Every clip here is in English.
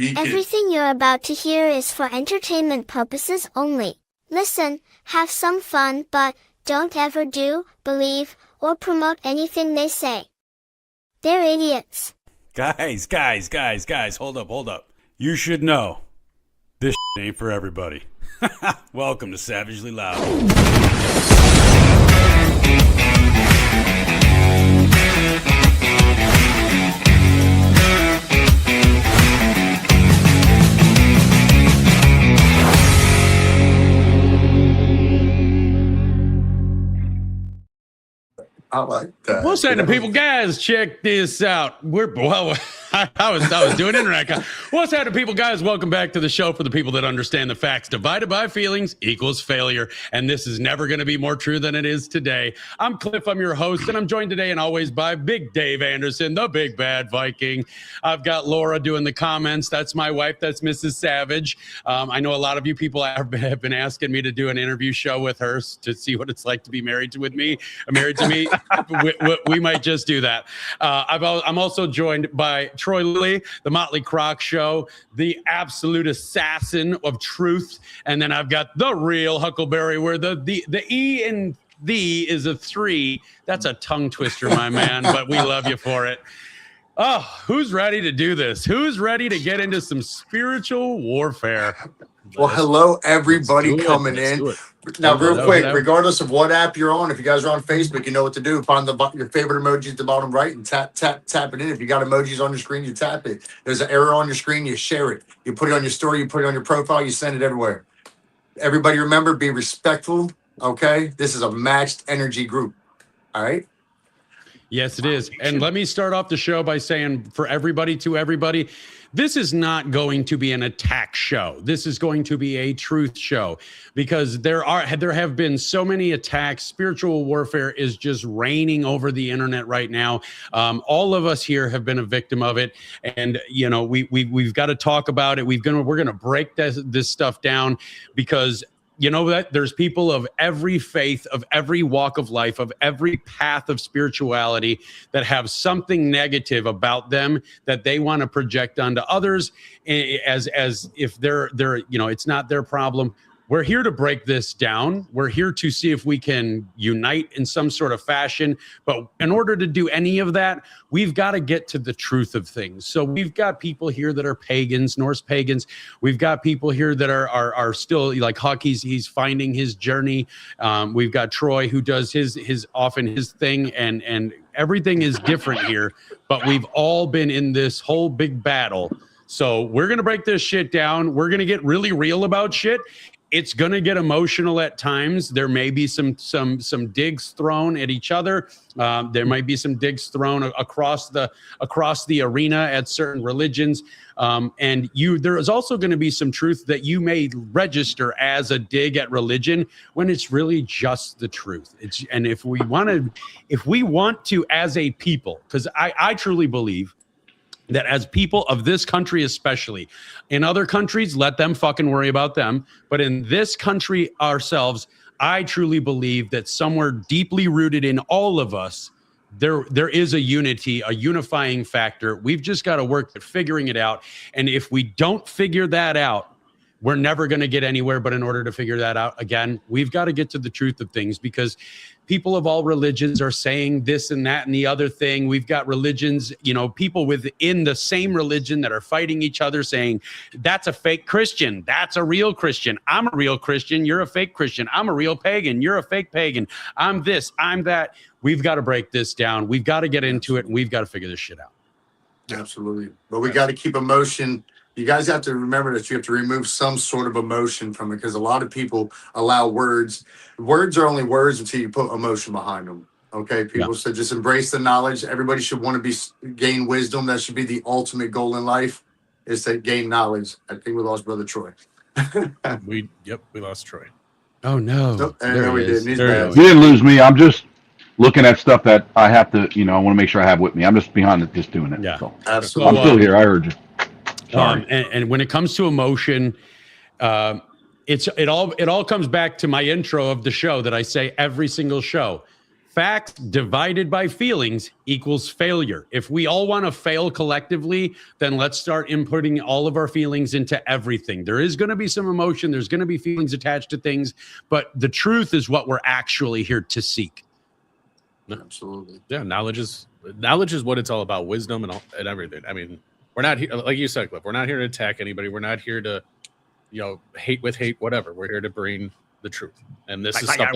Everything you're about to hear is for entertainment purposes only. Listen, have some fun, but don't ever do, believe, or promote anything they say. They're idiots. Guys, hold up. You should know, this ain't for everybody. Welcome to Savagely Loud. I like that. What's happening, people? Guys, check this out. I was doing internet. What's happening, people? Guys, welcome back to the show for the people that understand the facts. Divided by feelings equals failure. And this is never going to be more true than it is today. I'm Cliff. I'm your host. And I'm joined today and always by Big Dave Anderson, the Big Bad Viking. I've got Laura doing the comments. That's my wife. That's Mrs. Savage. I know a lot of you people have been asking me to do an interview show with her to see what it's like to be married to me. We might just do that. I'm also joined by Troy Lilly, the Motley Croc Show, the absolute assassin of truth, and then I've got the real Huckleberry, where the E in "the" is a 3. That's a tongue twister, my man, but we love you for it. Oh, who's ready to do this? Who's ready to get into some spiritual warfare? Well, hello, everybody coming in. Now, real quick, regardless of what app you're on, if you guys are on Facebook, you know what to do. Find your favorite emoji at the bottom right and tap it in. If you got emojis on your screen, you tap it. There's an arrow on your screen, you share it. You put it on your story, you put it on your profile, you send it everywhere. Everybody remember, be respectful, okay? This is a matched energy group, all right? Yes, it is. And let me start off the show by saying, for everybody, to everybody, this is not going to be an attack show. This is going to be a truth show, because there have been so many attacks. Spiritual warfare is just reigning over the internet right now. All of us here have been a victim of it, and you know we've got to talk about it. We're gonna break this stuff down, because you know that there's people of every faith, of every walk of life, of every path of spirituality that have something negative about them that they want to project onto others as if they're it's not their problem. We're here to break this down. We're here to see if we can unite in some sort of fashion. But in order to do any of that, we've got to get to the truth of things. So we've got people here that are pagans, Norse pagans. We've got people here that are still like Huck. He's finding his journey. We've got Troy, who does his thing, and everything is different here. But we've all been in this whole big battle. So we're gonna break this shit down. We're gonna get really real about shit. It's going to get emotional at times. There may be some digs thrown at each other. There might be some digs thrown across the arena at certain religions. And there is also going to be some truth that you may register as a dig at religion when it's really just the truth. And if we want to, as a people, because I truly believe that as people of this country, especially in other countries, let them fucking worry about them. But in this country ourselves, I truly believe that somewhere deeply rooted in all of us, there is a unity, a unifying factor. We've just got to work at figuring it out. And if we don't figure that out, we're never going to get anywhere. But in order to figure that out, again, we've got to get to the truth of things, because people of all religions are saying this and that and the other thing. We've got religions, people within the same religion that are fighting each other, saying, that's a fake Christian. That's a real Christian. I'm a real Christian. You're a fake Christian. I'm a real pagan. You're a fake pagan. I'm this, I'm that. We've got to break this down. We've got to get into it, and we've got to figure this shit out. Absolutely. But we got to keep emotion. You guys have to remember that you have to remove some sort of emotion from it, because a lot of people allow words. Words are only words until you put emotion behind them. Okay, people said just embrace the knowledge. Everybody should want to gain wisdom. That should be the ultimate goal in life, is to gain knowledge. I think we lost Brother Troy. We lost Troy. Oh no. Nope, there we did. You didn't lose me. I'm just looking at stuff that I have to, I want to make sure I have with me. I'm just behind it, just doing it. Yeah, so. Absolutely. I'm still here. I heard you. And when it comes to emotion, it all comes back to my intro of the show that I say every single show. facts divided by feelings equals failure. If we all want to fail collectively, then let's start inputting all of our feelings into everything. There is going to be some emotion. There's going to be feelings attached to things, but the truth is what we're actually here to seek. Absolutely. Yeah, knowledge is what it's all about. Wisdom and everything. I mean, we're not here, like you said, Cliff. We're not here to attack anybody. We're not here to, hate with hate, whatever. We're here to bring the truth. And this is stuff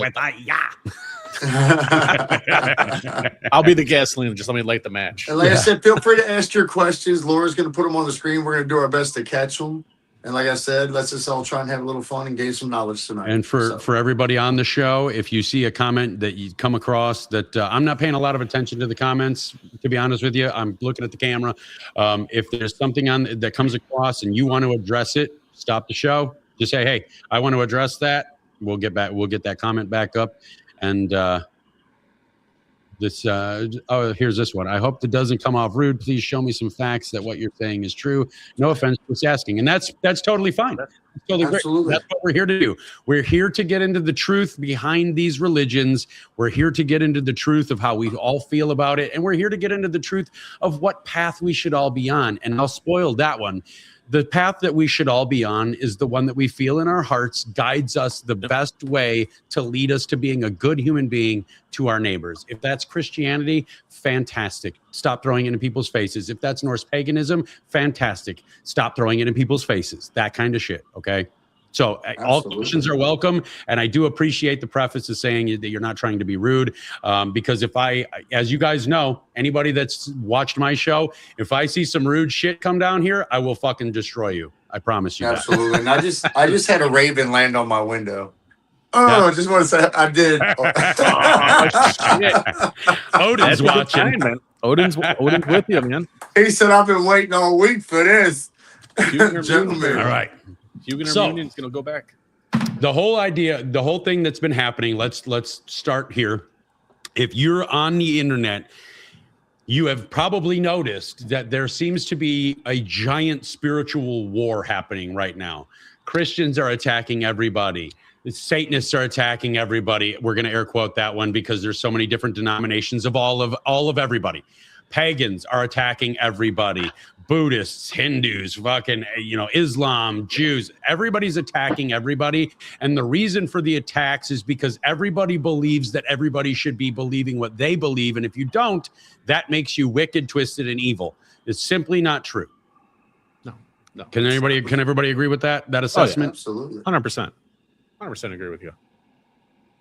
I'll be the gasoline. Just let me light the match. And like I said, feel free to ask your questions. Laura's going to put them on the screen. We're going to do our best to catch them. And like I said, let's just all try and have a little fun and gain some knowledge tonight. And for everybody on the show, if you see a comment that you come across that I'm not paying a lot of attention to the comments, to be honest with you, I'm looking at the camera. If there's something that comes across and you want to address it, stop the show. Just say, hey, I want to address that. We'll get that comment back up. And here's this one. I hope that doesn't come off rude. Please show me some facts that what you're saying is true. No offense, just asking. And that's totally fine. That's totally Absolutely. Great. That's what we're here to do. We're here to get into the truth behind these religions. We're here to get into the truth of how we all feel about it. And we're here to get into the truth of what path we should all be on. And I'll spoil that one. The path that we should all be on is the one that we feel in our hearts guides us the best way to lead us to being a good human being to our neighbors. If that's Christianity, fantastic. Stop throwing it in people's faces. If that's Norse paganism, fantastic. Stop throwing it in people's faces. That kind of shit, okay? So all questions are welcome. And I do appreciate the preface of saying that you're not trying to be rude. Because as you guys know, anybody that's watched my show, if I see some rude shit come down here, I will fucking destroy you. I promise you. Absolutely. And I just had a raven land on my window. Oh, I just want to say I did. Odin's watching. Man. Odin's with you, man. He said, I've been waiting all week for this. Gentlemen. All right. Huguenot Reunion's going to go back. The whole thing that's been happening, let's start here. If you're on the internet, you have probably noticed that there seems to be a giant spiritual war happening right now. Christians are attacking everybody. The Satanists are attacking everybody. We're going to air quote that one because there's so many different denominations of all of everybody. Pagans are attacking everybody. Buddhists, Hindus, fucking, Islam, Jews, everybody's attacking everybody. And the reason for the attacks is because everybody believes that everybody should be believing what they believe. And if you don't, that makes you wicked, twisted, and evil. It's simply not true. No. Can everybody agree with that assessment? Oh, yeah, absolutely. 100%. 100% agree with you.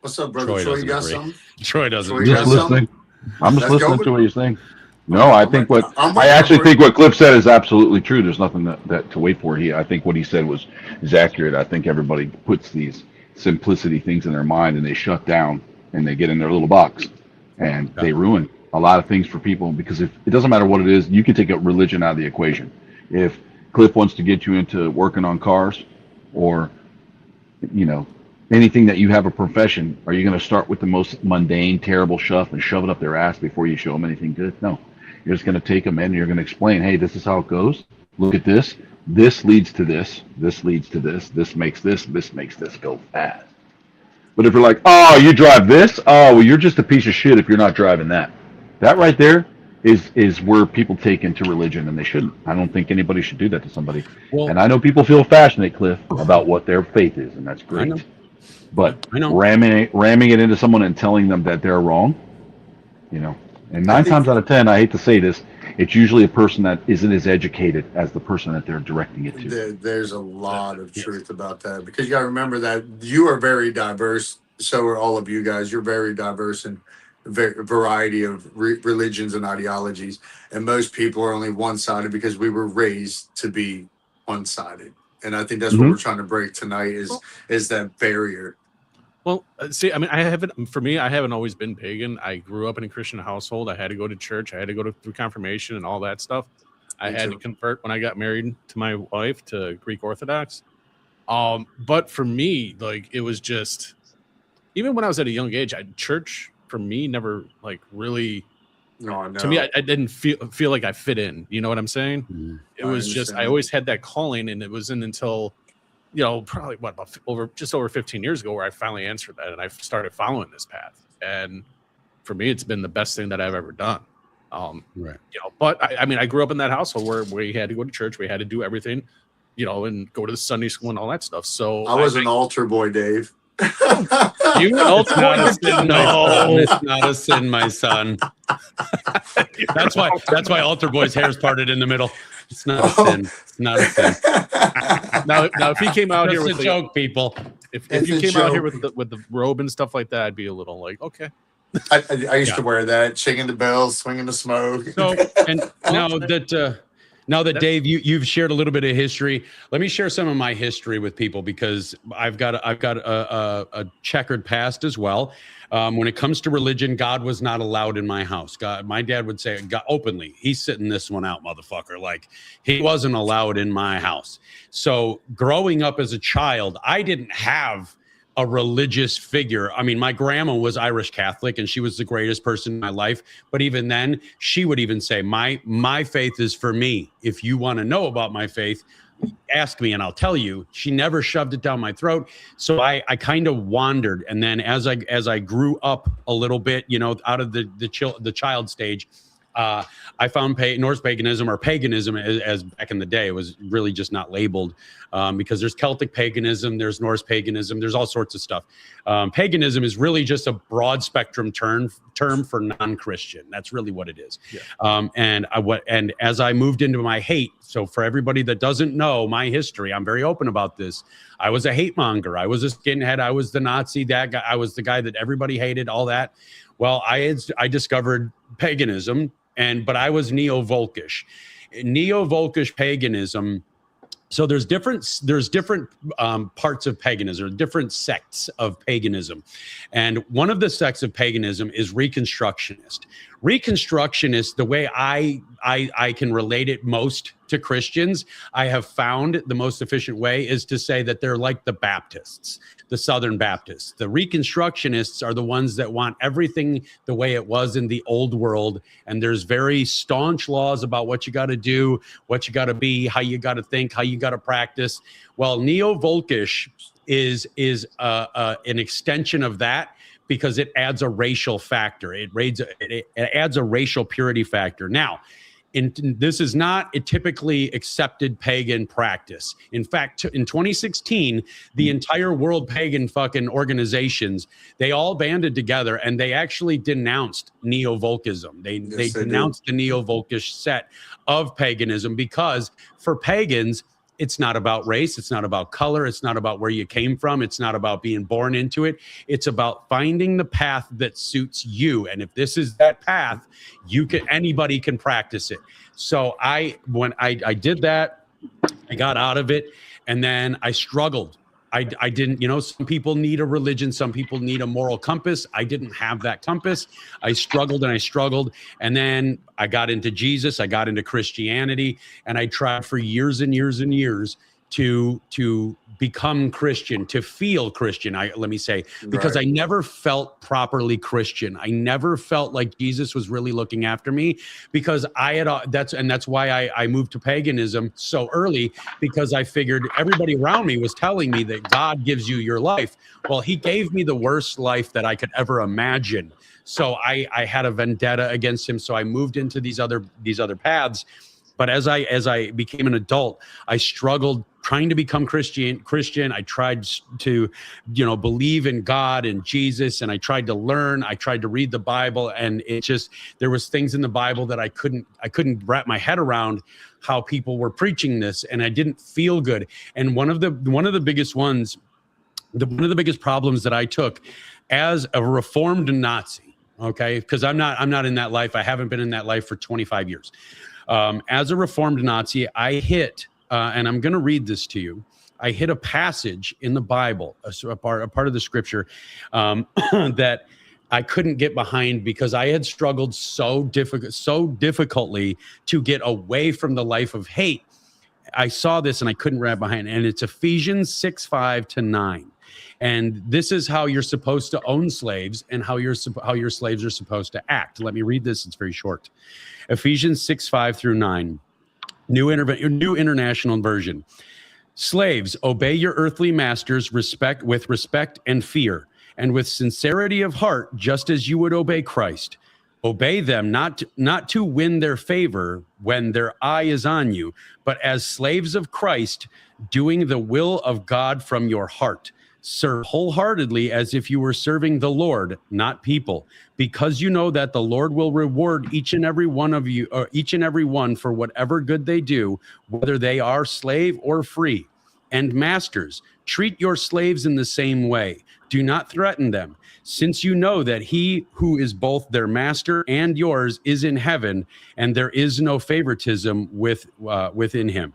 What's up, brother? Troy, you got something? Troy doesn't. Troy, Just listening. I'm just listening to what you're saying. No, I think I actually think what Cliff said is absolutely true. There's nothing that to wait for. I think what he said is accurate. I think everybody puts these simplicity things in their mind and they shut down and they get in their little box and they ruin a lot of things for people because if it doesn't matter what it is, you can take a religion out of the equation. If Cliff wants to get you into working on cars or, anything that you have a profession, are you going to start with the most mundane, terrible stuff and shove it up their ass before you show them anything good? No. You're just going to take them in and you're going to explain, hey, this is how it goes. Look at this. This leads to this. This leads to this. This makes this go fast. But if you're like, oh, you drive this? Oh, well, you're just a piece of shit if you're not driving that. That right there is where people take into religion, and they shouldn't. I don't think anybody should do that to somebody. Well, and I know people feel passionate, Cliff, about what their faith is, and that's great. But ramming it into someone and telling them that they're wrong, and 9 times out of 10, I hate to say this, it's usually a person that isn't as educated as the person that they're directing it to. There's a lot of truth about that because you got to remember that you are very diverse. So are all of you guys. You're very diverse in a variety of religions and ideologies. And most people are only one-sided because we were raised to be one-sided. And I think that's what we're trying to break tonight is that barrier. Well, see, I mean, I haven't always been pagan. I grew up in a Christian household. I had to go to church. I had to go through confirmation and all that stuff. I had to convert when I got married to my wife to Greek Orthodox. But for me, like, it was just, even when I was at a young age, church for me never like really. No. To me, I didn't feel like I fit in. You know what I'm saying? Mm-hmm. It was just I always had that calling, and it wasn't until probably about over 15 years ago where I finally answered that, and I started following this path. And for me, it's been the best thing that I've ever done. Right. You know, but I mean, I grew up in that household where we had to go to church, we had to do everything, you know, and go to the Sunday school and all that stuff. So I was an altar boy, Dave. You an altar boy? No, it's not a sin, my son. That's why altar boy's hair's parted in the middle. It's not a sin. It's not a sin. Now if he came out here with a joke, people. If you came out here with the robe and stuff like that, I'd be a little like, okay. I used to wear that, singing the bells, swinging the smoke. So, and now that Dave, you've shared a little bit of history, let me share some of my history with people, because I've got a checkered past as well. When it comes to religion, God was not allowed in my house. God, my dad would say God, openly, he's sitting this one out, motherfucker. Like, he wasn't allowed in my house. So growing up as a child, I didn't have a religious figure. I mean, my grandma was Irish Catholic, and she was the greatest person in my life. But even then, she would even say, my faith is for me. If you want to know about my faith, ask me and I'll tell you. She never shoved it down my throat. So I kind of wandered. And then as I grew up a little bit, you know, out of the child stage, I found Norse paganism, or paganism as back in the day, it was really just not labeled, because there's Celtic paganism, there's Norse paganism, there's all sorts of stuff. Paganism is really just a broad spectrum term for non-Christian. That's really what it is. Yeah. And as I moved into my hate, so for everybody that doesn't know my history, I'm very open about this. I was a hate monger. I was a skinhead. I was the Nazi, that guy. I was the guy that everybody hated, all that. Well, I discovered paganism. But I was neo-Volkish paganism. So there's different parts of paganism, or different sects of paganism. And one of the sects of paganism is Reconstructionist. Reconstructionist, the way I can relate it most to Christians, I have found the most efficient way is to say that they're like the Baptists, the Southern Baptists. The Reconstructionists are the ones that want everything the way it was in the old world. And there's very staunch laws about what you got to do, what you got to be, how you got to think, how you got to practice. Well, neo-Volkish is an extension of that, because it adds a racial factor. It adds a racial purity factor. Now, this is not a typically accepted pagan practice. In fact, in 2016, the entire world pagan fucking organizations, they all banded together and they actually denounced neo-Volkism. They denounced the neo-Volkish set of paganism, because for pagans, it's not about race. It's not about color. It's not about where you came from. It's not about being born into it. It's about finding the path that suits you. And if this is that path, anybody can practice it. So when I did that, I got out of it, and then I struggled. I didn't, some people need a religion. Some people need a moral compass. I didn't have that compass. I struggled. And then I got into Jesus. I got into Christianity, and I tried for years and years and years to become Christian, to feel Christian. Let me say, because I never felt properly Christian. I never felt like Jesus was really looking after me, because that's why I moved to paganism so early, because I figured everybody around me was telling me that God gives you your life. Well, he gave me the worst life that I could ever imagine. So I had a vendetta against him. So I moved into these other paths. But as I became an adult, I struggled trying to become Christian. I tried to, believe in God and Jesus, and I tried to learn. I tried to read the Bible, and there was things in the Bible that I couldn't wrap my head around, how people were preaching this, and I didn't feel good. And one of the biggest ones, one of the biggest problems that I took as a reformed Nazi, okay, because I'm not in that life. I haven't been in that life for 25 years. As a reformed Nazi, I hit, and I'm going to read this to you. I hit a passage in the Bible, a part of the scripture, that I couldn't get behind, because I had struggled so difficultly to get away from the life of hate. I saw this and I couldn't wrap behind it. And it's Ephesians 6:5-9. And this is how you're supposed to own slaves, and how your slaves are supposed to act. Let me read this. It's very short. Ephesians 6:5-9, New International Version. Slaves, obey your earthly masters with respect and fear, and with sincerity of heart, just as you would obey Christ. Obey them not to win their favor when their eye is on you, but as slaves of Christ, doing the will of God from your heart. Serve wholeheartedly as if you were serving the Lord, not people, because you know that the Lord will reward each and every one of you, or each and every one, for whatever good they do, whether they are slave or free. And masters, treat your slaves in the same way. Do not threaten them, since you know that he who is both their master and yours is in heaven, and there is no favoritism within him.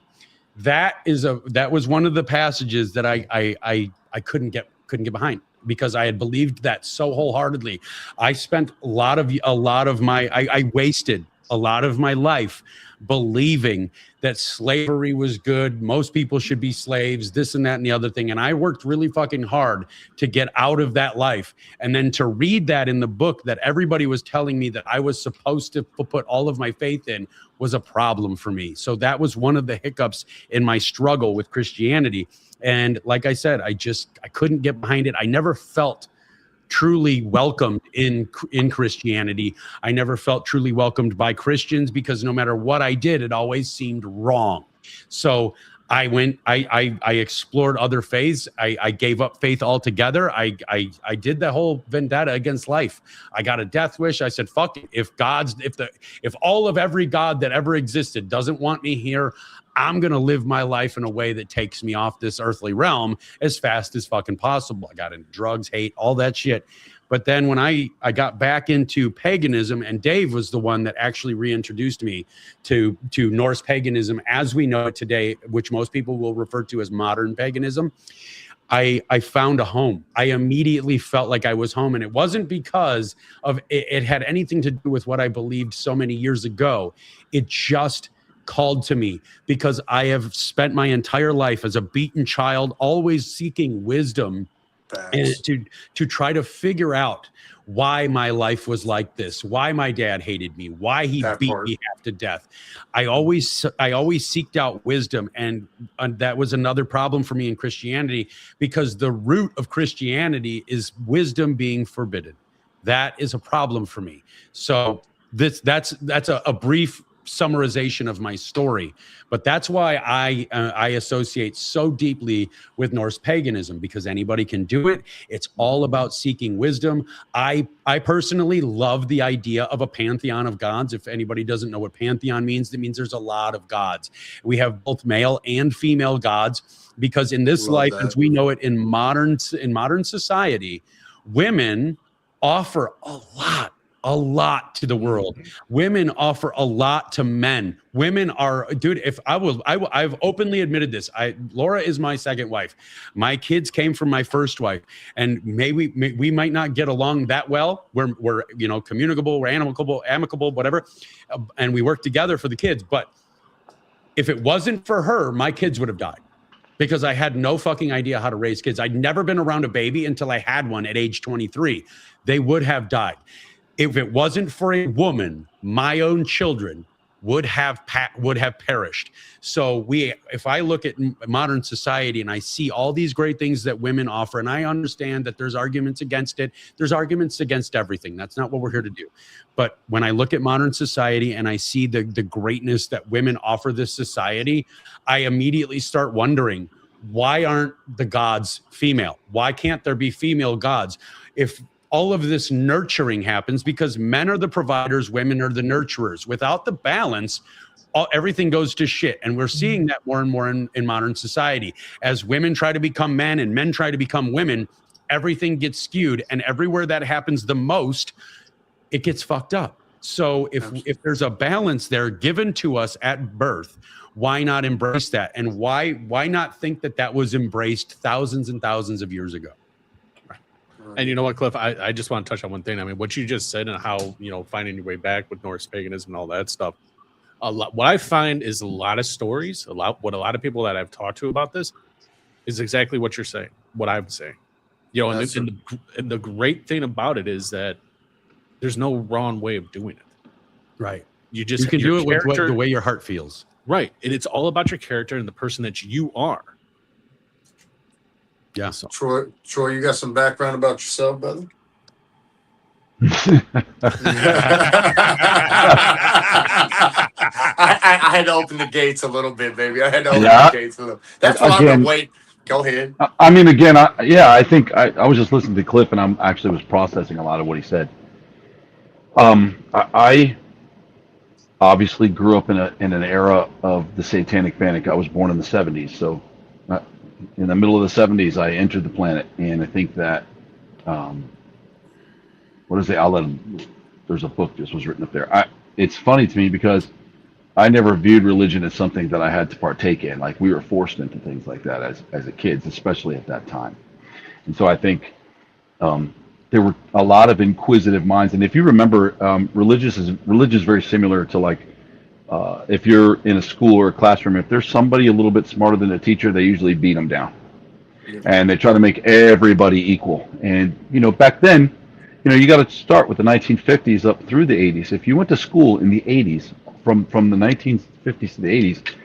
That was one of the passages that I couldn't get behind, because I had believed that so wholeheartedly. I spent I wasted a lot of my life believing that slavery was good. Most people should be slaves, this and that and the other thing. And I worked really fucking hard to get out of that life. And then to read that in the book that everybody was telling me that I was supposed to put all of my faith in was a problem for me. So that was one of the hiccups in my struggle with Christianity. And like I said, I couldn't get behind it. I never felt truly welcomed in Christianity. I never felt truly welcomed by Christians, because no matter what I did, it always seemed wrong. So I explored other faiths. I gave up faith altogether. I did the whole vendetta against life. I got a death wish. I said, fuck it. If all of every God that ever existed doesn't want me here, I'm going to live my life in a way that takes me off this earthly realm as fast as fucking possible. I got into drugs, hate, all that shit. But then when I got back into paganism, and Dave was the one that actually reintroduced me to Norse paganism as we know it today, which most people will refer to as modern paganism, I found a home. I immediately felt like I was home. And it wasn't because of it had anything to do with what I believed so many years ago. It just called to me because I have spent my entire life as a beaten child, always seeking wisdom and to try to figure out why my life was like this, why my dad hated me, why he beat me half to death. I always seeked out wisdom, and that was another problem for me in Christianity, because the root of Christianity is wisdom being forbidden. That is a problem for me. So that's a brief summarization of my story, but that's why I associate so deeply with Norse paganism, because anybody can do it. It's all about seeking wisdom. I personally love the idea of a pantheon of gods. If anybody doesn't know what pantheon means, it means there's a lot of gods. We have both male and female gods, because in this life, as we know it in modern society, women offer a lot to the world. Women offer a lot to men. Women are, dude, I've openly admitted this. Laura is my second wife. My kids came from my first wife, and maybe we might not get along that well. We're communicable, we're amicable, whatever. And we work together for the kids. But if it wasn't for her, my kids would have died, because I had no fucking idea how to raise kids. I'd never been around a baby until I had one at age 23. They would have died. If it wasn't for a woman, my own children would have perished. So if I look at modern society and I see all these great things that women offer, and I understand that there's arguments against it, there's arguments against everything. That's not what we're here to do. But when I look at modern society and I see the greatness that women offer this society, I immediately start wondering, why aren't the gods female? Why can't there be female gods? If all of this nurturing happens, because men are the providers, women are the nurturers. Without the balance, everything goes to shit. And we're seeing that more and more in modern society. As women try to become men and men try to become women, everything gets skewed. And everywhere that happens the most, it gets fucked up. So if there's a balance there given to us at birth, why not embrace that? And why not think that was embraced thousands and thousands of years ago? And you know what, Cliff, I just want to touch on one thing. I mean, what you just said and how, finding your way back with Norse paganism and all that stuff. What I find is a lot of stories, what a lot of people that I've talked to about this is exactly what you're saying, what I'm saying. And the great thing about it is that there's no wrong way of doing it. Right. You can do it with the way your heart feels. Right. And it's all about your character and the person that you are. Yeah. So, Troy, you got some background about yourself, brother? I had to open the gates a little bit, baby. I had to open the gates a little. That's why I've been waiting. Go ahead. I mean, again, I think I was just listening to Cliff, and I'm actually was processing a lot of what he said. I obviously grew up in an era of the satanic panic. I was born in the 70s, so in the middle of the 70s, I entered the planet, and I think that what is it? There's a book just was written up there. It's funny to me because I never viewed religion as something that I had to partake in. Like we were forced into things like that as a kids, especially at that time. And so I think there were a lot of inquisitive minds. And if you remember, religion is very similar to like if you're in a school or a classroom. If there's somebody a little bit smarter than the teacher, they usually beat them down, and they try to make everybody equal. And back then, you got to start with the 1950s up through the 80s. If you went to school in the 80s, from the 1950s to the 80s,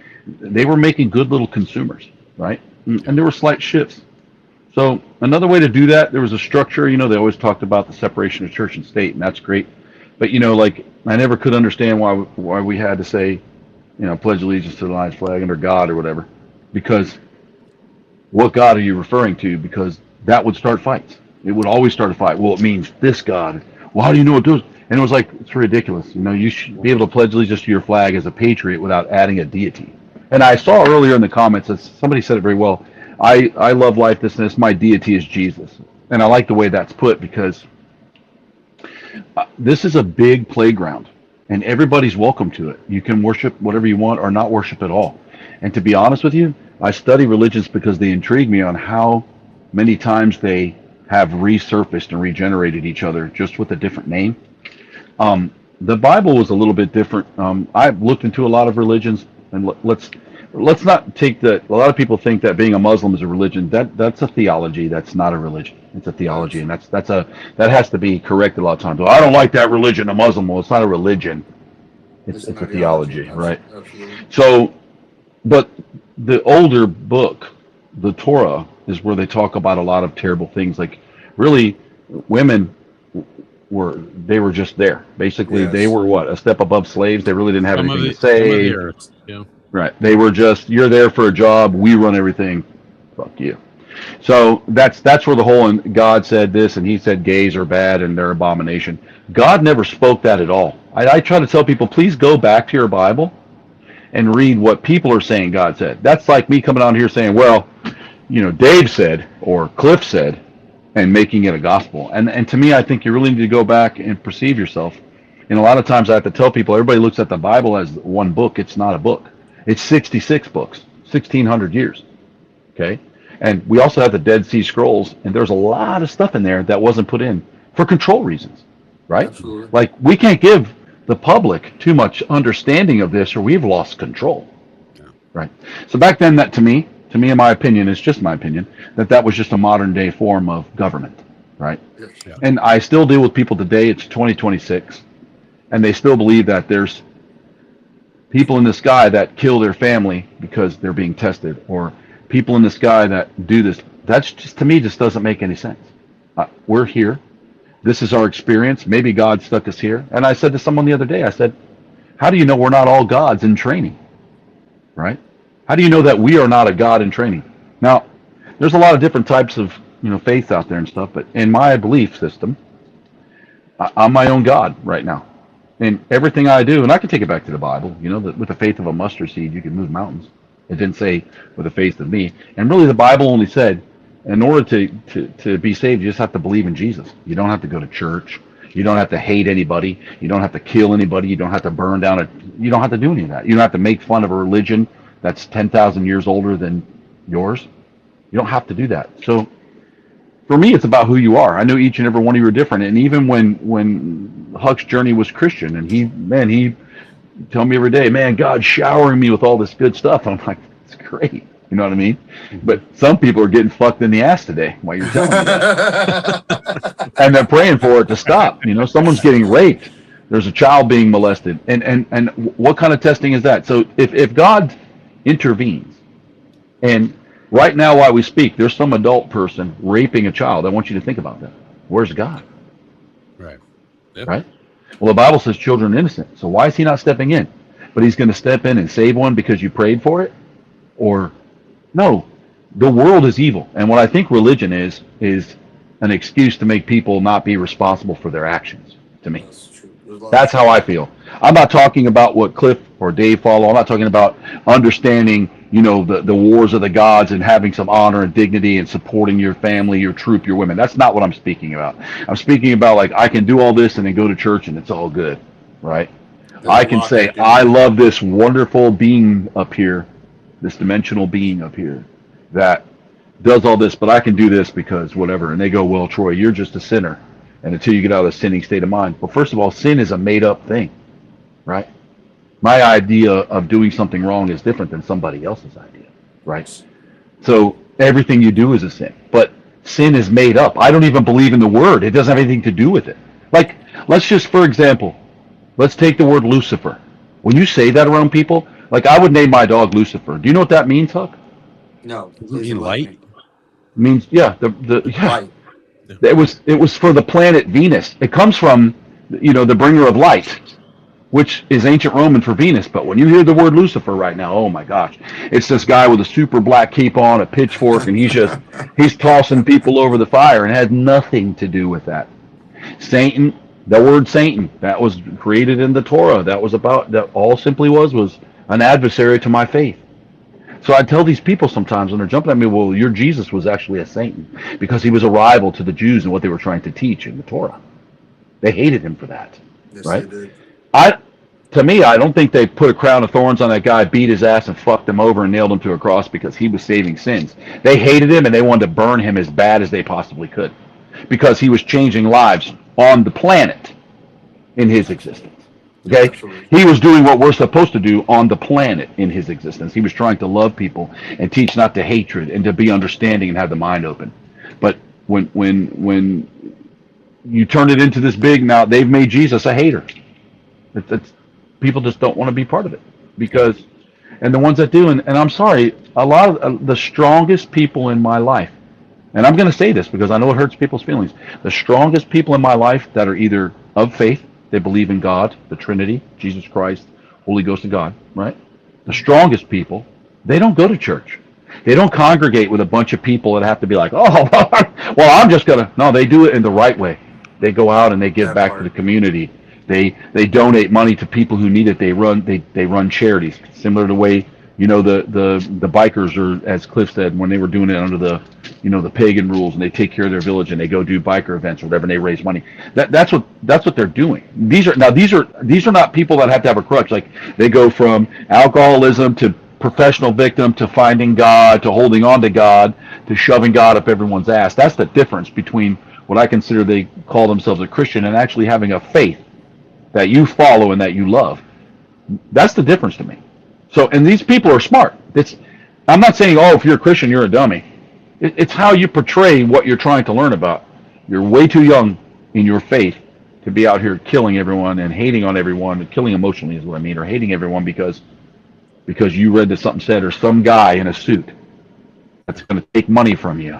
they were making good little consumers, right? And there were slight shifts. So another way to do that, there was a structure. They always talked about the separation of church and state, and that's great. But like I never could understand why we had to say, pledge allegiance to the Lions flag under God or whatever, because what God are you referring to? Because that would start fights. It would always start a fight. Well, it means this God. Well, how do you know it does? And it was like, it's ridiculous. You should be able to pledge allegiance to your flag as a patriot without adding a deity. And I saw earlier in the comments that somebody said it very well. I love life, this and this. My deity is Jesus. And I like the way that's put because this is a big playground and everybody's welcome to it. You can worship whatever you want or not worship at all. And to be honest with you, I study religions because they intrigue me on how many times they have resurfaced and regenerated each other just with a different name. The Bible was a little bit different. I've looked into a lot of religions, and let's not take that. A lot of people think that being a Muslim is a religion. That's a theology. That's not a religion. It's a theology, and that has to be corrected a lot of times. Well, I don't like that religion, a Muslim. Well, it's not a religion. It's a theology, right? Absolutely. So, but the older book, the Torah, is where they talk about a lot of terrible things. Like, really, women were just there. Basically, They were a step above slaves. They really didn't have anything to say. Yeah. Right. They were just, you're there for a job. We run everything. Fuck you. So that's where the whole, and God said this, and he said gays are bad and they're abomination. God never spoke that at all. I try to tell people, please go back to your Bible and read what people are saying God said. That's like me coming on here saying, well, Dave said or Cliff said, and making it a gospel. And to me, I think you really need to go back and perceive yourself. And a lot of times I have to tell people, everybody looks at the Bible as one book. It's not a book. It's 66 books, 1,600 years. Okay? And we also have the Dead Sea Scrolls, and there's a lot of stuff in there that wasn't put in for control reasons, right? Absolutely. Like, we can't give the public too much understanding of this or we've lost control, right? So back then, that to me, in my opinion, it's just my opinion, that was just a modern day form of government, right? Yeah. And I still deal with people today, it's 2026, and they still believe that there's people in the sky that kill their family because they're being tested, or people in the sky that do this. That's just, to me, just doesn't make any sense. We're here. This is our experience. Maybe God stuck us here. And I said to someone the other day, I said, how do you know we're not all gods in training, right? How do you know that we are not a God in training? Now, there's a lot of different types of faiths out there and stuff, but in my belief system, I'm my own God right now. And everything I do, and I can take it back to the Bible, that with the faith of a mustard seed, you can move mountains. It didn't say with the faith of me. And really the Bible only said, in order to be saved, you just have to believe in Jesus. You don't have to go to church. You don't have to hate anybody. You don't have to kill anybody. You don't have to burn down you don't have to do any of that. You don't have to make fun of a religion that's 10,000 years older than yours. You don't have to do that. So for me, it's about who you are. I know each and every one of you are different. And even when Huck's journey was Christian, and he tell me every day, man, God's showering me with all this good stuff. I'm like, it's great. You know what I mean? But some people are getting fucked in the ass today while you're telling me that. And they're praying for it to stop. Someone's getting raped. There's a child being molested. And what kind of testing is that? So if God intervenes and Right now, while we speak, there's some adult person raping a child. I want you to think about that. Where's God? Right. Yep. Right? Well, the Bible says children are innocent. So why is he not stepping in? But he's going to step in and save one because you prayed for it? Or no, the world is evil. And what I think religion is an excuse to make people not be responsible for their actions, to me. That's how I feel. I'm not talking about what Cliff or Dave follow. I'm not talking about understanding, the wars of the gods and having some honor and dignity and supporting your family, your troop, your women. That's not what I'm speaking about. I'm speaking about, like, I can do all this and then go to church and it's all good, right? I can say, I love this wonderful being up here, this dimensional being up here that does all this, but I can do this because whatever. And they go, well, Troy, you're just a sinner. And until you get out of the sinning state of mind. Well, first of all, sin is a made-up thing, right? My idea of doing something wrong is different than somebody else's idea, right? So everything you do is a sin. But sin is made up. I don't even believe in the word. It doesn't have anything to do with it. Like, let's just, for example, let's take the word Lucifer. When you say that around people, like, I would name my dog Lucifer. Do you know what that means, Huck? No. Does it mean light? It means, yeah, Light. It was for the planet Venus. It comes from, the bringer of light, which is ancient Roman for Venus. But when you hear the word Lucifer right now, oh my gosh, it's this guy with a super black cape on, a pitchfork, and he's tossing people over the fire, and it had nothing to do with that. Satan, the word Satan, that was created in the Torah. That all simply was an adversary to my faith. So I tell these people sometimes when they're jumping at me, well, your Jesus was actually a Satan because he was a rival to the Jews and what they were trying to teach in the Torah. They hated him for that, Yes, right? they did. To me, I don't think they put a crown of thorns on that guy, beat his ass, and fucked him over and nailed him to a cross because he was saving sins. They hated him and they wanted to burn him as bad as they possibly could because he was changing lives on the planet in his existence. Okay, Absolutely. he was doing what we're supposed to do on the planet in his existence. He was trying to love people and teach not to hatred and to be understanding and have the mind open. But when you turn it into this big, now they've made Jesus a hater. It's people just don't want to be part of it because, and the ones that do, and I'm sorry, a lot of the strongest people in my life, and I'm going to say this because I know it hurts people's feelings. The strongest people in my life that are either of faith. They believe in God, the Trinity, Jesus Christ, Holy Ghost, and God, right? The strongest people, they don't go to church. They don't congregate with a bunch of people that have to be like, oh, well, I'm just going to. No, they do it in the right way. They go out and they give back to the community. They donate money to people who need it. They run charities, similar to the way, the bikers are, as Cliff said, when they were doing it under the pagan rules, and they take care of their village and they go do biker events or whatever, and they raise money. That's what they're doing. These are not people that have to have a crutch. Like, they go from alcoholism to professional victim to finding God to holding on to God to shoving God up everyone's ass. That's the difference between what I consider they call themselves a Christian and actually having a faith that you follow and that you love. That's the difference to me. So, and these people are smart. I'm not saying, oh, if you're a Christian, you're a dummy. It's how you portray what you're trying to learn about. You're way too young in your faith to be out here killing everyone and hating on everyone, and killing emotionally is what I mean, or hating everyone because you read that something said, or some guy in a suit that's going to take money from you.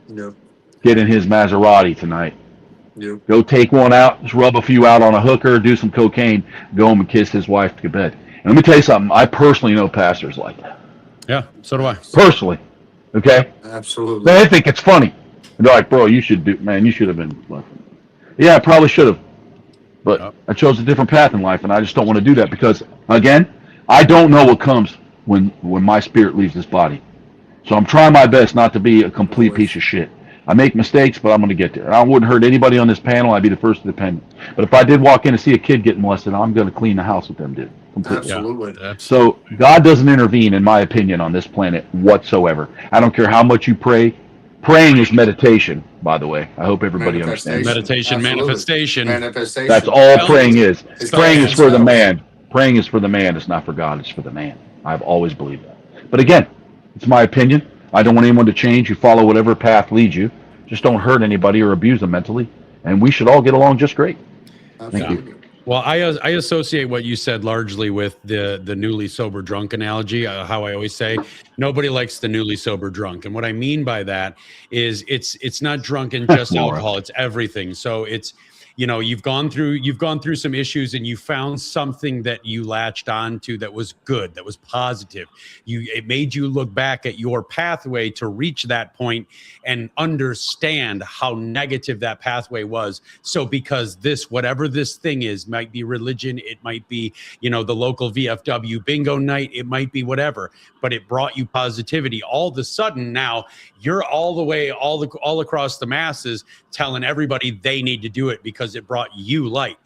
Yep. Get in his Maserati tonight. Yep. Go take one out, just rub a few out on a hooker, do some cocaine, go home and kiss his wife to bed. And let me tell you something. I personally know pastors like that. Yeah, so do I. Personally. Okay? Absolutely. They think it's funny. They're like, bro, you should have been. Yeah, I probably should have. But I chose a different path in life, and I just don't want to do that because, again, I don't know what comes when my spirit leaves this body. So I'm trying my best not to be a complete piece of shit. I make mistakes, but I'm going to get there. I wouldn't hurt anybody on this panel. I'd be the first to depend. But if I did walk in and see a kid getting molested, I'm going to clean the house with them, dude. Completely. Absolutely. Yeah. So God doesn't intervene, in my opinion, on this planet whatsoever. I don't care how much you pray. Praying is meditation, by the way. I hope everybody understands. Meditation, Absolutely. manifestation. That's all praying is. Praying is for the man. Praying is for the man. It's not for God. It's for the man. I've always believed that. But again, it's my opinion. I don't want anyone to change. You follow whatever path leads you. Just don't hurt anybody or abuse them mentally. And we should all get along just great. Absolutely. Thank you. Well, I associate what you said largely with the newly sober drunk analogy. How I always say, nobody likes the newly sober drunk, and what I mean by that is it's not drunk in just alcohol; it's everything. So it's, you know, you've gone through some issues, and you found something that you latched onto that was good, that was positive. It made you look back at your pathway to reach that point and understand how negative that pathway was. So because this, whatever this thing is, might be religion, it might be, you know, the local VFW bingo night, it might be whatever, but it brought you positivity. All of a sudden now you're all across the masses telling everybody they need to do it because it brought you light.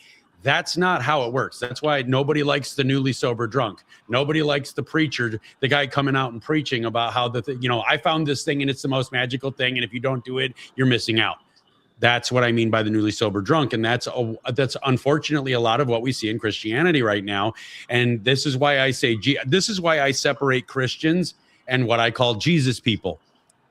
That's not how it works. That's why nobody likes the newly sober drunk. Nobody likes the preacher, the guy coming out and preaching about how I found this thing and it's the most magical thing, and if you don't do it, you're missing out. That's what I mean by the newly sober drunk, and that's unfortunately a lot of what we see in Christianity right now. And this is why I separate Christians and what I call Jesus people.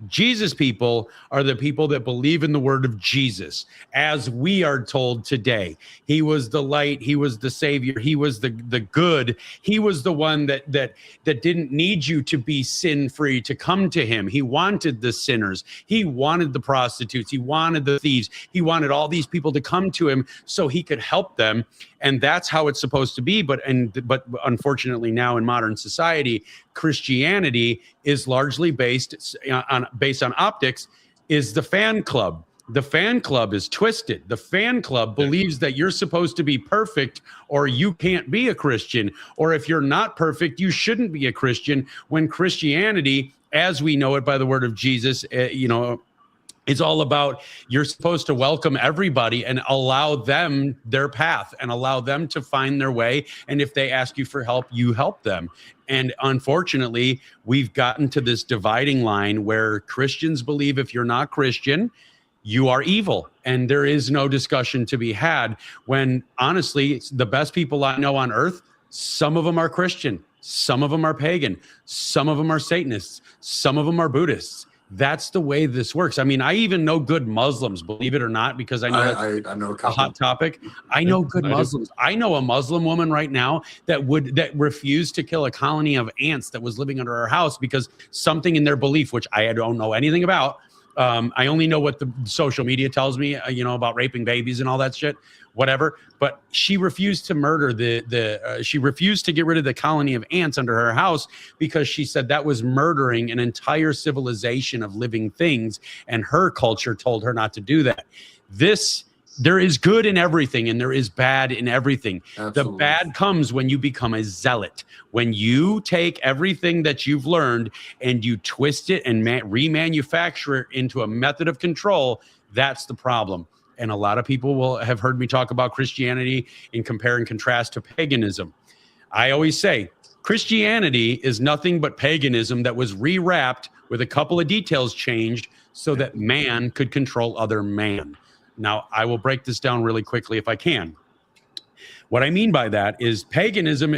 Jesus people are the people that believe in the word of Jesus, as we are told today. He was the light. He was the savior. He was the good. He was the one that didn't need you to be sin-free to come to him. He wanted the sinners. He wanted the prostitutes. He wanted the thieves. He wanted all these people to come to him so he could help them. And that's how it's supposed to be. But unfortunately now in modern society, Christianity is largely based on optics, is the fan club. The fan club is twisted. The fan club believes that you're supposed to be perfect or you can't be a Christian. Or if you're not perfect, you shouldn't be a Christian, when Christianity, as we know it by the word of Jesus, it's all about, you're supposed to welcome everybody and allow them their path and allow them to find their way. And if they ask you for help, you help them. And unfortunately, we've gotten to this dividing line where Christians believe if you're not Christian, you are evil. And there is no discussion to be had, when honestly, the best people I know on earth, some of them are Christian, some of them are pagan, some of them are Satanists, some of them are Buddhists. That's the way this works. I mean, I even know good Muslims, believe it or not, because I know I know a hot topic. I know good Muslims. I know a Muslim woman right now that refused to kill a colony of ants that was living under her house because something in their belief, which I don't know anything about. I only know what the social media tells me, about raping babies and all that shit, whatever. But she refused to murder she refused to get rid of the colony of ants under her house because she said that was murdering an entire civilization of living things. And her culture told her not to do that. There is good in everything and there is bad in everything. Absolutely. The bad comes when you become a zealot. When you take everything that you've learned and you twist it and remanufacture it into a method of control, that's the problem. And a lot of people will have heard me talk about Christianity in compare and contrast to paganism. I always say Christianity is nothing but paganism that was rewrapped with a couple of details changed so that man could control other man. Now, I will break this down really quickly if I can. What I mean by that is paganism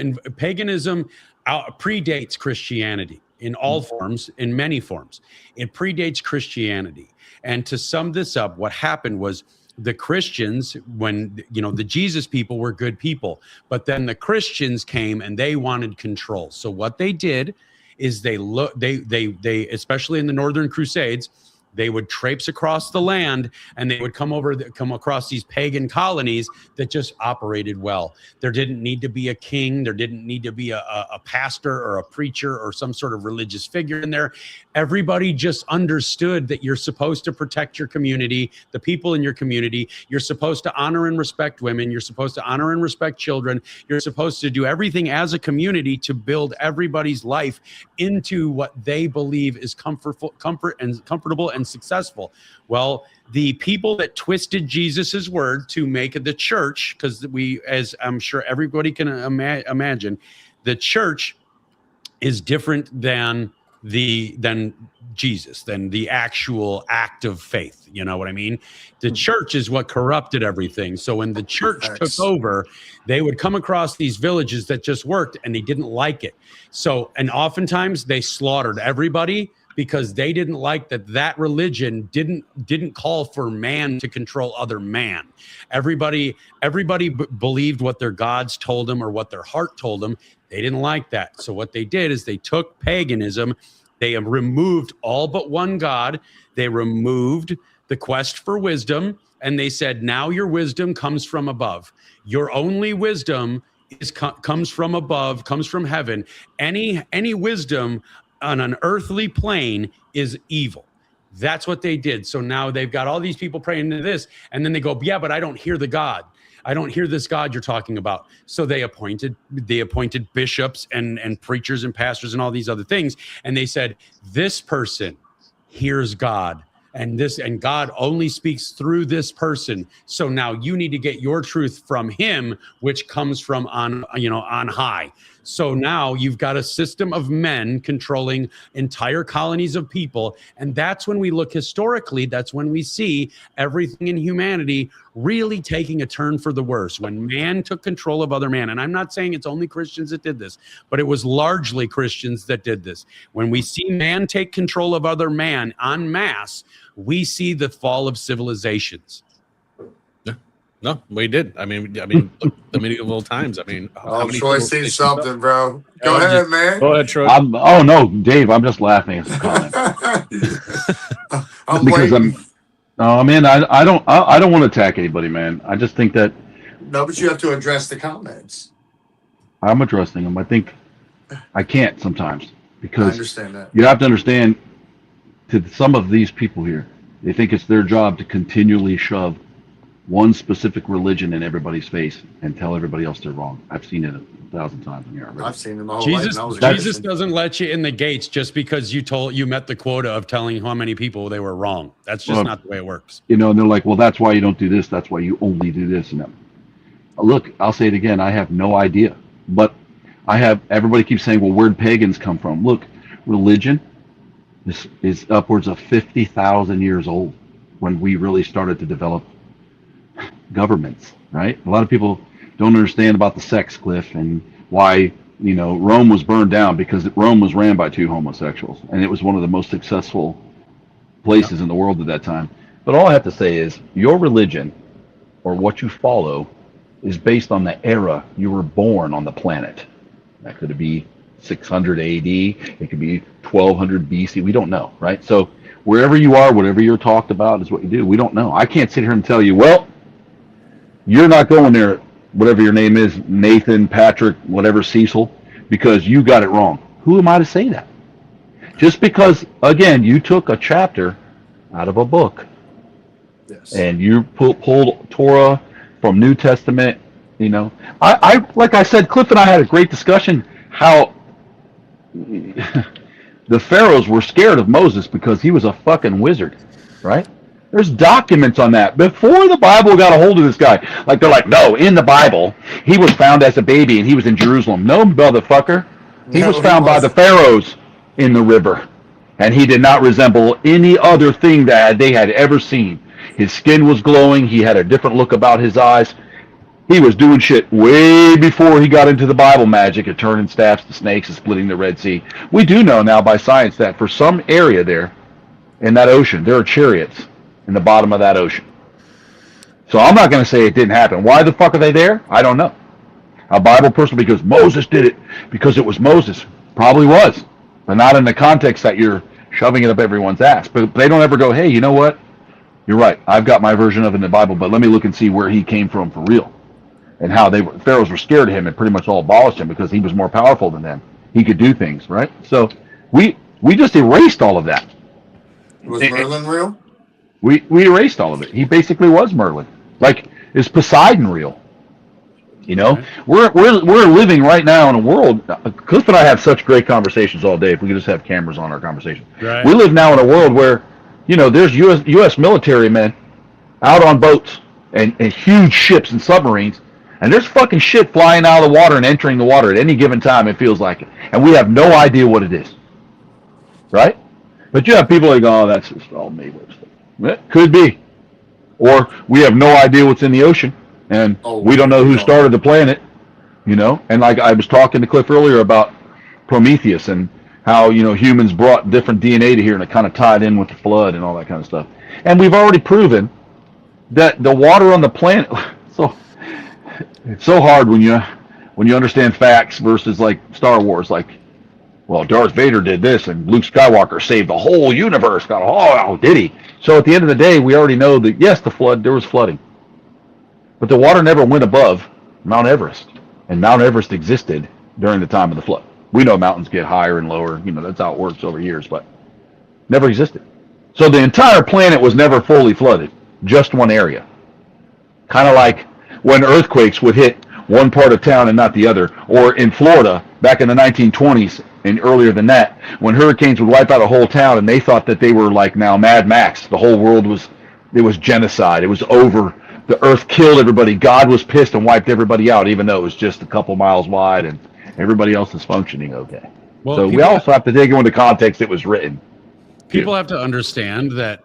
predates Christianity in all forms, in many forms. It predates Christianity. And to sum this up, what happened was the Christians, when, the Jesus people were good people, but then the Christians came and they wanted control. So what they did is they especially in the Northern Crusades, they would traipse across the land and they would come across these pagan colonies that just operated well. There didn't need to be a king. There didn't need to be a pastor or a preacher or some sort of religious figure in there. Everybody just understood that you're supposed to protect your community, the people in your community. You're supposed to honor and respect women. You're supposed to honor and respect children. You're supposed to do everything as a community to build everybody's life into what they believe is comfortable and successful. Well, the people that twisted Jesus's word to make the church, because as I'm sure everybody can imagine, the church is different than Jesus, than the actual act of faith. You know what I mean? The church is what corrupted everything. So when the church took over, they would come across these villages that just worked and they didn't like it. So, and oftentimes they slaughtered everybody because they didn't like that religion didn't call for man to control other man. Everybody believed what their gods told them or what their heart told them. They didn't like that. So what they did is they took paganism, they removed all but one God, they removed the quest for wisdom, and they said, now your wisdom comes from above. Your only wisdom comes from above, comes from heaven. Any wisdom on an earthly plane is evil. That's what they did. So now they've got all these people praying to this, and then they go, yeah, but I don't hear the God. I don't hear this God you're talking about. So they appointed bishops and preachers and pastors and all these other things. And they said, this person hears God. And God only speaks through this person. So now you need to get your truth from him, which comes from on high. So now you've got a system of men controlling entire colonies of people. And that's when we look historically, that's when we see everything in humanity really taking a turn for the worse. When man took control of other man. And I'm not saying it's only Christians that did this, but it was largely Christians that did this. When we see man take control of other man en masse, we see the fall of civilizations. No, we did. I mean, the medieval times. I mean, Troy seen something, bro. Go ahead, man. Go ahead, Troy. Oh no, Dave, I'm just laughing at some comments. I don't want to attack anybody, man. I just think that. No, but you have to address the comments. I'm addressing them. I think I can't sometimes because I understand that. You have to understand. To some of these people here, they think it's their job to continually shove one specific religion in everybody's face and tell everybody else they're wrong. I've seen it 1,000 times in here already. I've seen it my whole life. Jesus doesn't let you in the gates just because you met the quota of telling how many people they were wrong. That's just not the way it works. And they're like, well, that's why you don't do this. That's why you only do this. And that. Look, I'll say it again. I have no idea, but everybody keeps saying, well, where'd pagans come from? Look, religion is upwards of 50,000 years old when we really started to develop governments, right? A lot of people don't understand about the sex cliff and why, Rome was burned down because Rome was ran by two homosexuals. And it was one of the most successful places in the world at that time. But all I have to say is your religion or what you follow is based on the era you were born on the planet. That could be 600 AD. It could be 1200 BC. We don't know, right? So wherever you are, whatever you're talked about is what you do. We don't know. I can't sit here and tell you, well, you're not going there, whatever your name is, Nathan, Patrick, whatever, Cecil, because you got it wrong. Who am I to say that? Just because, again, you took a chapter out of a book. Yes. And you pulled Torah from New Testament, I like I said, Cliff and I had a great discussion how the pharaohs were scared of Moses because he was a fucking wizard, right? There's documents on that. Before the Bible got a hold of this guy, they're like, no, in the Bible, he was found as a baby and he was in Jerusalem. No, motherfucker. He was found by the pharaohs in the river. And he did not resemble any other thing that they had ever seen. His skin was glowing. He had a different look about his eyes. He was doing shit way before he got into the Bible magic of turning staffs to snakes and splitting the Red Sea. We do know now by science that for some area there in that ocean, there are chariots in the bottom of that ocean. So I'm not going to say it didn't happen. Why the fuck are they there? I don't know. A Bible person, because Moses did it, because it was Moses. Probably was. But not in the context that you're shoving it up everyone's ass. But they don't ever go, hey, you know what? You're right. I've got my version of it in the Bible, but let me look and see where he came from for real. And how pharaohs were scared of him and pretty much all abolished him because he was more powerful than them. He could do things, right? So we just erased all of that. Was Merlin real? We erased all of it. He basically was Merlin. Is Poseidon real? We're living right now in a world. Cliff and I have such great conversations all day. If we could just have cameras on our conversation, right. We live now in a world where, there's U.S. military men out on boats and huge ships and submarines, and there's fucking shit flying out of the water and entering the water at any given time. It feels like it, and we have no idea what it is, right? But you have people like, oh, that's just all made up stuff. It could be, or we have no idea what's in the ocean. And we don't know who started the planet, And like I was talking to Cliff earlier about Prometheus and, how, humans brought different DNA to here and it kind of tied in with the flood and all that kind of stuff. And we've already proven that the water on the planet, so it's so hard when you understand facts versus like Star Wars, like, well, Darth Vader did this and Luke Skywalker saved the whole universe. Oh, did he? So at the end of the day, we already know that, yes, there was flooding. But the water never went above Mount Everest. And Mount Everest existed during the time of the flood. We know mountains get higher and lower. That's how it works over years, but never existed. So the entire planet was never fully flooded, just one area. Kind of like when earthquakes would hit one part of town and not the other. Or in Florida, back in the 1920s and earlier than that, when hurricanes would wipe out a whole town and they thought that they were like now Mad Max. The whole world was genocide. It was over. The earth killed everybody. God was pissed and wiped everybody out, even though it was just a couple miles wide and everybody else is functioning okay. Well, so we also have to take into context it was written. People have to understand that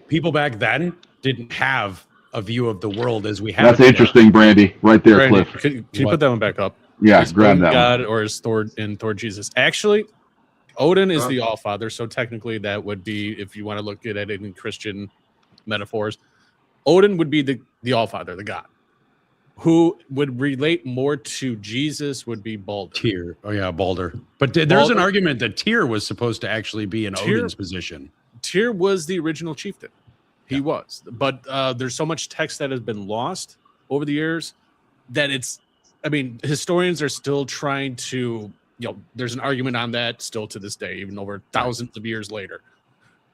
people back then didn't have a view of the world as we have. That's interesting, Brandy. Right there, Brandy, Cliff. can you put that one back up? Yeah, grab that God one. or is Thor Jesus? Actually, Odin is the All-Father, so technically that would be, if you want to look at it in Christian metaphors, Odin would be the All-Father, the God. Who would relate more to Jesus would be Balder. Tyr. Oh, yeah, Balder. But there's an argument that Tyr was supposed to actually be in Odin's position. Tyr was the original chieftain. He was. But there's so much text that has been lost over the years that historians are still trying to, there's an argument on that still to this day, even over thousands of years later,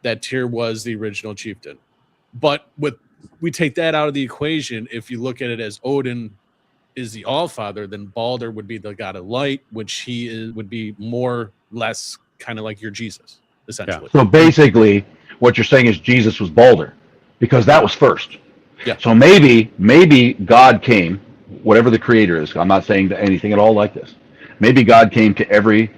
that Tyr was the original chieftain. But we take that out of the equation. If you look at it as Odin is the All-Father, then Balder would be the god of light, which would be more or less kind of like your Jesus, essentially. Yeah. So basically, what you're saying is Jesus was Balder, because that was first. Yeah. So maybe God came, whatever the creator is. I'm not saying anything at all like this. Maybe God came to every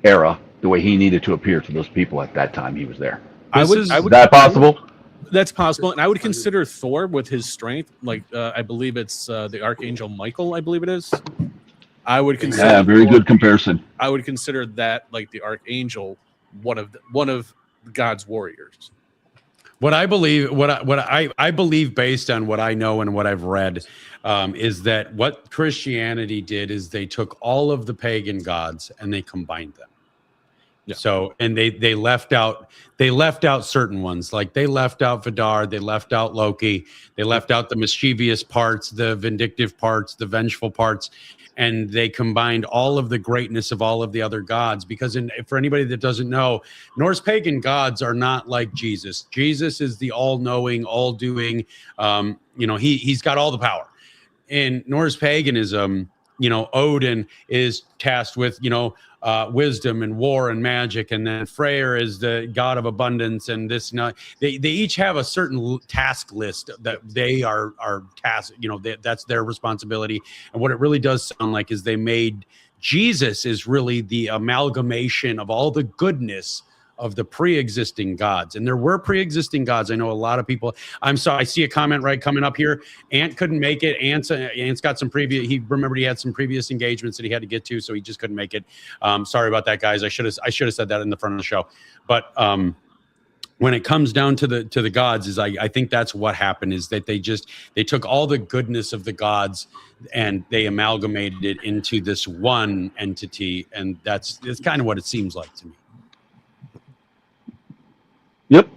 era the way he needed to appear to those people at that time he was there. Is that possible? That's possible, and I would consider Thor with his strength, like I believe it's the Archangel Michael. I believe it is. I would consider very good comparison. I would consider that like the Archangel, one of God's warriors. What I believe, I believe, based on what I know and what I've read, is that what Christianity did is they took all of the pagan gods and they combined them. Yeah. So, and they left out certain ones, like they left out Vidar, they left out Loki, they left out the mischievous parts, the vindictive parts, the vengeful parts, and they combined all of the greatness of all of the other gods. Because for anybody that doesn't know, Norse pagan gods are not like Jesus. Jesus is the all-knowing, all-doing. He's got all the power. In Norse paganism, Odin is tasked with, wisdom and war and magic, and then Freyr is the god of abundance, and they each have a certain task list that they are tasked, that's their responsibility. And what it really does sound like is they made Jesus is really the amalgamation of all the goodness of the pre-existing gods. And there were pre-existing gods. I know a lot of people. I'm sorry, I see a comment coming up here. Ant couldn't make it. Ant's got some previous. He remembered he had some previous engagements that he had to get to, so he just couldn't make it. Sorry about that, guys. I should have said that in the front of the show. But when it comes down to the gods, is I think that's what happened, is that they took all the goodness of the gods and they amalgamated it into this one entity, and it's kind of what it seems like to me. Yep.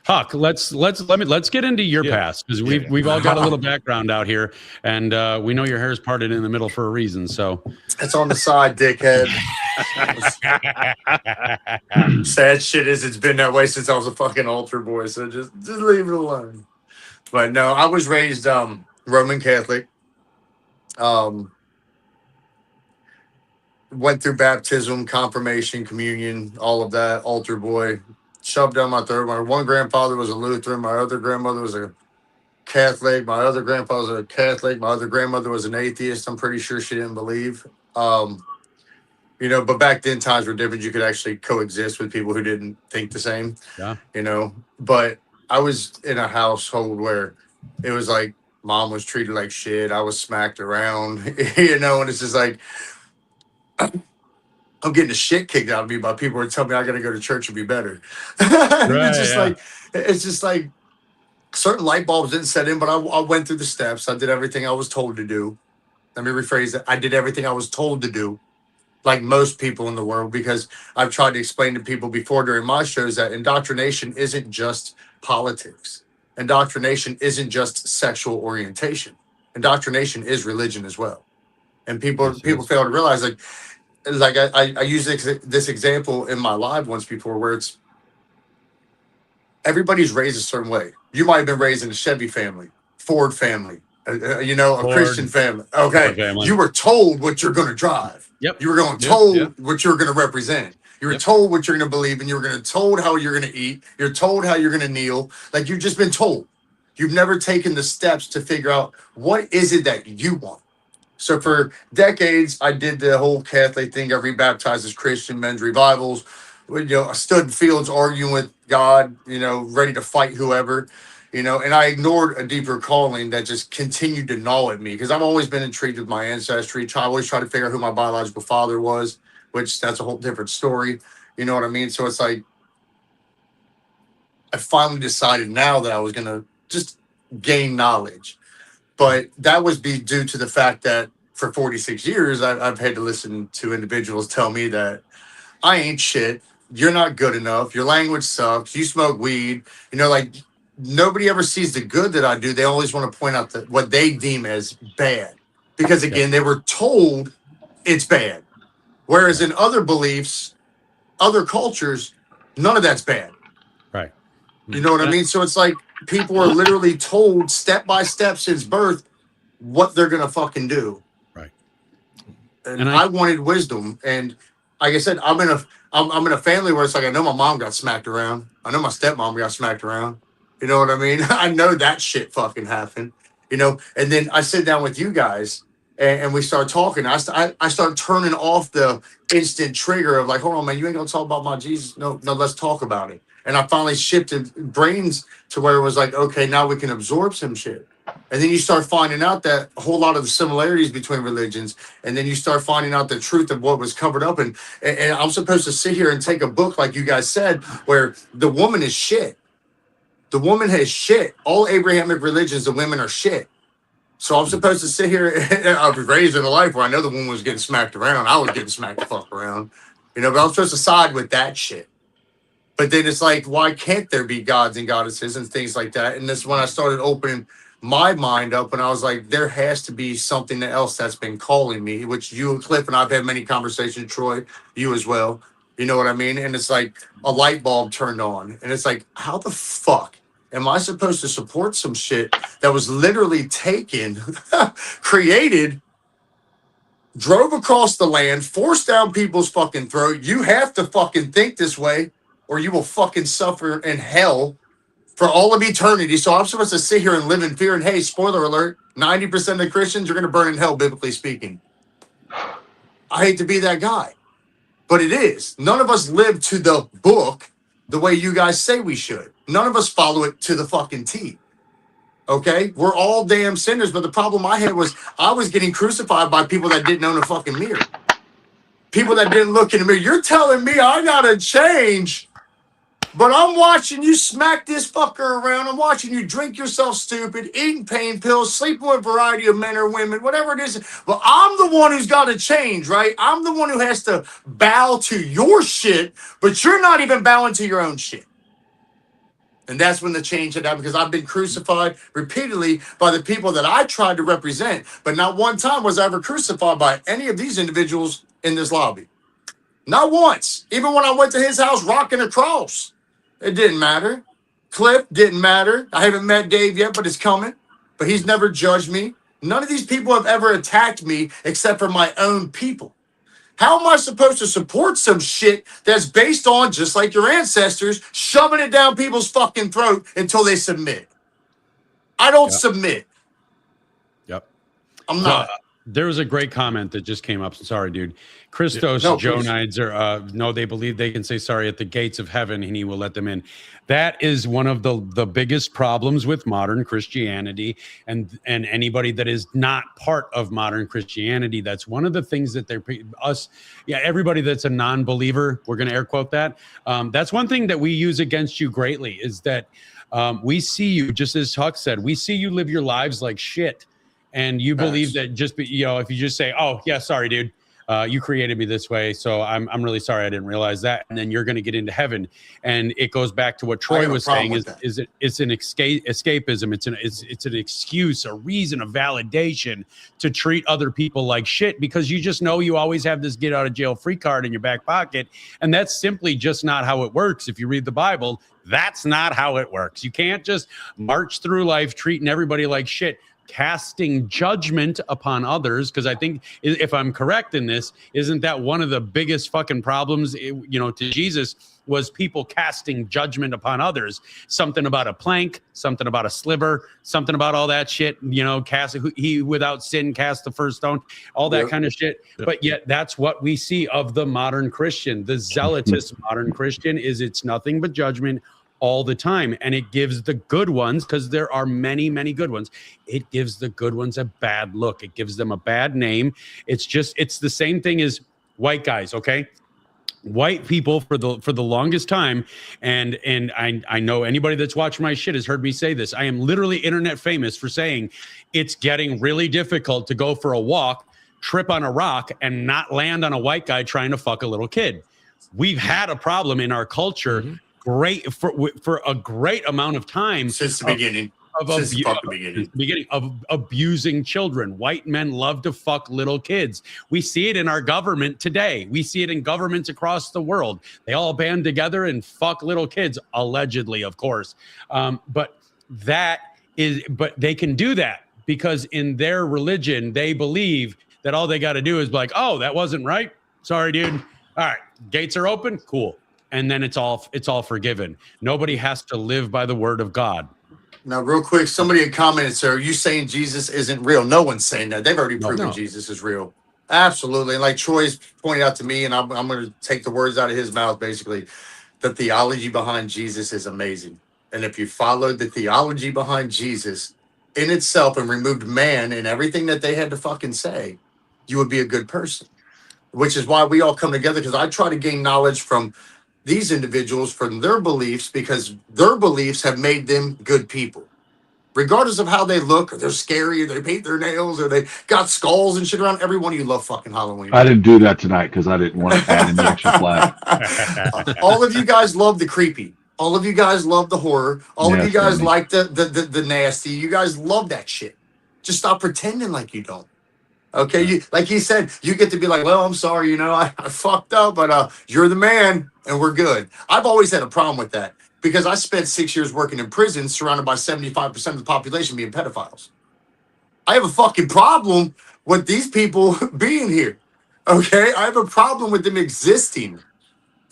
Huck, let's get into your past, because we've all got a little background out here, and we know your hair's parted in the middle for a reason. So it's on the side, dickhead. Sad shit is it's been that way since I was a fucking altar boy. So just leave it alone. But no, I was raised Roman Catholic. Went through baptism, confirmation, communion, all of that. Altar boy, shoved down my throat. My one grandfather was a Lutheran. My other grandmother was a Catholic. My other grandfather was a Catholic. My other grandmother was an atheist. I'm pretty sure she didn't believe. But back then times were different. You could actually coexist with people who didn't think the same. Yeah. But I was in a household where it was like mom was treated like shit. I was smacked around, and it's just like, I'm getting the shit kicked out of me by people who tell me I got to go to church and be better. It's just like certain light bulbs didn't set in, but I went through the steps. I did everything I was told to do. Let me rephrase that. I did everything I was told to do, like most people in the world, because I've tried to explain to people before during my shows that indoctrination isn't just politics. Indoctrination isn't just sexual orientation. Indoctrination is religion as well. And people fail to realize, like I use this example in my live once before, where it's everybody's raised a certain way. You might have been raised in a Chevy family, Ford family, a Christian family. Okay. Family. You were told what you're going to drive. Yep. You were told what you're going to represent. You were told what you're going to believe, and you were going to told how you're going to eat. You're told how you're going to kneel. Like, you've just been told. You've never taken the steps to figure out what is it that you want. So for decades, I did the whole Catholic thing. I rebaptized as Christian, men's revivals. I stood in fields arguing with God, ready to fight whoever, and I ignored a deeper calling that just continued to gnaw at me, because I've always been intrigued with my ancestry. I always try to figure out who my biological father was, which that's a whole different story. You know what I mean? So it's like, I finally decided now that I was going to just gain knowledge. But that was due to the fact that for 46 years, I've had to listen to individuals tell me that I ain't shit. You're not good enough. Your language sucks. You smoke weed. Like, nobody ever sees the good that I do. They always want to point out what they deem as bad. Because, again, they were told it's bad. Whereas in other beliefs, other cultures, none of that's bad. Right. You know what I mean? So it's like people are literally told step by step since birth what they're going to fucking do. Right. And I wanted wisdom. And like I said, I'm in a family where it's like, I know my mom got smacked around. I know my stepmom got smacked around. You know what I mean? I know that shit fucking happened. And then I sit down with you guys and we start talking. I start turning off the instant trigger of like, hold on, man, you ain't gonna talk about my Jesus. No, let's talk about it. And I finally shifted brains to where it was like, okay, now we can absorb some shit. And then you start finding out that a whole lot of the similarities between religions. And then you start finding out the truth of what was covered up. And I'm supposed to sit here and take a book, like you guys said, where the woman is shit. The woman has shit. All Abrahamic religions, the women are shit. So I'm supposed to sit here. I was raised in a life where I know the woman was getting smacked around. I was getting smacked the fuck around. But I'm supposed to side with that shit. But then it's like, why can't there be gods and goddesses and things like that? And this when I started opening my mind up, and I was like, there has to be something else that's been calling me, which you and Cliff and I've had many conversations, Troy, you as well. You know what I mean? And it's like a light bulb turned on. And it's like, how the fuck am I supposed to support some shit that was literally taken, created, drove across the land, forced down people's fucking throat? You have to fucking think this way, or you will fucking suffer in hell for all of eternity. So I'm supposed to sit here and live in fear. And hey, spoiler alert, 90% of the Christians are going to burn in hell, biblically speaking. I hate to be that guy, but it is. None of us live to the book the way you guys say we should. None of us follow it to the fucking T. Okay? We're all damn sinners, but the problem I had was I was getting crucified by people that didn't own a fucking mirror. People that didn't look in the mirror. You're telling me I gotta change, but I'm watching you smack this fucker around. I'm watching you drink yourself stupid, eating pain pills, sleeping with a variety of men or women, whatever it is. But I'm the one who's got to change, right? I'm the one who has to bow to your shit, but you're not even bowing to your own shit. And that's when the change had happened, because I've been crucified repeatedly by the people that I tried to represent. But not one time was I ever crucified by any of these individuals in this lobby. Not once. Even when I went to his house rocking a cross. It didn't matter. Cliff didn't matter. I haven't met Dave yet, but it's coming. But he's never judged me. None of these people have ever attacked me except for my own people. How am I supposed to support some shit that's based on, just like your ancestors, shoving it down people's fucking throat until they submit? I don't submit. Yep. I'm not. There was a great comment that just came up. Sorry, dude. Christos Jonides are no, they believe they can say sorry at the gates of heaven and he will let them in. That is one of the biggest problems with modern Christianity and anybody that is not part of modern Christianity. That's one of the things that everybody that's a non-believer, we're going to air quote that. That's one thing that we use against you greatly is that we see you, just as Huck said, we see you live your lives like shit. And you believe that if you just say, oh, yeah, sorry, dude, you created me this way. So I'm really sorry. I didn't realize that. And then you're going to get into heaven. And it goes back to what Troy was saying it's an escapism. It's an excuse, a reason, a validation to treat other people like shit because you just know you always have this get out of jail free card in your back pocket. And that's simply just not how it works. If you read the Bible, that's not how it works. You can't just march through life treating everybody like shit, casting judgment upon others, because I think, if I'm correct in this, isn't that one of the biggest fucking problems, to Jesus, was people casting judgment upon others? Something about a plank, something about a sliver, something about all that shit, he without sin cast the first stone, all that kind of shit. But yet that's what we see of the modern Christian. The zealotous modern Christian is it's nothing but judgment all the time, and it gives the good ones, because there are many, many good ones, it gives the good ones a bad look. It gives them a bad name. It's the same thing as white guys, okay? White people for the longest time, and I know anybody that's watched my shit has heard me say this. I am literally internet famous for saying it's getting really difficult to go for a walk, trip on a rock, and not land on a white guy trying to fuck a little kid. We've had a problem in our culture for a great amount of time since the beginning. Of abusing children. White men love to fuck little kids. We see it in our government today. We see it in governments across the world. They all band together and fuck little kids, allegedly, of course. But they can do that because in their religion, they believe that all they got to do is be like, oh, that wasn't right. Sorry, dude. All right, gates are open. Cool. And then it's all forgiven. Nobody has to live by the word of God. Now, real quick, somebody had commented, sir, are you saying Jesus isn't real? No one's saying that. They've already proven Jesus is real. Absolutely. And like Troy's pointed out to me, and I'm going to take the words out of his mouth, basically, the theology behind Jesus is amazing. And if you followed the theology behind Jesus in itself and removed man and everything that they had to fucking say, you would be a good person. Which is why we all come together, because I try to gain knowledge from these individuals, from their beliefs, because their beliefs have made them good people. Regardless of how they look, or they're scary, or they paint their nails, or they got skulls and shit around. Every one of you love fucking Halloween. I didn't do that tonight because I didn't want to add any extra flag. All of you guys love the creepy. All of you guys love the horror. All of you guys like the nasty. You guys love that shit. Just stop pretending like you don't. Okay, like he said, you get to be like, well, I'm sorry, I fucked up, but you're the man, and we're good. I've always had a problem with that because I spent 6 years working in prison surrounded by 75% of the population being pedophiles. I have a fucking problem with these people being here, okay? I have a problem with them existing.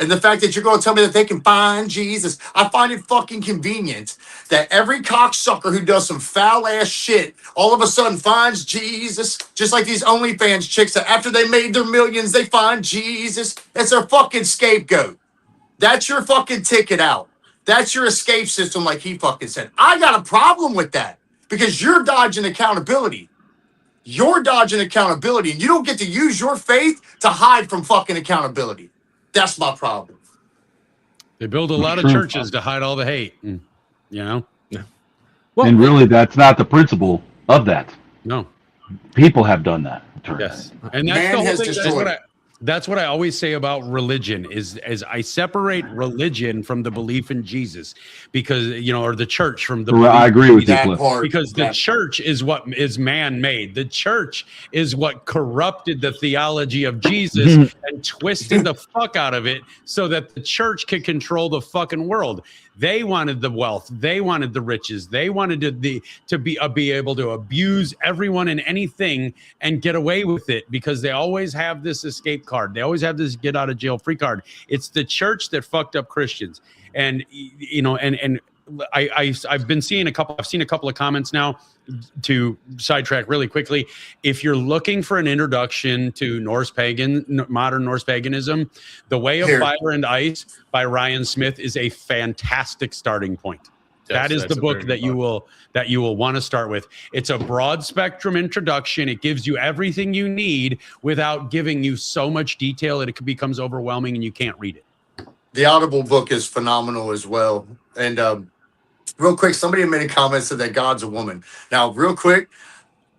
And the fact that you're going to tell me that they can find Jesus, I find it fucking convenient that every cocksucker who does some foul ass shit all of a sudden finds Jesus, just like these OnlyFans chicks that after they made their millions, they find Jesus. It's their fucking scapegoat. That's your fucking ticket out. That's your escape system, like he fucking said. I got a problem with that because you're dodging accountability. You're dodging accountability, and you don't get to use your faith to hide from fucking accountability. That's my problem. They build a lot of churches to hide all the hate, Well, and really, that's not the principle of that. No. People have done that. Yes. And that's the whole thing. That's what I always say about religion is I separate religion from the belief in Jesus because, or the church from the belief. I agree with you, because the church is what is man-made. The church is what corrupted the theology of Jesus and twisted the fuck out of it so that the church could control the fucking world. They wanted the wealth. They wanted the riches. They wanted to be able to abuse everyone and anything and get away with it because they always have this escape card. They always have this get out of jail free card. It's the church that fucked up Christians. And, and I've been seeing I've seen a couple of comments now. To sidetrack really quickly, if you're looking for an introduction to modern Norse paganism, The Way of Fire and Ice by Ryan Smith is a fantastic starting point. Yes, that is the book that you will want to start with. It's a broad spectrum introduction. It gives you everything you need without giving you so much detail that it becomes overwhelming and you can't read it. The Audible book is phenomenal as well. And real quick, somebody made a comment said that God's a woman. Now, real quick,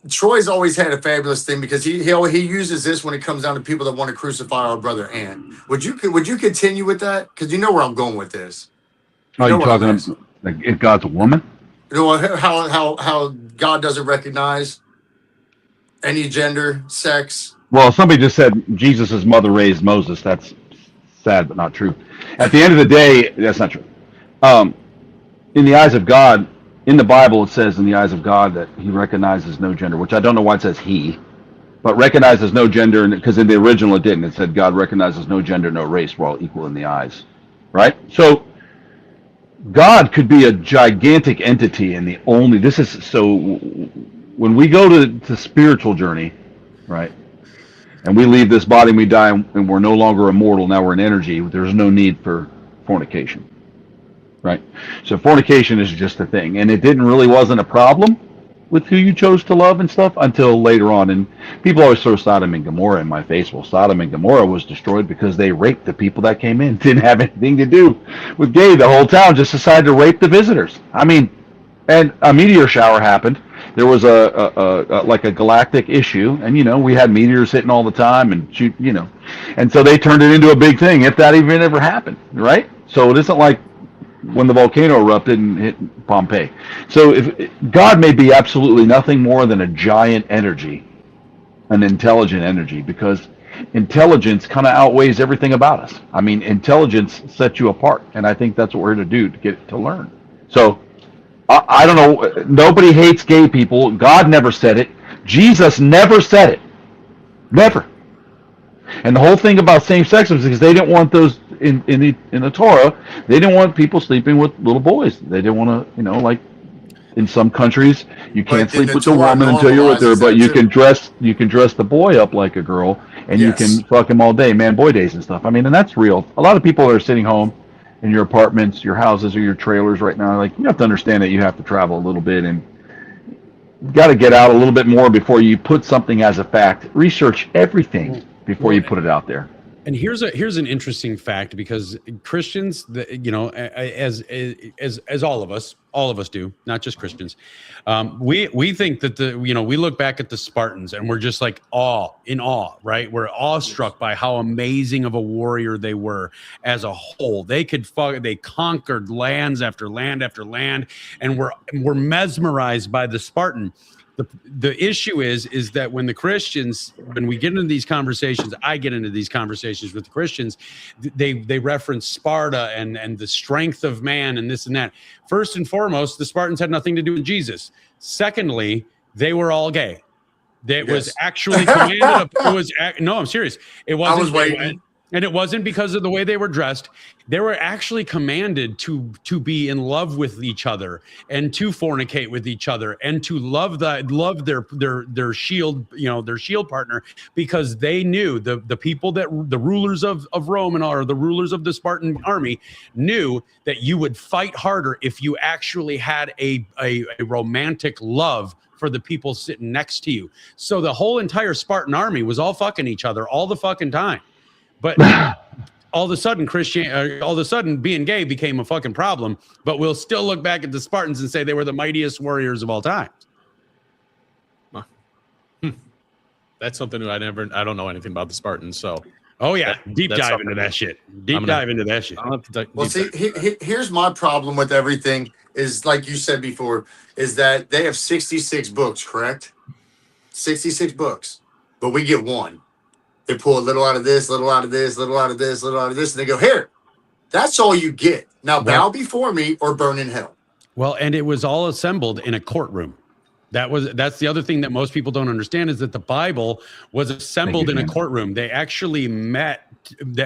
Troy's always had a fabulous thing because he uses this when it comes down to people that want to crucify our brother Ant. Would you continue with that? Because you know where I'm going with this. Are you talking like if God's a woman? You know how God doesn't recognize any gender, sex. Well, somebody just said Jesus' mother raised Moses. That's sad, but not true. At the end of the day, that's not true. In the eyes of God, in the Bible, it says in the eyes of God that he recognizes no gender, which I don't know why it says he, but recognizes no gender, because in the original it didn't. It said God recognizes no gender, no race, we're all equal in the eyes, right? So God could be a gigantic entity, and when we go to the spiritual journey, right, and we leave this body and we die and we're no longer immortal, now we're in energy, there's no need for fornication. Right. So fornication is just a thing. And it wasn't a problem with who you chose to love and stuff until later on. And people always throw Sodom and Gomorrah in my face. Well, Sodom and Gomorrah was destroyed because they raped the people that came in. Didn't have anything to do with gay. The whole town just decided to rape the visitors. I mean, and a meteor shower happened. There was like a galactic issue. And, we had meteors hitting all the time and shoot, and so they turned it into a big thing, if that even ever happened. Right. So it isn't like when the volcano erupted and hit Pompeii. So if God may be absolutely nothing more than a giant energy, an intelligent energy, because intelligence kind of outweighs everything about us. I mean, intelligence sets you apart, and I think that's what we're here to do, to get to learn. So I don't know. Nobody hates gay people. God never said it. Jesus never said it. Never. And the whole thing about same-sex was because they didn't want those in the Torah. They didn't want people sleeping with little boys. They didn't want to, like in some countries, you can't sleep with a woman until you're with her, but you can dress the boy up like a girl, and you can fuck him all day, man-boy days and stuff. I mean, and that's real. A lot of people are sitting home in your apartments, your houses, or your trailers right now. Like, you have to understand that you have to travel a little bit and got to get out a little bit more before you put something as a fact. Research everything before you put it out there. And here's an interesting fact, because Christians, as all of us do, not just Christians, we think that we look back at the Spartans and we're just like in awe, right? We're awestruck by how amazing of a warrior they were as a whole. They conquered lands after land after land, and we're mesmerized by the Spartan. The issue is that when we get into these conversations, I get into these conversations with the Christians, they reference Sparta and the strength of man and this and that. First and foremost, the Spartans had nothing to do with Jesus. Secondly, they were all gay. Was actually commanded. No, I'm serious. It wasn't. I was waiting. And it wasn't because of the way they were dressed. They were actually commanded to be in love with each other and to fornicate with each other and to love their shield, their shield partner, because they knew the people the rulers of Rome or the rulers of the Spartan army knew that you would fight harder if you actually had a romantic love for the people sitting next to you. So the whole entire Spartan army was all fucking each other all the fucking time. But all of a sudden, being gay became a fucking problem. But we'll still look back at the Spartans and say they were the mightiest warriors of all time. That's something I don't know anything about the Spartans. So, deep dive into that shit. Well, see, here's my problem with everything is, like you said before, is that they have 66 books, correct? 66 books, but we get one. They pull a little out of this, little out of this, little out of this, little out of this, and they go, here, that's all you get. Now bow before me or burn in hell. Well, and it was all assembled in a courtroom. That's the other thing that most people don't understand, is that the Bible was assembled in a courtroom. They actually met,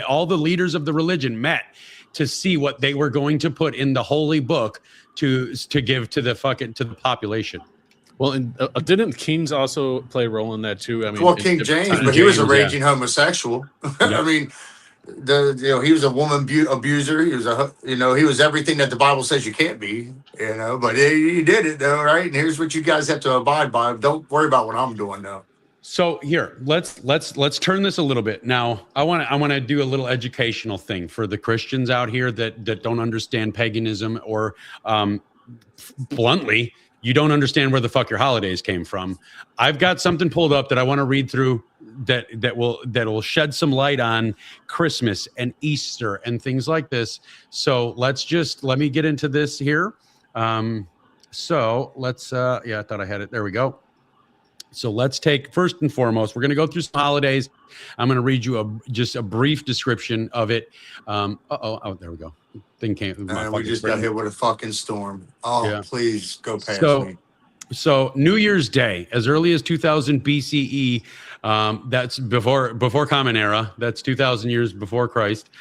all the leaders of the religion met to see what they were going to put in the holy book to give to the population. Well, and didn't kings also play a role in that too? I mean, well, King James, but he was a raging homosexual. I mean, he was a woman abuser. He was he was everything that the Bible says you can't be. But he did it though, right? And here's what you guys have to abide by. Don't worry about what I'm doing now. So here, let's turn this a little bit. Now, I want to do a little educational thing for the Christians out here that don't understand paganism, or bluntly, you don't understand where the fuck your holidays came from. I've got something pulled up that I want to read through that will shed some light on Christmas and Easter and things like this. So let me get into this here. So let's I thought I had it. There we go. So let's take, first and foremost, we're going to go through some holidays. I'm going to read you just a brief description of it. Oh, there we go. Thing came. We just got hit with a fucking storm. Oh, yeah. Please go past me. So New Year's Day, as early as 2000 BCE, that's before Common Era. That's 2,000 years before Christ.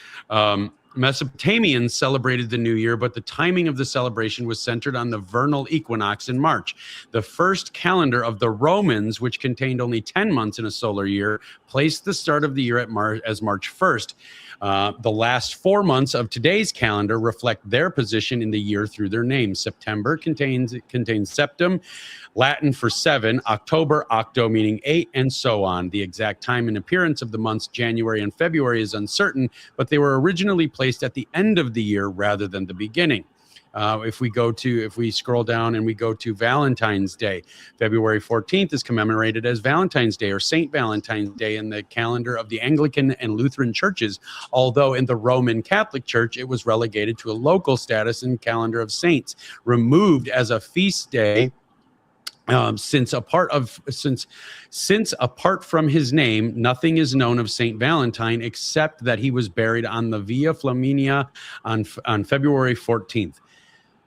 Mesopotamians celebrated the new year, but the timing of the celebration was centered on the vernal equinox in March. The first calendar of the Romans, which contained only 10 months in a solar year, placed the start of the year as March 1st. The last 4 months of today's calendar reflect their position in the year through their names. September contains septem, Latin for 7, October, octo meaning 8, and so on. The exact time and appearance of the months January and February is uncertain, but they were originally placed at the end of the year rather than the beginning. If we scroll down and we go to Valentine's Day, February 14th is commemorated as Valentine's Day or Saint Valentine's Day in the calendar of the Anglican and Lutheran churches, although in the Roman Catholic Church it was relegated to a local status in calendar of saints, removed as a feast day. Since apart from his name, nothing is known of Saint Valentine except that he was buried on the Via Flaminia on February 14th.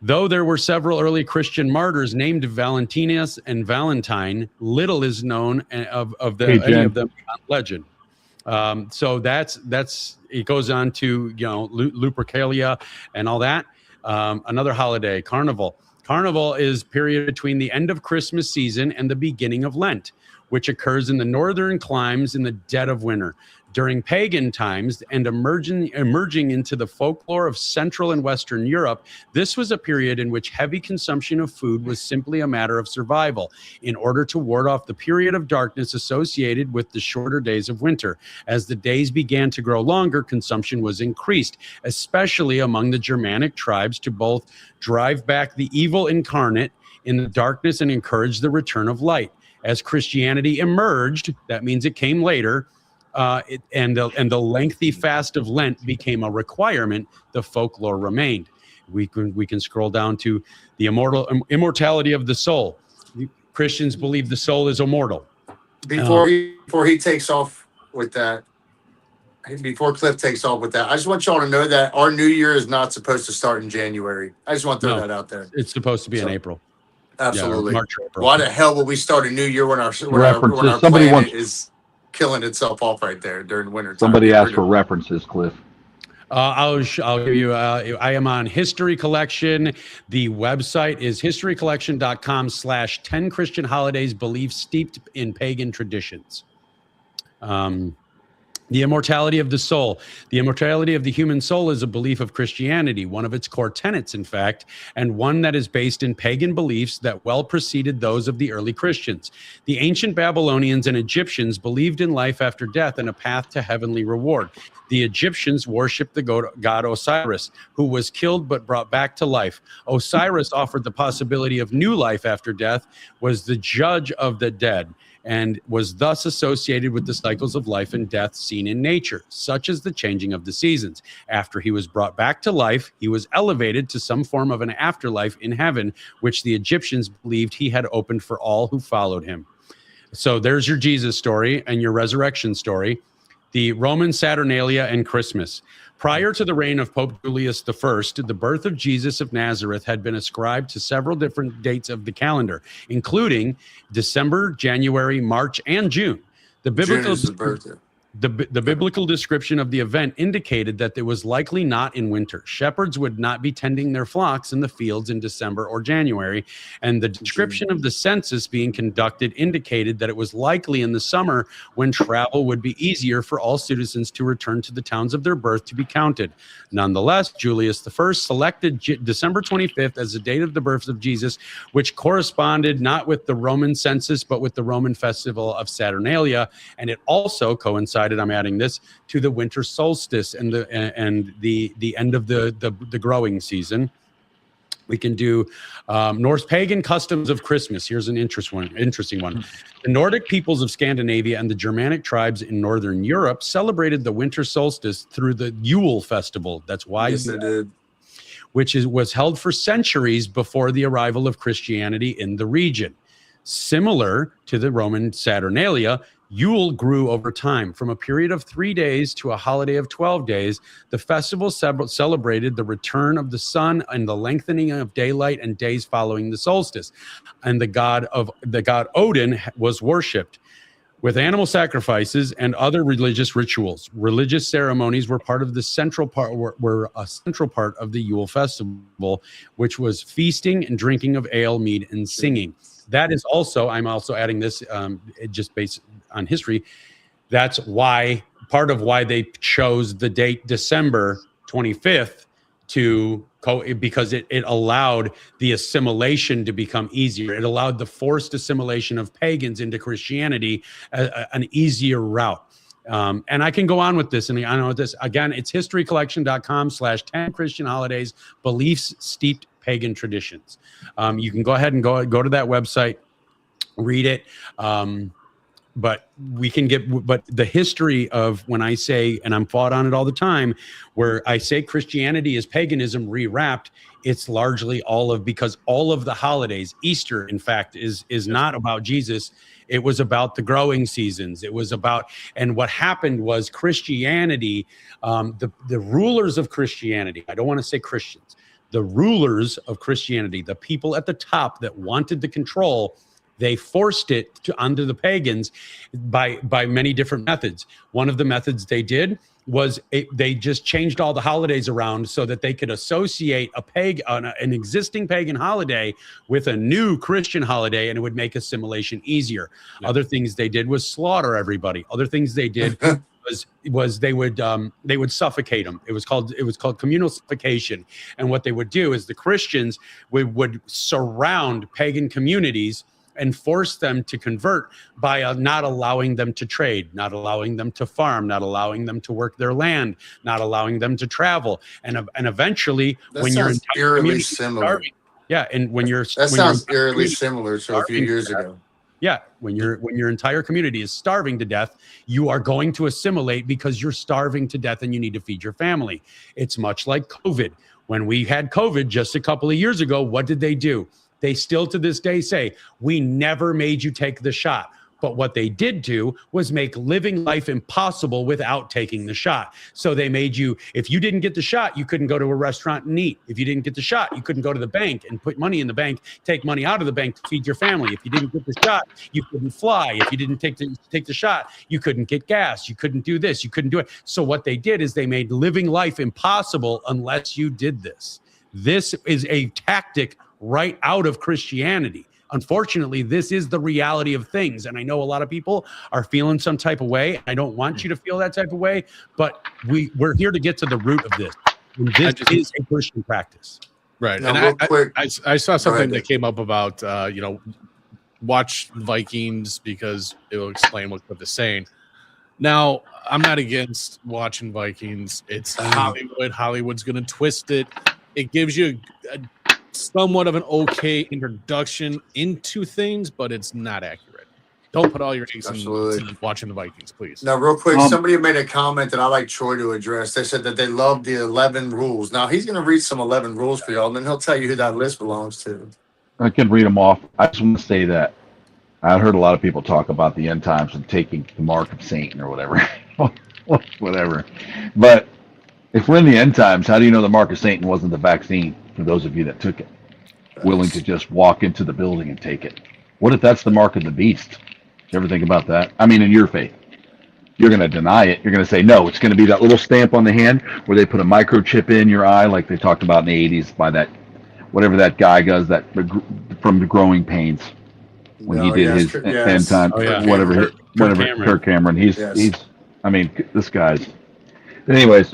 Though there were several early Christian martyrs named Valentinus and Valentine, little is known any of them beyond legend. So that's it goes on to Lupercalia and all that. Another holiday, Carnival. Carnival is period between the end of Christmas season and the beginning of Lent, which occurs in the northern climes in the dead of winter. During pagan times and emerging into the folklore of Central and Western Europe, this was a period in which heavy consumption of food was simply a matter of survival in order to ward off the period of darkness associated with the shorter days of winter. As the days began to grow longer, consumption was increased, especially among the Germanic tribes, to both drive back the evil incarnate in the darkness and encourage the return of light. As Christianity emerged, that means it came later, and the lengthy fast of Lent became a requirement, the folklore remained. We can scroll down to the immortality of the soul. Christians believe the soul is immortal. Before he takes off with that, before Cliff takes off with that, I just want y'all to know that our new year is not supposed to start in January. I just want to throw that out there. It's supposed to be in April. Absolutely. Yeah, March, April. Why the hell would we start a new year when our planet is killing itself off right there during winter time? Somebody asked for references, Cliff. I'll give you. I am on History Collection. The website is historycollection.com/10 Christian holidays believed steeped in pagan traditions. The immortality of the soul. The immortality of the human soul is a belief of Christianity, one of its core tenets, in fact, and one that is based in pagan beliefs that well preceded those of the early Christians. The ancient Babylonians and Egyptians believed in life after death and a path to heavenly reward. The Egyptians worshipped the god Osiris, who was killed but brought back to life. Osiris offered the possibility of new life after death, was the judge of the dead, and was thus associated with the cycles of life and death seen in nature, such as the changing of the seasons. After he was brought back to life, he was elevated to some form of an afterlife in heaven, which the Egyptians believed he had opened for all who followed him. So there's your Jesus story and your resurrection story. The Roman Saturnalia and Christmas. Prior to the reign of Pope Julius I, the birth of Jesus of Nazareth had been ascribed to several different dates of the calendar, including December, January, March, and June. The The biblical description of the event indicated that it was likely not in winter. Shepherds would not be tending their flocks in the fields in December or January, and the description of the census being conducted indicated that it was likely in the summer when travel would be easier for all citizens to return to the towns of their birth to be counted. Nonetheless, Julius I selected December 25th as the date of the birth of Jesus, which corresponded not with the Roman census, but with the Roman festival of Saturnalia, and it also coincided, I'm adding this, to the winter solstice and the end of the growing season. We can do Norse pagan customs of Christmas. Here's an interesting one. The Nordic peoples of Scandinavia and the Germanic tribes in Northern Europe celebrated the winter solstice through the Yule festival. That's why, yes, they did. Which was held for centuries before the arrival of Christianity in the region. Similar to the Roman Saturnalia, Yule grew over time. From a period of 3 days to a holiday of 12 days, the festival celebrated the return of the sun and the lengthening of daylight and days following the solstice. And the god Odin was worshipped with animal sacrifices and other religious rituals. Religious ceremonies were part of the central part of the Yule festival, which was feasting and drinking of ale, mead, and singing. That is also, I'm also adding this just based on history. That's why, part of why they chose the date December 25th because it allowed the assimilation to become easier. It allowed the forced assimilation of pagans into Christianity an easier route. And I can go on with this. And I know this, again, it's historycollection.com/10 Christian holidays, beliefs steeped pagan traditions. You can go ahead and go to that website, read it. But the history of when I say, and I'm fought on it all the time, where I say Christianity is paganism rewrapped, it's largely because all of the holidays, Easter, in fact, is not about Jesus. It was about the growing seasons. It was about, and what happened was Christianity, the rulers of Christianity, I don't want to say Christians, the rulers of Christianity, the people at the top that wanted the control, they forced it onto the pagans by many different methods. One of the methods they did was they just changed all the holidays around so that they could associate an existing pagan holiday with a new Christian holiday, and it would make assimilation easier. Yeah. Other things they did was slaughter everybody. Other things they did was they would suffocate them. It was called communal suffocation. And what they would do is the Christians would surround pagan communities and force them to convert by not allowing them to trade, not allowing them to farm, not allowing them to work their land, not allowing them to travel, and eventually, that when you're eerily similar, sounds eerily similar to a few years ago. Yeah, when your entire community is starving to death, you are going to assimilate because you're starving to death and you need to feed your family. It's much like COVID. When we had COVID just a couple of years ago, what did they do? They still to this day say, we never made you take the shot. But what they did do was make living life impossible without taking the shot. So they made you, if you didn't get the shot, you couldn't go to a restaurant and eat. If you didn't get the shot, you couldn't go to the bank and put money in the bank, take money out of the bank to feed your family. If you didn't get the shot, you couldn't fly. If you didn't take the shot, you couldn't get gas. You couldn't do this. You couldn't do it. So what they did is they made living life impossible unless you did this. This is a tactic right out of Christianity. Unfortunately, this is the reality of things. And I know a lot of people are feeling some type of way. I don't want you to feel that type of way, but we're here to get to the root of this. And this is a Christian practice. Right. Now, and I saw something that came up about, watch Vikings because it will explain what they're saying. Now, I'm not against watching Vikings. It's Hollywood. Hollywood's going to twist it. It gives you a somewhat of an okay introduction into things, but it's not accurate. Don't put all your eggs in watching the Vikings, please. Now, real quick, somebody made a comment that I like Troy to address. They said that they love the 11 rules. Now, he's going to read some 11 rules for y'all, and then he'll tell you who that list belongs to. I can read them off. I just want to say that I heard a lot of people talk about the end times and taking the mark of Satan or whatever. Whatever. But if we're in the end times, how do you know the mark of Satan wasn't the vaccine for those of you that took it? Willing to just walk into the building and take it. What if that's the mark of the beast? You ever think about that? I mean, in your faith. you're going to deny it. You're going to say, no, it's going to be that little stamp on the hand where they put a microchip in your eye, like they talked about in the 80s by that, whatever that guy does, that from the Growing Pains when he did his end time, whatever, Kirk Cameron. He's, I mean, this guy's. Anyways,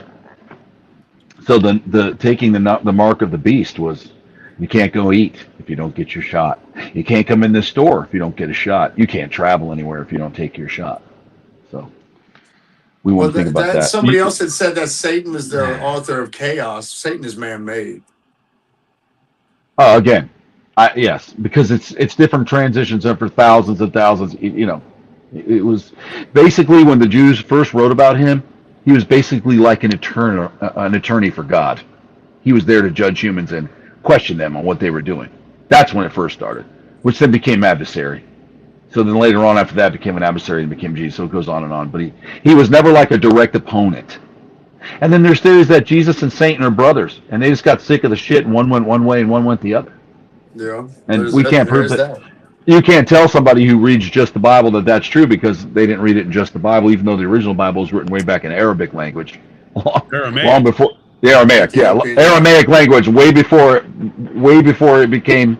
so the taking the mark of the beast was, you can't go eat if you don't get your shot. You can't come in this store if you don't get a shot. You can't travel anywhere if you don't take your shot. So we want to think about that. Somebody else had said that Satan was the author of chaos. Satan is man-made. Again, yes, because it's different transitions over thousands and thousands. You know, it was basically when the Jews first wrote about him, he was basically like an attorney for God. He was there to judge humans and question them on what they were doing. That's when it first started, which then became adversary. So then later on after that became an adversary and became Jesus. So it goes on and on. But he was never like a direct opponent. And then there's theories that Jesus and Satan are brothers, and they just got sick of the shit, and one went one way and one went the other. Yeah. And we can't prove that. You can't tell somebody who reads just the Bible that that's true because they didn't read it in just the Bible, even though the original Bible was written way back in Arabic language. Long before the Aramaic, Aramaic language, way before it became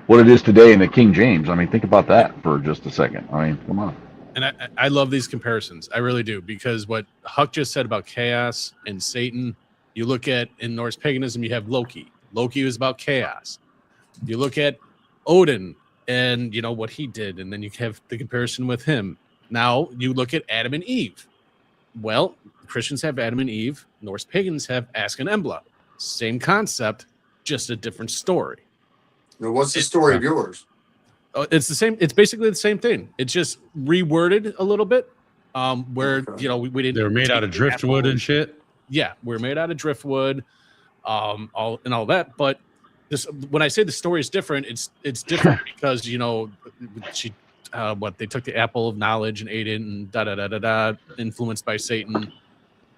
what it is today in the King James. I mean, think about that for just a second. I mean, come on. And I love these comparisons. I really do, because what Huck just said about chaos and Satan, you look at in Norse paganism, you have Loki. Loki was about chaos. You look at Odin and, you know, what he did, and then you have the comparison with him. Now you look at Adam and Eve. Well, Christians have Adam and Eve. Norse pagans have Ask and Embla. Same concept, just a different story. Now, what's the story of yours? It's the same. It's basically the same thing. It's just reworded a little bit. Where you know we didn't. They were made out of driftwood and shit. Yeah, we're made out of driftwood, all that. But this, when I say the story is different, it's different because you know she, they took the apple of knowledge and ate it and influenced by Satan,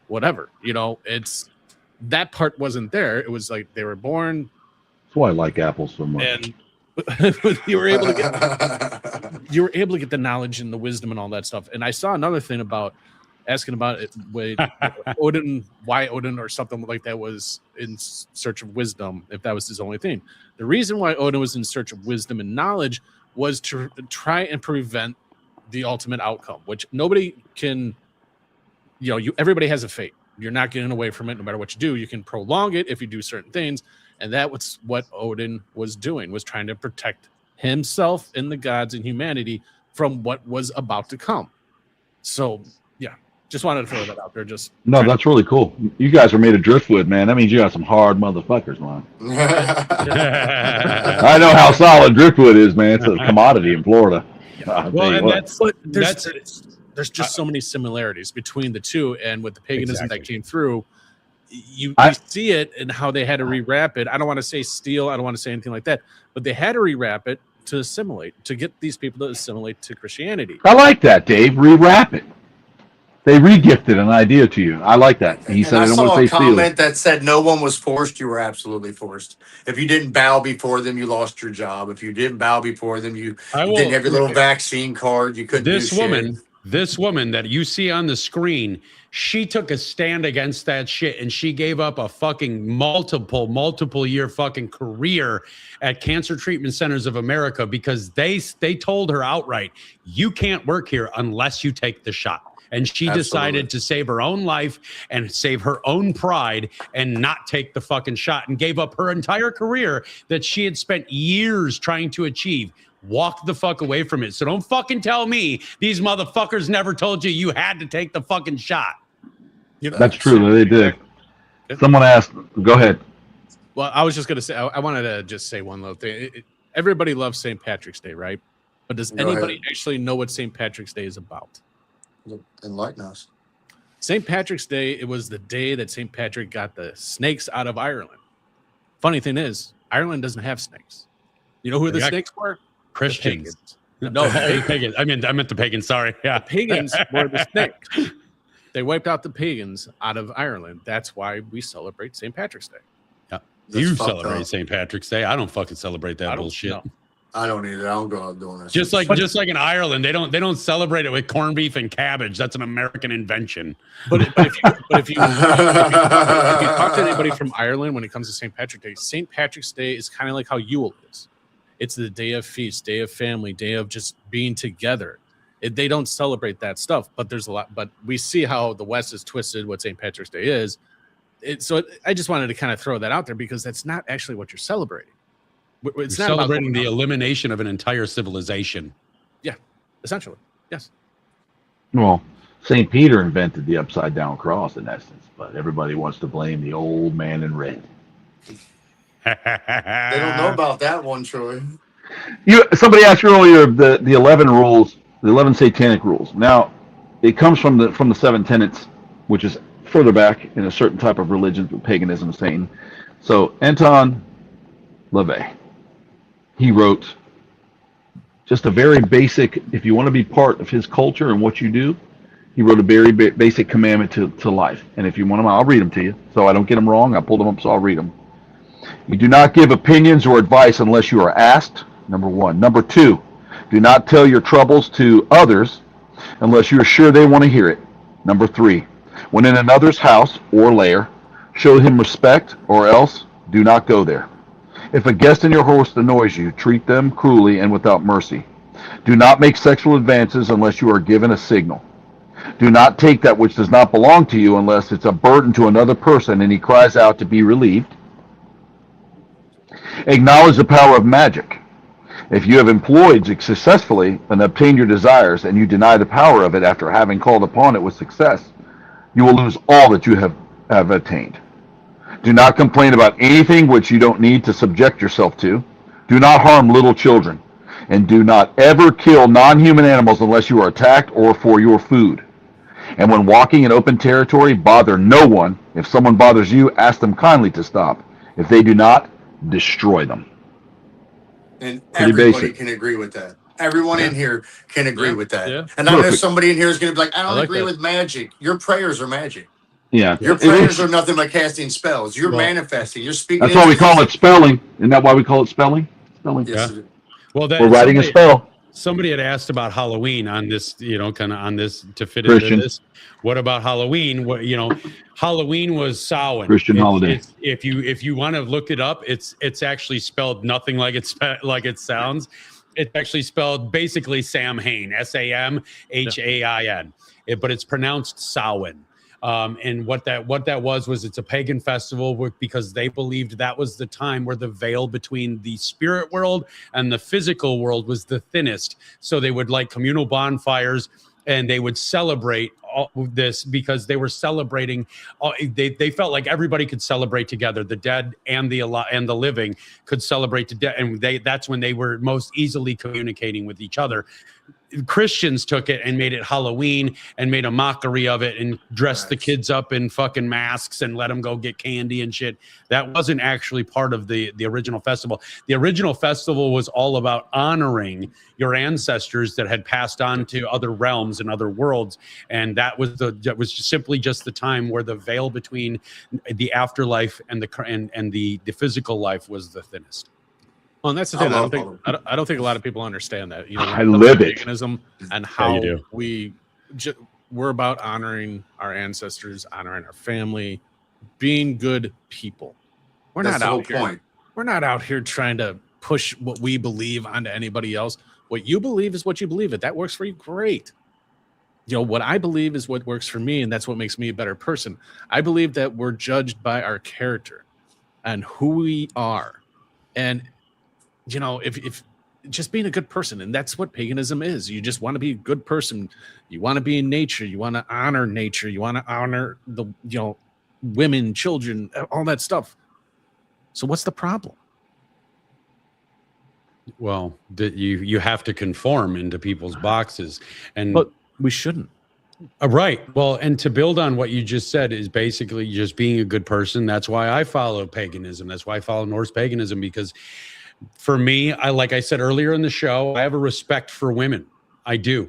whatever. You know, it's that part wasn't there. It was like they were born. That's why I like apples so much. And you were able to get the knowledge and the wisdom and all that stuff. And I saw another thing about asking about it with Odin, why Odin or something like that was in search of wisdom, if that was his only thing. The reason why Odin was in search of wisdom and knowledge was to try and prevent the ultimate outcome, which nobody can, you know, everybody has a fate. You're not getting away from it no matter what you do. You can prolong it if you do certain things. And that was what Odin was doing, was trying to protect himself and the gods and humanity from what was about to come. So, yeah, just wanted to throw that out there. No, that's really cool. You guys are made of driftwood, man. That means you got some hard motherfuckers, man. I know how solid driftwood is, man. It's a commodity in Florida. Well, and there's just so many similarities between the two, and with the paganism that came through. You see it and how they had to rewrap it. I don't want to say steal. I don't want to say anything like that. But they had to rewrap it to assimilate, to get these people to assimilate to Christianity. I like that, Dave. Rewrap it. They re-gifted an idea to you. I like that. He said, I don't want to say steal. I saw a comment that said no one was forced. You were absolutely forced. If you didn't bow before them, you lost your job. If you didn't bow before them, you didn't have your little vaccine card. You couldn't do shit. This woman that you see on the screen, she took a stand against that shit, and she gave up a fucking multiple year fucking career at Cancer Treatment Centers of America because they told her outright, you can't work here unless you take the shot. And she decided to save her own life and save her own pride and not take the fucking shot, and gave up her entire career that she had spent years trying to achieve. Walk the fuck away from it. So don't fucking tell me these motherfuckers never told you you had to take the fucking shot. You know, that's true. They did. Someone asked. Go ahead. Well, I was just going to say, I wanted to just say one little thing. Everybody loves St. Patrick's Day, right? But does anybody actually know what St. Patrick's Day is about? Enlighten us. St. Patrick's Day, it was the day that St. Patrick got the snakes out of Ireland. Funny thing is, Ireland doesn't have snakes. You know who the snakes were? Christians. No, pagans. I meant the pagans. Sorry. Yeah. The pagans were the snakes. They wiped out the pagans out of Ireland. That's why we celebrate St. Patrick's Day. Yeah. You celebrate St. Patrick's Day. I don't fucking celebrate that bullshit. I don't either. I don't go out doing this. Just like in Ireland, they don't celebrate it with corned beef and cabbage. That's an American invention. But if you talk to anybody from Ireland when it comes to St. Patrick's Day is kind of like how Yule is. It's the day of feast, day of family, day of just being together. They don't celebrate that stuff, but there's a lot. But we see how the West is twisted what St. Patrick's Day is. I just wanted to kind of throw that out there because that's not actually what you're celebrating. It's not celebrating the elimination of an entire civilization. Yeah, essentially, yes. Well, St. Peter invented the upside down cross in essence, but everybody wants to blame the old man in red. They don't know about that one, Troy. Somebody asked earlier the 11 rules, the 11 satanic rules. Now, it comes from the 7 tenets, which is further back in a certain type of religion, paganism, Satan. So Anton LaVey, he wrote just a very basic, if you want to be part of his culture and what you do, he wrote a very basic commandment to life. And if you want them, I'll read them to you. So I don't get them wrong. I pulled them up, so I'll read them. You do not give opinions or advice unless you are asked, number 1. Number 2, do not tell your troubles to others unless you are sure they want to hear it. Number 3, when in another's house or lair, show him respect or else do not go there. If a guest in your house annoys you, treat them cruelly and without mercy. Do not make sexual advances unless you are given a signal. Do not take that which does not belong to you unless it's a burden to another person and he cries out to be relieved. Acknowledge the power of magic. If you have employed successfully and obtained your desires and you deny the power of it after having called upon it with success, you will lose all that you have attained. Do not complain about anything which you don't need to subject yourself to. Do not harm little children. And do not ever kill non-human animals unless you are attacked or for your food. And when walking in open territory, bother no one. If someone bothers you, ask them kindly to stop. If they do not, destroy them. And everybody can agree with that. Everyone in here can agree with that. Yeah. And I know somebody in here is going to be like, I don't agree with magic. Your prayers are magic. Yeah. Your prayers are nothing but casting spells. You're manifesting. You're speaking. That's why we call it spelling. Isn't that why we call it spelling? Spelling. Yes. Yeah. Well, we're writing a spell. Somebody had asked about Halloween on this, kind of on this to fit Christian. into this. What about Halloween? Halloween was Samhain. Christian holiday. If you want to look it up, it's actually spelled nothing like it sounds. It's actually spelled basically Samhain, Samhain, but it's pronounced Samhain. And what that was it's a pagan festival because they believed that was the time where the veil between the spirit world and the physical world was the thinnest. So they would light communal bonfires and they would celebrate all this because they were celebrating. They felt like everybody could celebrate together. The dead and the living could celebrate together, and that's when they were most easily communicating with each other. Christians took it and made it Halloween and made a mockery of it and dressed the kids up in fucking masks and let them go get candy and shit. That wasn't actually part of the original festival. The original festival was all about honoring your ancestors that had passed on to other realms and other worlds. And that was simply just the time where the veil between the afterlife and the physical life was the thinnest. Well, and that's the thing. I don't think a lot of people understand that. I live it. Paganism and how we're about honoring our ancestors, honoring our family, being good people. We're not out here trying to push what we believe onto anybody else. What you believe is what you believe. If that works for you, great. What I believe is what works for me, and that's what makes me a better person. I believe that we're judged by our character and who we are, and if just being a good person, and that's what paganism is. You just want to be a good person. You want to be in nature. You want to honor nature. You want to honor the, women, children, all that stuff. So what's the problem? Well, you have to conform into people's boxes, but we shouldn't. Right. Well, and to build on what you just said is basically just being a good person. That's why I follow paganism. That's why I follow Norse paganism, because for me, like I said earlier in the show, I have a respect for women. I do.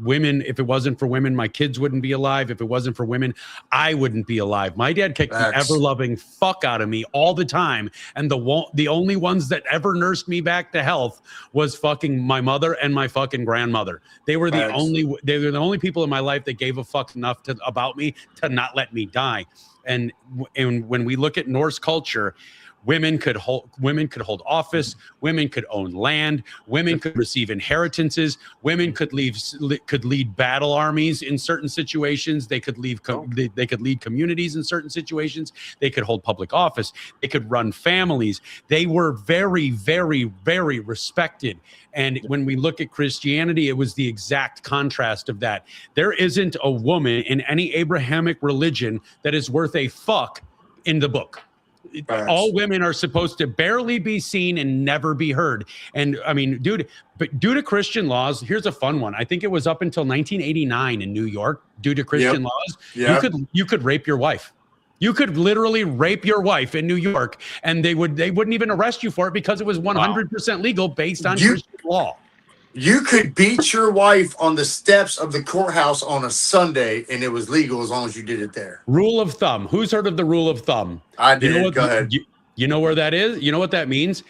Women, if it wasn't for women, my kids wouldn't be alive. If it wasn't for women, I wouldn't be alive. My dad kicked the ever-loving fuck out of me all the time. And the only ones that ever nursed me back to health was fucking my mother and my fucking grandmother. They were the only people in my life that gave a fuck enough about me to not let me die. And when we look at Norse culture, women could hold office, women could own land, women could receive inheritances, women could lead battle armies in certain situations, they could lead communities in certain situations, they could hold public office, they could run families. They were very, very, very respected. And when we look at Christianity, it was the exact contrast of that. There isn't a woman in any Abrahamic religion that is worth a fuck in the book. All women are supposed to barely be seen and never be heard. And I mean, but due to Christian laws, here's a fun one. I think it was up until 1989 in New York, due to Christian laws, you could rape your wife. You could literally rape your wife in New York, and they wouldn't even arrest you for it because it was 100% legal based on Christian law. You could beat your wife on the steps of the courthouse on a Sunday, and it was legal as long as you did it there. Rule of thumb. Who's heard of the rule of thumb? I did. Go ahead. You know where that is? You know what that means?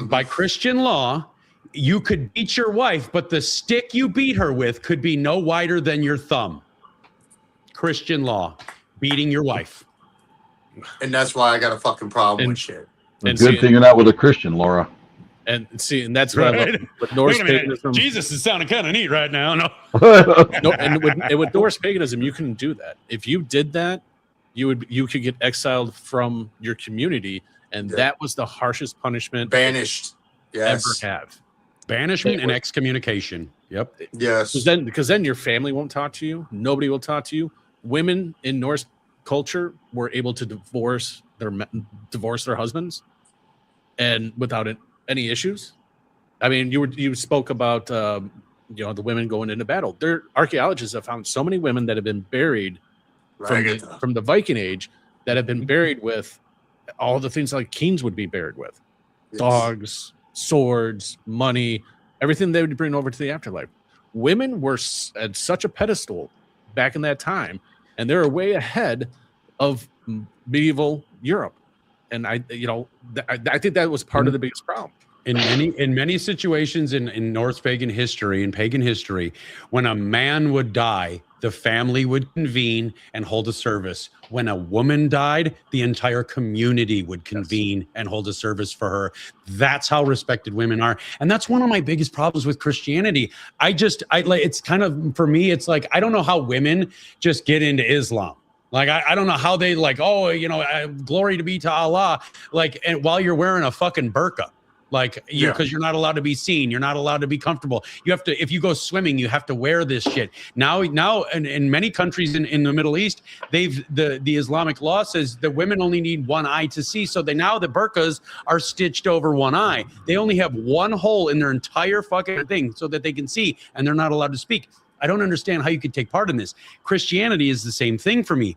By Christian law, you could beat your wife, but the stick you beat her with could be no wider than your thumb. Christian law, beating your wife. And that's why I got a fucking problem with shit. Good thing you're not with a Christian, Laura. And that's what I love with Norse paganism. Jesus is sounding kind of neat right now. No, and with Norse paganism, you couldn't do that. If you did that, you could get exiled from your community, and that was the harshest punishment. Banished. Yes. Ever have. Banishment and excommunication. Yep. Yes. Because then your family won't talk to you. Nobody will talk to you. Women in Norse culture were able to divorce their husbands, and without any issues. I mean, you spoke about the women going into battle. There, archaeologists have found so many women that have been buried from the Viking Age that have been buried with all the things like kings would be buried with: dogs, swords, money, everything they would bring over to the afterlife. Women were at such a pedestal back in that time, and they're way ahead of medieval Europe. And I think that was part of the biggest problem. In many situations in Norse pagan history, when a man would die, the family would convene and hold a service. When a woman died, the entire community would convene and hold a service for her. That's how respected women are. And that's one of my biggest problems with Christianity. It's kind of, for me, it's like, I don't know how women just get into Islam. Like, I don't know how they glory to be to Allah. Like, and while you're wearing a fucking burqa, because you're not allowed to be seen. You're not allowed to be comfortable. You have to, if you go swimming, you have to wear this shit. Now in many countries in the Middle East, the Islamic law says that women only need one eye to see. So the burqas are stitched over one eye. They only have one hole in their entire fucking thing so that they can see, and they're not allowed to speak. I don't understand how you could take part in this. Christianity is the same thing for me.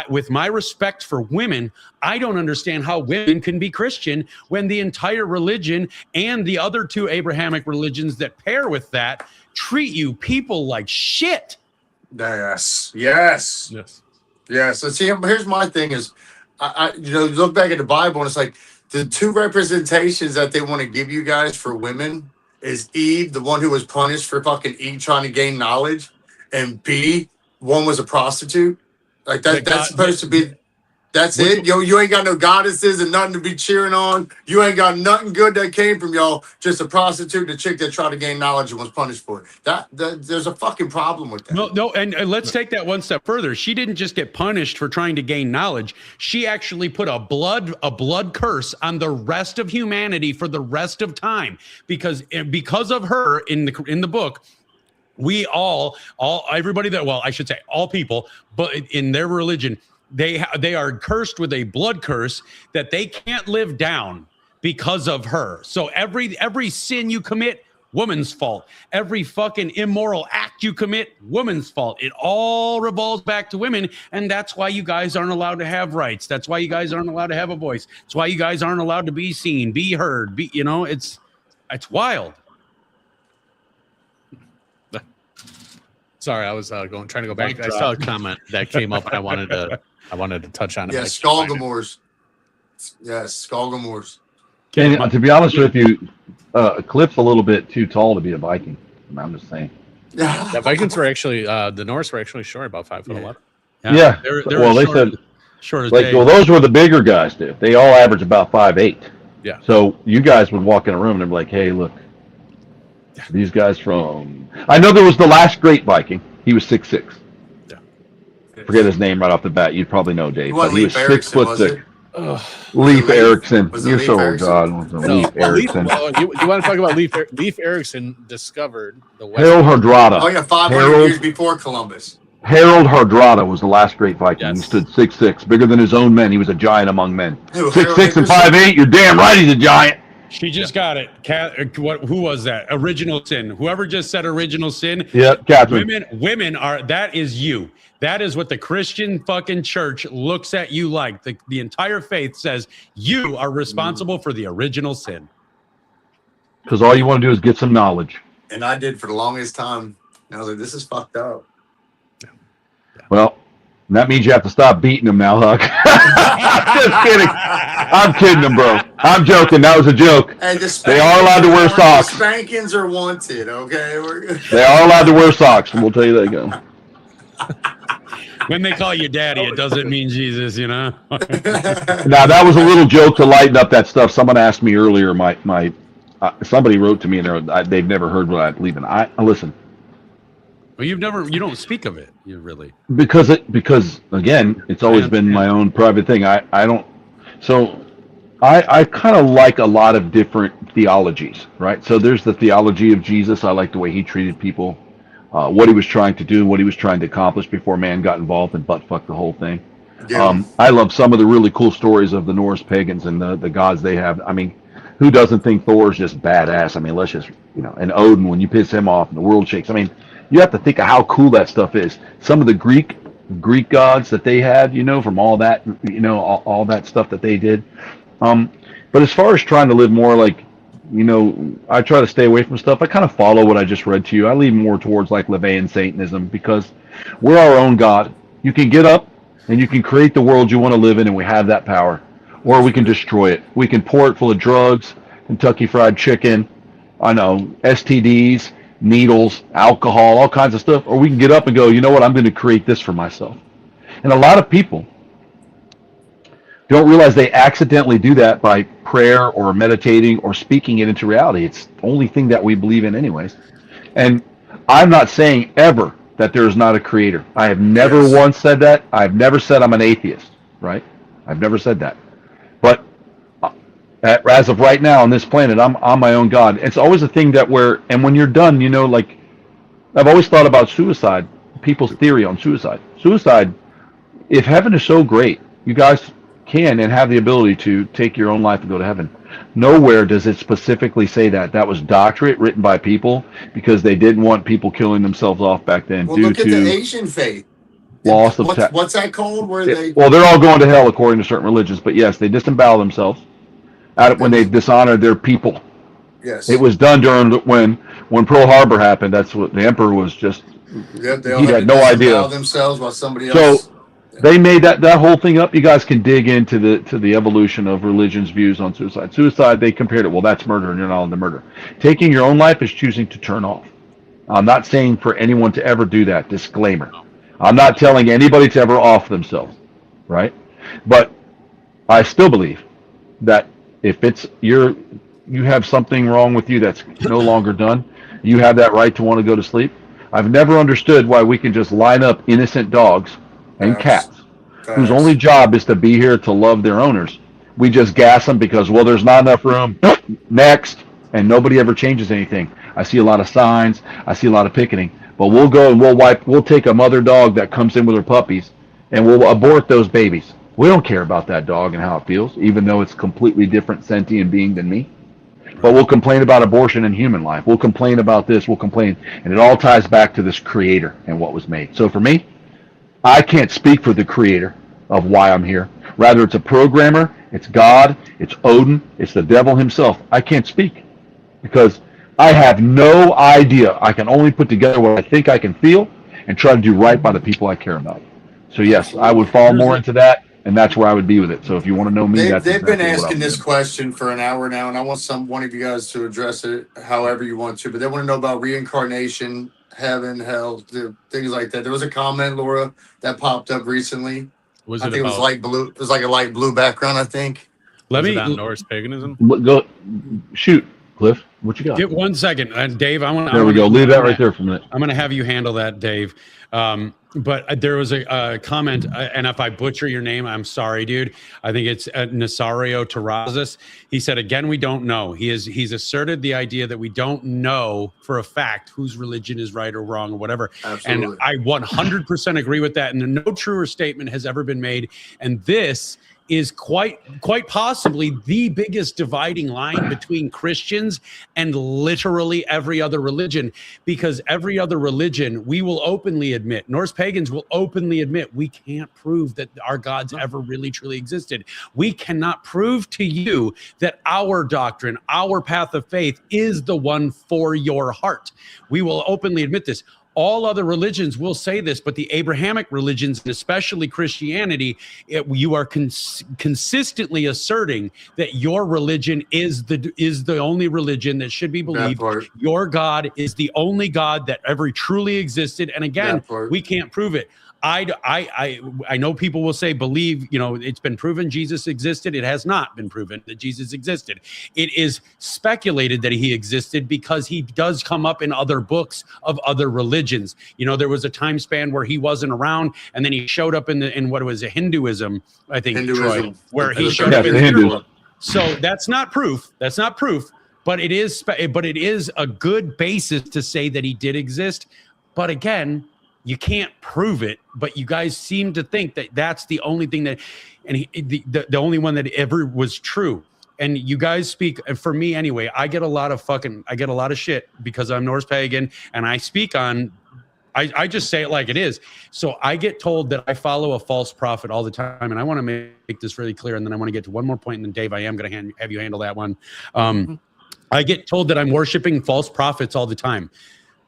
With my respect for women, I don't understand how women can be Christian when the entire religion and the other two Abrahamic religions that pair with that treat you people like shit. Yes. And see, here's my thing is, look back at the Bible and it's like the two representations that they want to give you guys for women is Eve, the one who was punished for fucking Eve trying to gain knowledge, and B, one was a prostitute. Like that's supposed to be. That's it. You ain't got no goddesses and nothing to be cheering on. You ain't got nothing good that came from y'all. Just a prostitute, and a chick that tried to gain knowledge and was punished for it. That there's a fucking problem with that. No, and let's take that one step further. She didn't just get punished for trying to gain knowledge. She actually put a blood curse on the rest of humanity for the rest of time, because of her in the book. We all people, but in their religion, they are cursed with a blood curse that they can't live down because of her. So every sin you commit, woman's fault. Every fucking immoral act you commit, woman's fault. It all revolves back to women, and that's why you guys aren't allowed to have rights. That's why you guys aren't allowed to have a voice. It's why you guys aren't allowed to be seen, be heard. It's wild. Sorry, I was trying to go back. I saw a comment that came up, and I wanted to touch on it. Yes, Skolgamores. Yes, Skolgamores. And to be honest with you, Cliff's a little bit too tall to be a Viking. I'm just saying. The Vikings were actually the Norse were actually short, about 5'11". Yeah. They're Well, they short, said short as like, day. well, those were the bigger guys, dude. They all average about 5'8". Yeah. So you guys would walk in a room and they'd be like, "Hey, look, these guys from." I know there was the last great Viking. He was 6'6". Yeah. Forget his name right off the bat. You'd probably know, Dave. But he was Leif 6'6". Was Leif Erikson. Was it You're Leif so old, Erikson? God. Leif Erikson. You want to talk about Leif Erikson discovered the West. Harold Hardrada. Oh yeah, 500 Harold- years before Columbus. Harold Hardrada was the last great Viking. Yes. He stood 6'6", bigger than his own men. He was a giant among men. Who, 6'6" and Harold 5'8". You're damn right he's a giant. She just got it. Who was that? Original Sin. Whoever just said Original Sin. Yeah, Catherine. Women are. That is you. That is what the Christian fucking church looks at you like. The entire faith says you are responsible for the original sin. Because all you want to do is get some knowledge. And I did for the longest time. And I was like, this is fucked up. Well, that means you have to stop beating them now, Huck. Just kidding. I'm kidding them, bro. I'm joking. That was a joke. Hey, They are allowed to wear socks. The spankings are wanted, okay? We're good. They are allowed to wear socks, and we'll tell you that again. When they call you daddy, it doesn't mean Jesus, you know? Now, that was a little joke to lighten up that stuff. Someone asked me earlier, somebody wrote to me, and they've never heard what I believe in. Listen. Well, you don't speak of it, you really. Because again, it's always been my own private thing. I kind of like a lot of different theologies, right? So there's the theology of Jesus. I like the way he treated people, what he was trying to do, what he was trying to accomplish before man got involved and butt-fucked the whole thing. Yeah. I love some of the really cool stories of the Norse pagans and the gods they have. I mean, who doesn't think Thor's just badass? I mean, let's just, and Odin, when you piss him off and the world shakes. I mean, you have to think of how cool that stuff is. Some of the Greek gods that they had, from all that, all that stuff that they did. But as far as trying to live more like, I try to stay away from stuff. I kind of follow what I just read to you. I lean more towards like LaVeyan Satanism because we're our own God. You can get up and you can create the world you want to live in, and we have that power. Or we can destroy it. We can pour it full of drugs, Kentucky Fried Chicken, STDs, needles, alcohol, all kinds of stuff. Or we can get up and go, you know what, I'm going to create this for myself. And a lot of people don't realize they accidentally do that by prayer or meditating or speaking it into reality. It's the only thing that we believe in anyways. And I'm not saying ever that there is not a creator. I have never once said that. I've never said I'm an atheist, right? I've never said that. But as of right now on this planet, I'm my own God. It's always a thing and when you're done, like I've always thought about suicide, people's theory on suicide. Suicide, if heaven is so great, you guys can and have the ability to take your own life and go to heaven. Nowhere does it specifically say that. That was doctorate written by people because they didn't want people killing themselves off back then due look at to the Asian faith. Loss of what's that called? Well, they're all going to hell according to certain religions, but yes, they disembowel themselves when they dishonored their people. Yes, it was done during when Pearl Harbor happened. That's what the emperor was just. Yep, they all he had no idea themselves while somebody else. So they made that whole thing up. You guys can dig into the evolution of religion's views on suicide. Suicide, they compared it. Well, that's murder, and you're not allowed to murder. Taking your own life is choosing to turn off. I'm not saying for anyone to ever do that. Disclaimer. I'm not telling anybody to ever off themselves, right? But I still believe that if you have something wrong with you that's no longer done, you have that right to want to go to sleep. I've never understood why we can just line up innocent dogs and cats whose only job is to be here to love their owners. We just gas them because, there's not enough room. Next. And nobody ever changes anything. I see a lot of signs. I see a lot of picketing. But we'll go and we'll take a mother dog that comes in with her puppies and we'll abort those babies. We don't care about that dog and how it feels, even though it's completely different sentient being than me. But we'll complain about abortion in human life. We'll complain about this. We'll complain. And it all ties back to this creator and what was made. So for me, I can't speak for the creator of why I'm here. Rather, it's a programmer. It's God. It's Odin. It's the devil himself. I can't speak because I have no idea. I can only put together what I think I can feel, and try to do right by the people I care about. So yes, I would fall more into that, and that's where I would be with it. So if you want to know me, they've been asking this question for an hour now, and I want one of you guys to address it however you want to. But they want to know about reincarnation, heaven, hell, things like that. There was a comment, Laura, that popped up recently. I think it was light blue. It was like a light blue background, I think. Let me about Norse paganism. Go shoot, Cliff. What you got? Get 1 second, Dave. There we go. Leave that right there for a minute. I'm going to have you handle that, Dave. But there was a comment, and if I butcher your name, I'm sorry, dude. I think it's Nasario Terrazas. He said, again, we don't know. He's asserted the idea that we don't know for a fact whose religion is right or wrong or whatever. Absolutely. And I 100% agree with that. And no truer statement has ever been made. And this is quite possibly the biggest dividing line between Christians and literally every other religion, because every other religion, we will openly admit, Norse pagans will openly admit, we can't prove that our gods ever really truly existed. We cannot prove to you that our doctrine, our path of faith is the one for your heart. We will openly admit this. All other religions will say this, but the Abrahamic religions, and especially Christianity, you are consistently asserting that your religion is the only religion that should be believed. Your God is the only God that ever truly existed. And again, we can't prove it. I know people will say, believe, it's been proven Jesus existed. It has not been proven that Jesus existed. It is speculated that he existed because he does come up in other books of other religions. There was a time span where he wasn't around, and then he showed up in what was a Hinduism, I think, Troy, where he showed up in Hinduism. So that's not proof. That's not proof, but it is a good basis to say that he did exist. But again, you can't prove it, but you guys seem to think that that's the only thing that, and the only one that ever was true. And you guys speak, for me anyway, I get a lot of shit because I'm Norse pagan, and I speak on, I just say it like it is. So I get told that I follow a false prophet all the time, and I want to make this really clear, and then I want to get to one more point, and then Dave, I am going to have you handle that one. I get told that I'm worshiping false prophets all the time.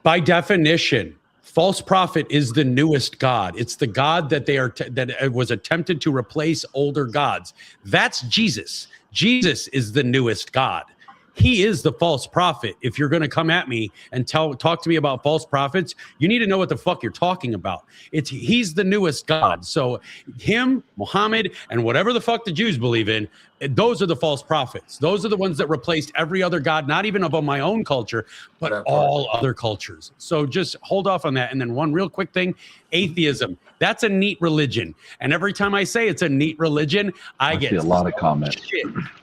By definition, false prophet is the newest god. It's the god that that was attempted to replace older gods. That's Jesus. Jesus is the newest god. He is the false prophet. If you're going to come at me and talk to me about false prophets, you need to know what the fuck you're talking about. He's the newest god. So him, Muhammad, and whatever the fuck the Jews believe in, those are the false prophets. Those are the ones that replaced every other god, not even of my own culture, but all other cultures. So just hold off on that. And then one real quick thing, atheism. That's a neat religion. And every time I say it's a neat religion, I get a lot of comments.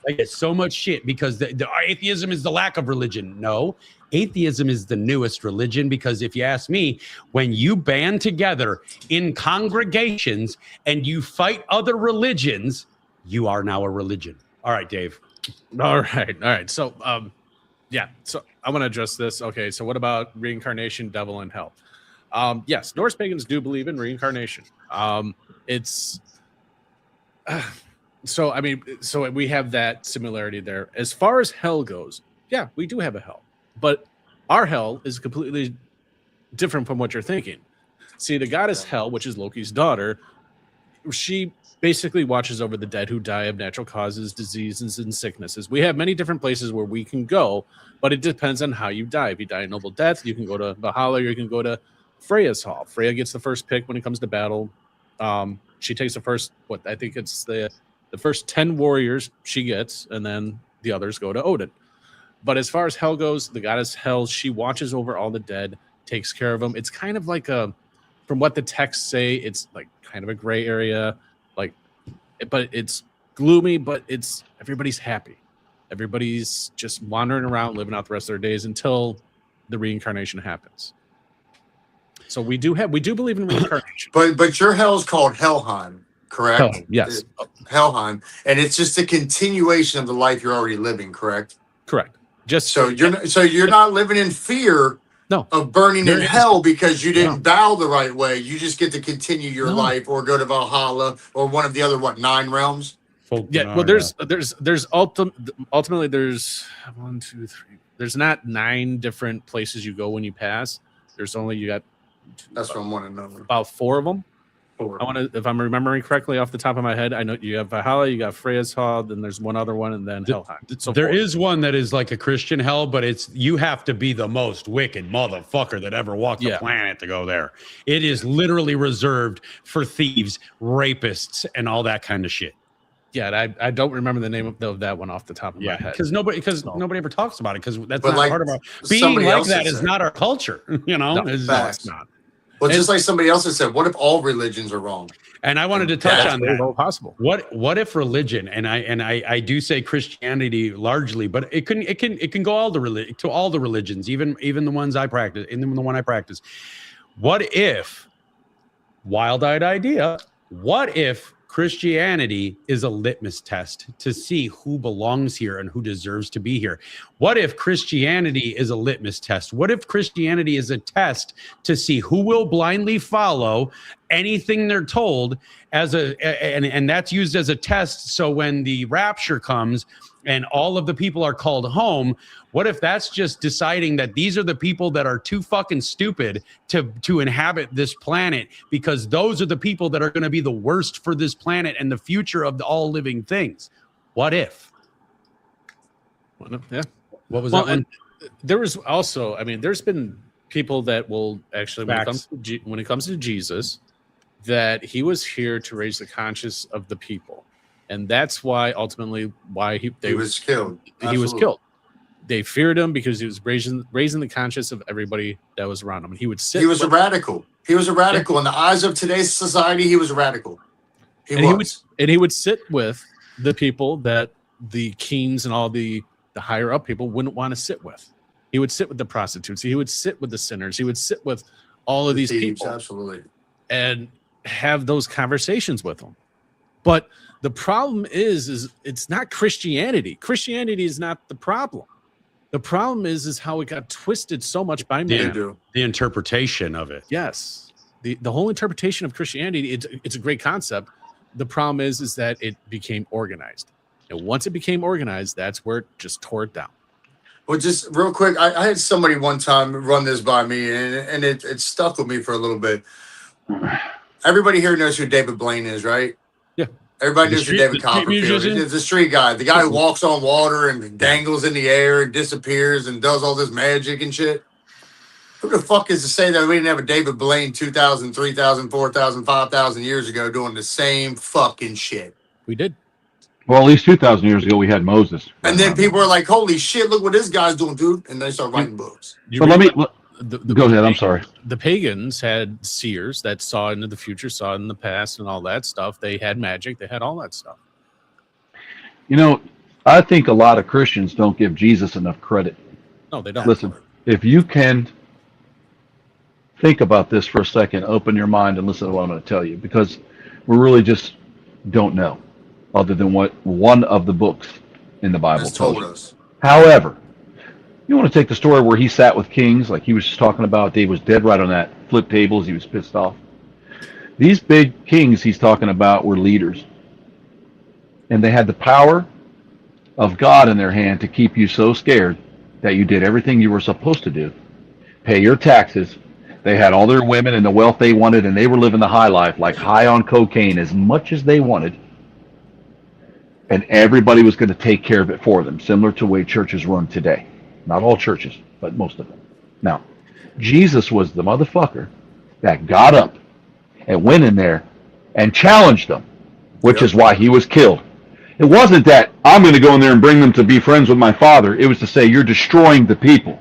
I get so much shit because the atheism is the lack of religion. No, atheism is the newest religion, because if you ask me, when you band together in congregations and you fight other religions, you are now a religion. All right, Dave. All right. So, so I want to address this. Okay, so what about reincarnation, devil, and hell? Yes, Norse pagans do believe in reincarnation. So we have that similarity there. As far as hell goes, yeah, we do have a hell, but our hell is completely different from what you're thinking. See, the goddess Hel, which is Loki's daughter, she basically watches over the dead who die of natural causes, diseases, and sicknesses. We have many different places where we can go, but it depends on how you die. If you die a noble death, you can go to Valhalla, or you can go to Freya's Hall. Freya gets the first pick when it comes to battle. She takes the first, I think it's the first 10 warriors she gets, and then the others go to Odin. But as far as hell goes, the goddess Hel, she watches over all the dead, takes care of them. It's kind of like from what the texts say, it's like kind of a gray area, but it's gloomy, but everybody's happy. Everybody's just wandering around, living out the rest of their days until the reincarnation happens. So we do believe in reincarnation. But your hell's called Helheim, correct? Hell, yes. Helheim, and it's just a continuation of the life you're already living, correct? Correct. You're not living in fear of burning in hell because you didn't bow the right way. You just get to continue your life or go to Valhalla or one of the other 9 realms. Yeah, well, there's ultimately there's 1, 2, 3. There's not 9 different places you go when you pass. There's only you got That's what I'm wanting to know. About 4 of them. I want to, if I'm remembering correctly off the top of my head, I know you have Valhalla, you got Freya's Hall, then there's one other one, and then Helheim. So there is one that is like a Christian hell, but it's you have to be the most wicked motherfucker that ever walked the planet to go there. It is literally reserved for thieves, rapists, and all that kind of shit. Yeah, I don't remember the name of that one off the top of my head. Because nobody ever talks about it, because that's not part of our being like that is not our culture. You know, it's not. Well, just like somebody else has said, what if all religions are wrong? And I wanted to touch on that. Possible. What if religion, and I do say Christianity largely, but it can go to all the religions, even the ones I practice, even the one I practice. What if, wild-eyed idea, what if Christianity is a litmus test to see who belongs here and who deserves to be here? What if Christianity is a litmus test? What if Christianity is a test to see who will blindly follow anything they're told and that's used as a test? So when the rapture comes and all of the people are called home, what if that's just deciding that these are the people that are too fucking stupid to inhabit this planet, because those are the people that are going to be the worst for this planet and the future of all living things? What if? Yeah. What was that one? And there was also, I mean, there's been people that will actually, when it comes to Jesus, that he was here to raise the conscience of the people. And that's why ultimately he was killed. Absolutely. He was killed. They feared him because he was raising the conscience of everybody that was around him. And he would sit. He was a radical. He was a radical. In the eyes of today's society, he was a radical. He would sit with the people that the kings and all the higher up people wouldn't want to sit with. He would sit with the prostitutes. He would sit with the sinners. He would sit with all of these people. Absolutely. And have those conversations with them. But the problem is it's not Christianity. Christianity is not the problem. The problem is how it got twisted so much by man. The interpretation of it. Yes. The whole interpretation of Christianity, it's a great concept. The problem is that it became organized. And once it became organized, that's where it just tore it down. Well, just real quick, I had somebody one time run this by me, and it stuck with me for a little bit. Everybody here knows who David Blaine is, right? Yeah. Everybody knows who David Copperfield is. He's the street guy, the guy who walks on water and dangles in the air and disappears and does all this magic and shit. Who the fuck is to say that we didn't have a David Blaine 2,000, 3,000, 4,000, 5,000 years ago doing the same fucking shit? We did. Well, at least 2,000 years ago, we had Moses. And then people are like, holy shit, look what this guy's doing, dude. And they start writing books. Go ahead. I'm sorry. The pagans had seers that saw into the future, saw in the past, and all that stuff. They had magic. They had all that stuff. You know, I think a lot of Christians don't give Jesus enough credit. No, they don't. Listen, if you can think about this for a second, open your mind and listen to what I'm going to tell you, because we really just don't know, other than what one of the books in the Bible told us. However, you want to take the story where he sat with kings, like he was just talking about. Dave was dead right on that. Flip tables. He was pissed off. These big kings he's talking about were leaders. And they had the power of God in their hand to keep you so scared that you did everything you were supposed to do. Pay your taxes. They had all their women and the wealth they wanted, and they were living the high life, like high on cocaine, as much as they wanted. And everybody was going to take care of it for them, similar to the way churches run today. Not all churches, but most of them. Now, Jesus was the motherfucker that got up and went in there and challenged them, which is why he was killed. It wasn't that I'm going to go in there and bring them to be friends with my Father. It was to say, you're destroying the people.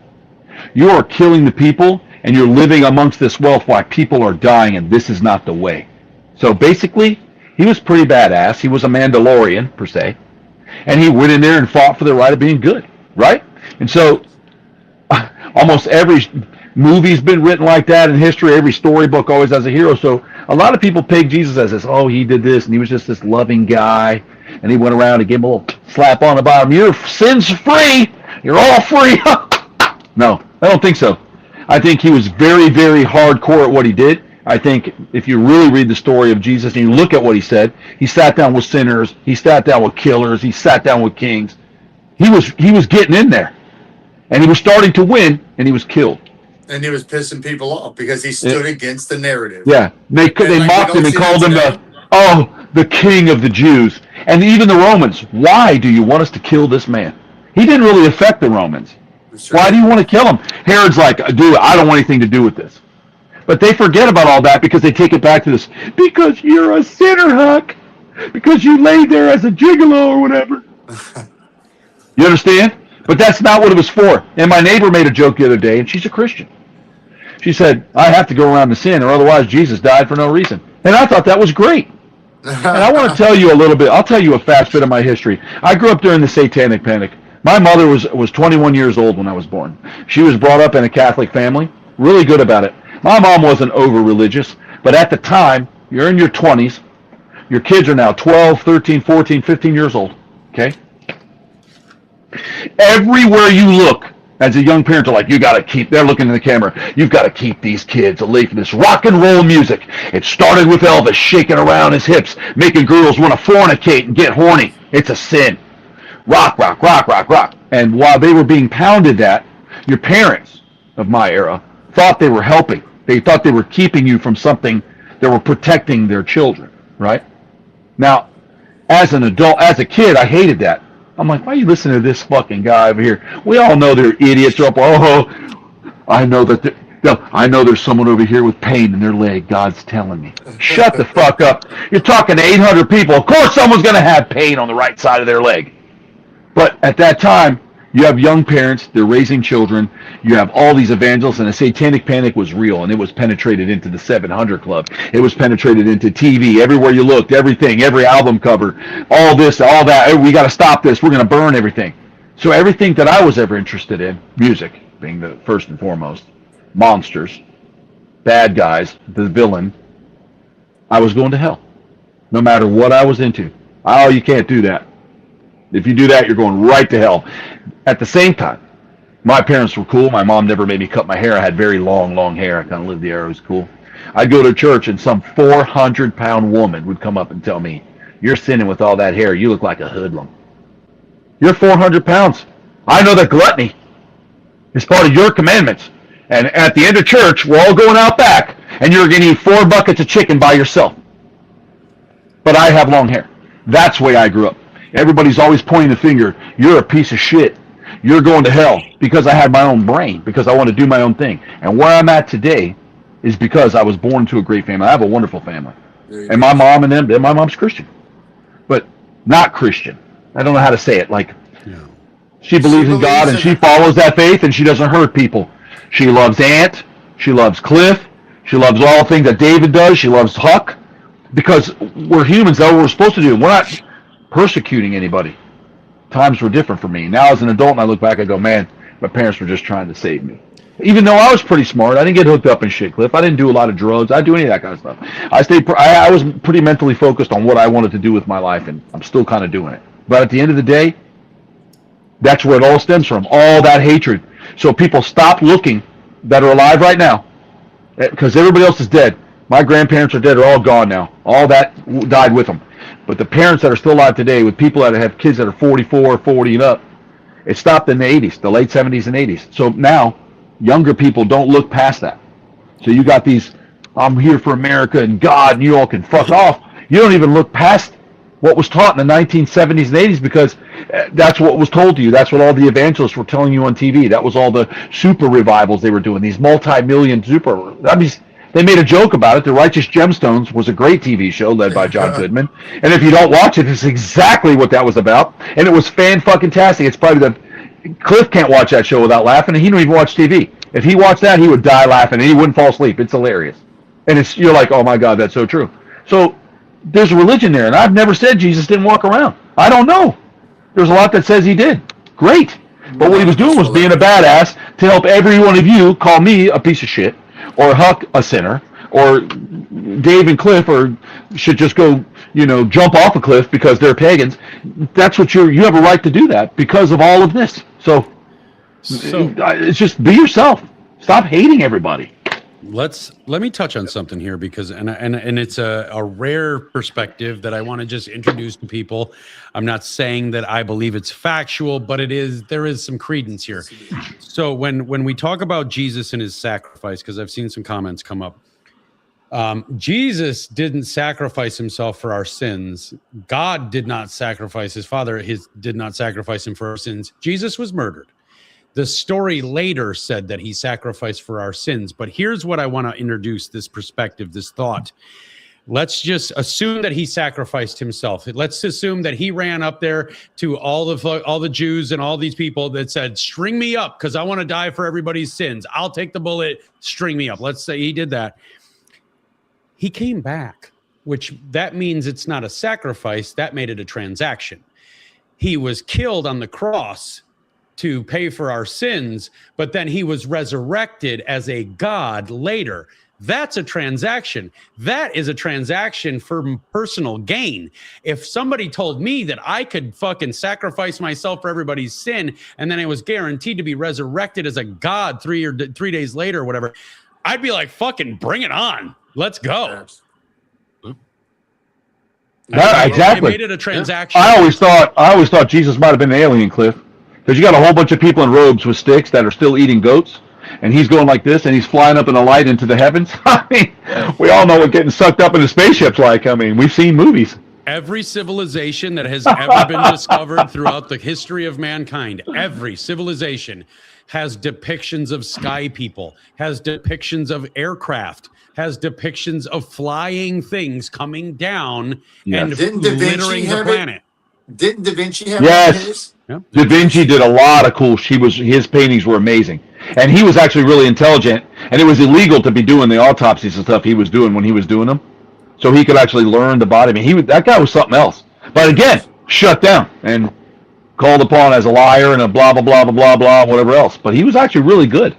You are killing the people, and you're living amongst this wealth while people are dying, and this is not the way. So basically, he was pretty badass. He was a Mandalorian, per se. And he went in there and fought for the right of being good, right? And so almost every movie's been written like that in history. Every storybook always has a hero. So a lot of people peg Jesus as this, oh, he did this, and he was just this loving guy, and he went around and gave him a little slap on the bottom. Your sin's free. You're all free. No, I don't think so. I think he was very, very hardcore at what he did. I think if you really read the story of Jesus and you look at what he said, he sat down with sinners, he sat down with killers, he sat down with kings. He was getting in there. And he was starting to win, and he was killed. And he was pissing people off because he stood against the narrative. Yeah, they mocked him and called him the king of the Jews. And even the Romans, why do you want us to kill this man? He didn't really affect the Romans. Why do you want to kill him? Herod's like, dude, I don't want anything to do with this. But they forget about all that because they take it back to this, because you're a sinner, Huck. Because you laid there as a gigolo or whatever. You understand? But that's not what it was for. And my neighbor made a joke the other day, and she's a Christian. She said, I have to go around to sin, or otherwise Jesus died for no reason. And I thought that was great. And I want to tell you a little bit. I'll tell you a fast bit of my history. I grew up during the Satanic Panic. My mother was 21 years old when I was born. She was brought up in a Catholic family, really good about it. My mom wasn't over-religious, but at the time, you're in your 20s. Your kids are now 12, 13, 14, 15 years old, okay? Everywhere you look, as a young parent, they're like, they're looking in the camera, you've got to keep these kids away from this rock and roll music. It started with Elvis shaking around his hips, making girls want to fornicate and get horny. It's a sin. Rock, rock, rock, rock, rock. And while they were being pounded that, your parents of my era thought they were helping. They thought they were keeping you from something. They were protecting their children, right? Now, as an adult, as a kid, I hated that. I'm like, why are you listening to this fucking guy over here? We all know they're idiots. I know there's someone over here with pain in their leg. God's telling me. Shut the fuck up. You're talking to 800 people. Of course someone's going to have pain on the right side of their leg. But at that time, you have young parents. They're raising children. You have all these evangelists, and the Satanic Panic was real, and it was penetrated into the 700 Club. It was penetrated into TV. Everywhere you looked, everything, every album cover, all this, all that. We got to stop this. We're going to burn everything. So everything that I was ever interested in, music being the first and foremost, monsters, bad guys, the villain, I was going to hell. No matter what I was into. Oh, you can't do that. If you do that, you're going right to hell. At the same time, my parents were cool. My mom never made me cut my hair. I had very long hair. I kind of lived the era. It was cool. I'd go to church, and some 400-pound woman would come up and tell me, you're sinning with all that hair. You look like a hoodlum. You're 400 pounds. I know that gluttony is part of your commandments. And at the end of church, we're all going out back, and you're going to eat 4 buckets of chicken by yourself. But I have long hair. That's the way I grew up. Everybody's always pointing the finger. You're a piece of shit. You're going to hell, because I had my own brain, because I want to do my own thing. And where I'm at today is because I was born to a great family. I have a wonderful family. And my mom and my mom's Christian. But not Christian. I don't know how to say it. Like, she believes in God, and she follows that faith, and she doesn't hurt people. She loves Ant. She loves Cliff. She loves all the things that David does. She loves Huck. Because we're humans. That's what we're supposed to do. We're not persecuting anybody. Times were different for me. Now as an adult, and I look back, I go, man, my parents were just trying to save me. Even though I was pretty smart, I didn't get hooked up in shit, Cliff. I didn't do a lot of drugs. I didn't do any of that kind of stuff. I was pretty mentally focused on what I wanted to do with my life, and I'm still kind of doing it. But at the end of the day, that's where it all stems from, all that hatred. So people stop looking that are alive right now, because everybody else is dead. My grandparents are dead. They're all gone now. All that died with them. But the parents that are still alive today, with people that have kids that are 44, 40 and up, it stopped in the 80s, the late 70s and 80s. So now, younger people don't look past that. So you got these, I'm here for America and God, and you all can fuck off. You don't even look past what was taught in the 1970s and 80s, because that's what was told to you. That's what all the evangelists were telling you on TV. That was all the super revivals they were doing, these multi-million super, they made a joke about it. The Righteous Gemstones was a great TV show led by John Goodman. And if you don't watch it, it's exactly what that was about. And it was fan-fucking-tastic. It's probably Cliff can't watch that show without laughing, and he don't even watch TV. If he watched that, he would die laughing, and he wouldn't fall asleep. It's hilarious. And you're like, oh my God, that's so true. So there's a religion there, and I've never said Jesus didn't walk around. I don't know. There's a lot that says he did. Great. But what he was doing was being a badass to help every one of you call me a piece of shit, or Huck a sinner, or Dave and Cliff should just go, jump off a cliff because they're pagans. That's what you have a right to do that because of all of this. So it's just be yourself. Stop hating everybody. Let me touch on something here because and it's a rare perspective that I want to just introduce to people. I'm not saying that I believe it's factual, but there is some credence here. So when we talk about Jesus and his sacrifice, because I've seen some comments come up, Jesus didn't sacrifice himself for our sins. God did not sacrifice his Father. Did not sacrifice him for our sins. Jesus was murdered. The story later said that he sacrificed for our sins. But here's what I want to introduce, this perspective, this thought. Let's just assume that he sacrificed himself. Let's assume that he ran up there to all the Jews and all these people that said, string me up because I want to die for everybody's sins. I'll take the bullet, string me up. Let's say he did that. He came back, which that means it's not a sacrifice. That made it a transaction. He was killed on the cross to pay for our sins, but then he was resurrected as a God later. That's a transaction. That is a transaction for personal gain. If somebody told me that I could fucking sacrifice myself for everybody's sin, and then I was guaranteed to be resurrected as a God 3 days later or whatever, I'd be like, fucking bring it on. Let's go. Exactly. They made it a transaction. I always thought Jesus might have been an alien, Cliff. Because you got a whole bunch of people in robes with sticks that are still eating goats, and he's going like this, and he's flying up in a light into the heavens. I mean, we all know what getting sucked up in a spaceship's like. I mean, we've seen movies. Every civilization that has ever been discovered throughout the history of mankind, every civilization has depictions of sky people, has depictions of aircraft, has depictions of flying things coming down and littering the planet. Didn't Da Vinci have his? Yeah. Da Vinci did a lot of cool. His paintings were amazing, and he was actually really intelligent. And it was illegal to be doing the autopsies and stuff he was doing when he was doing them, so he could actually learn the body. I mean, that guy was something else. But again, shut down and called upon as a liar and a blah blah blah blah blah blah whatever else. But he was actually really good.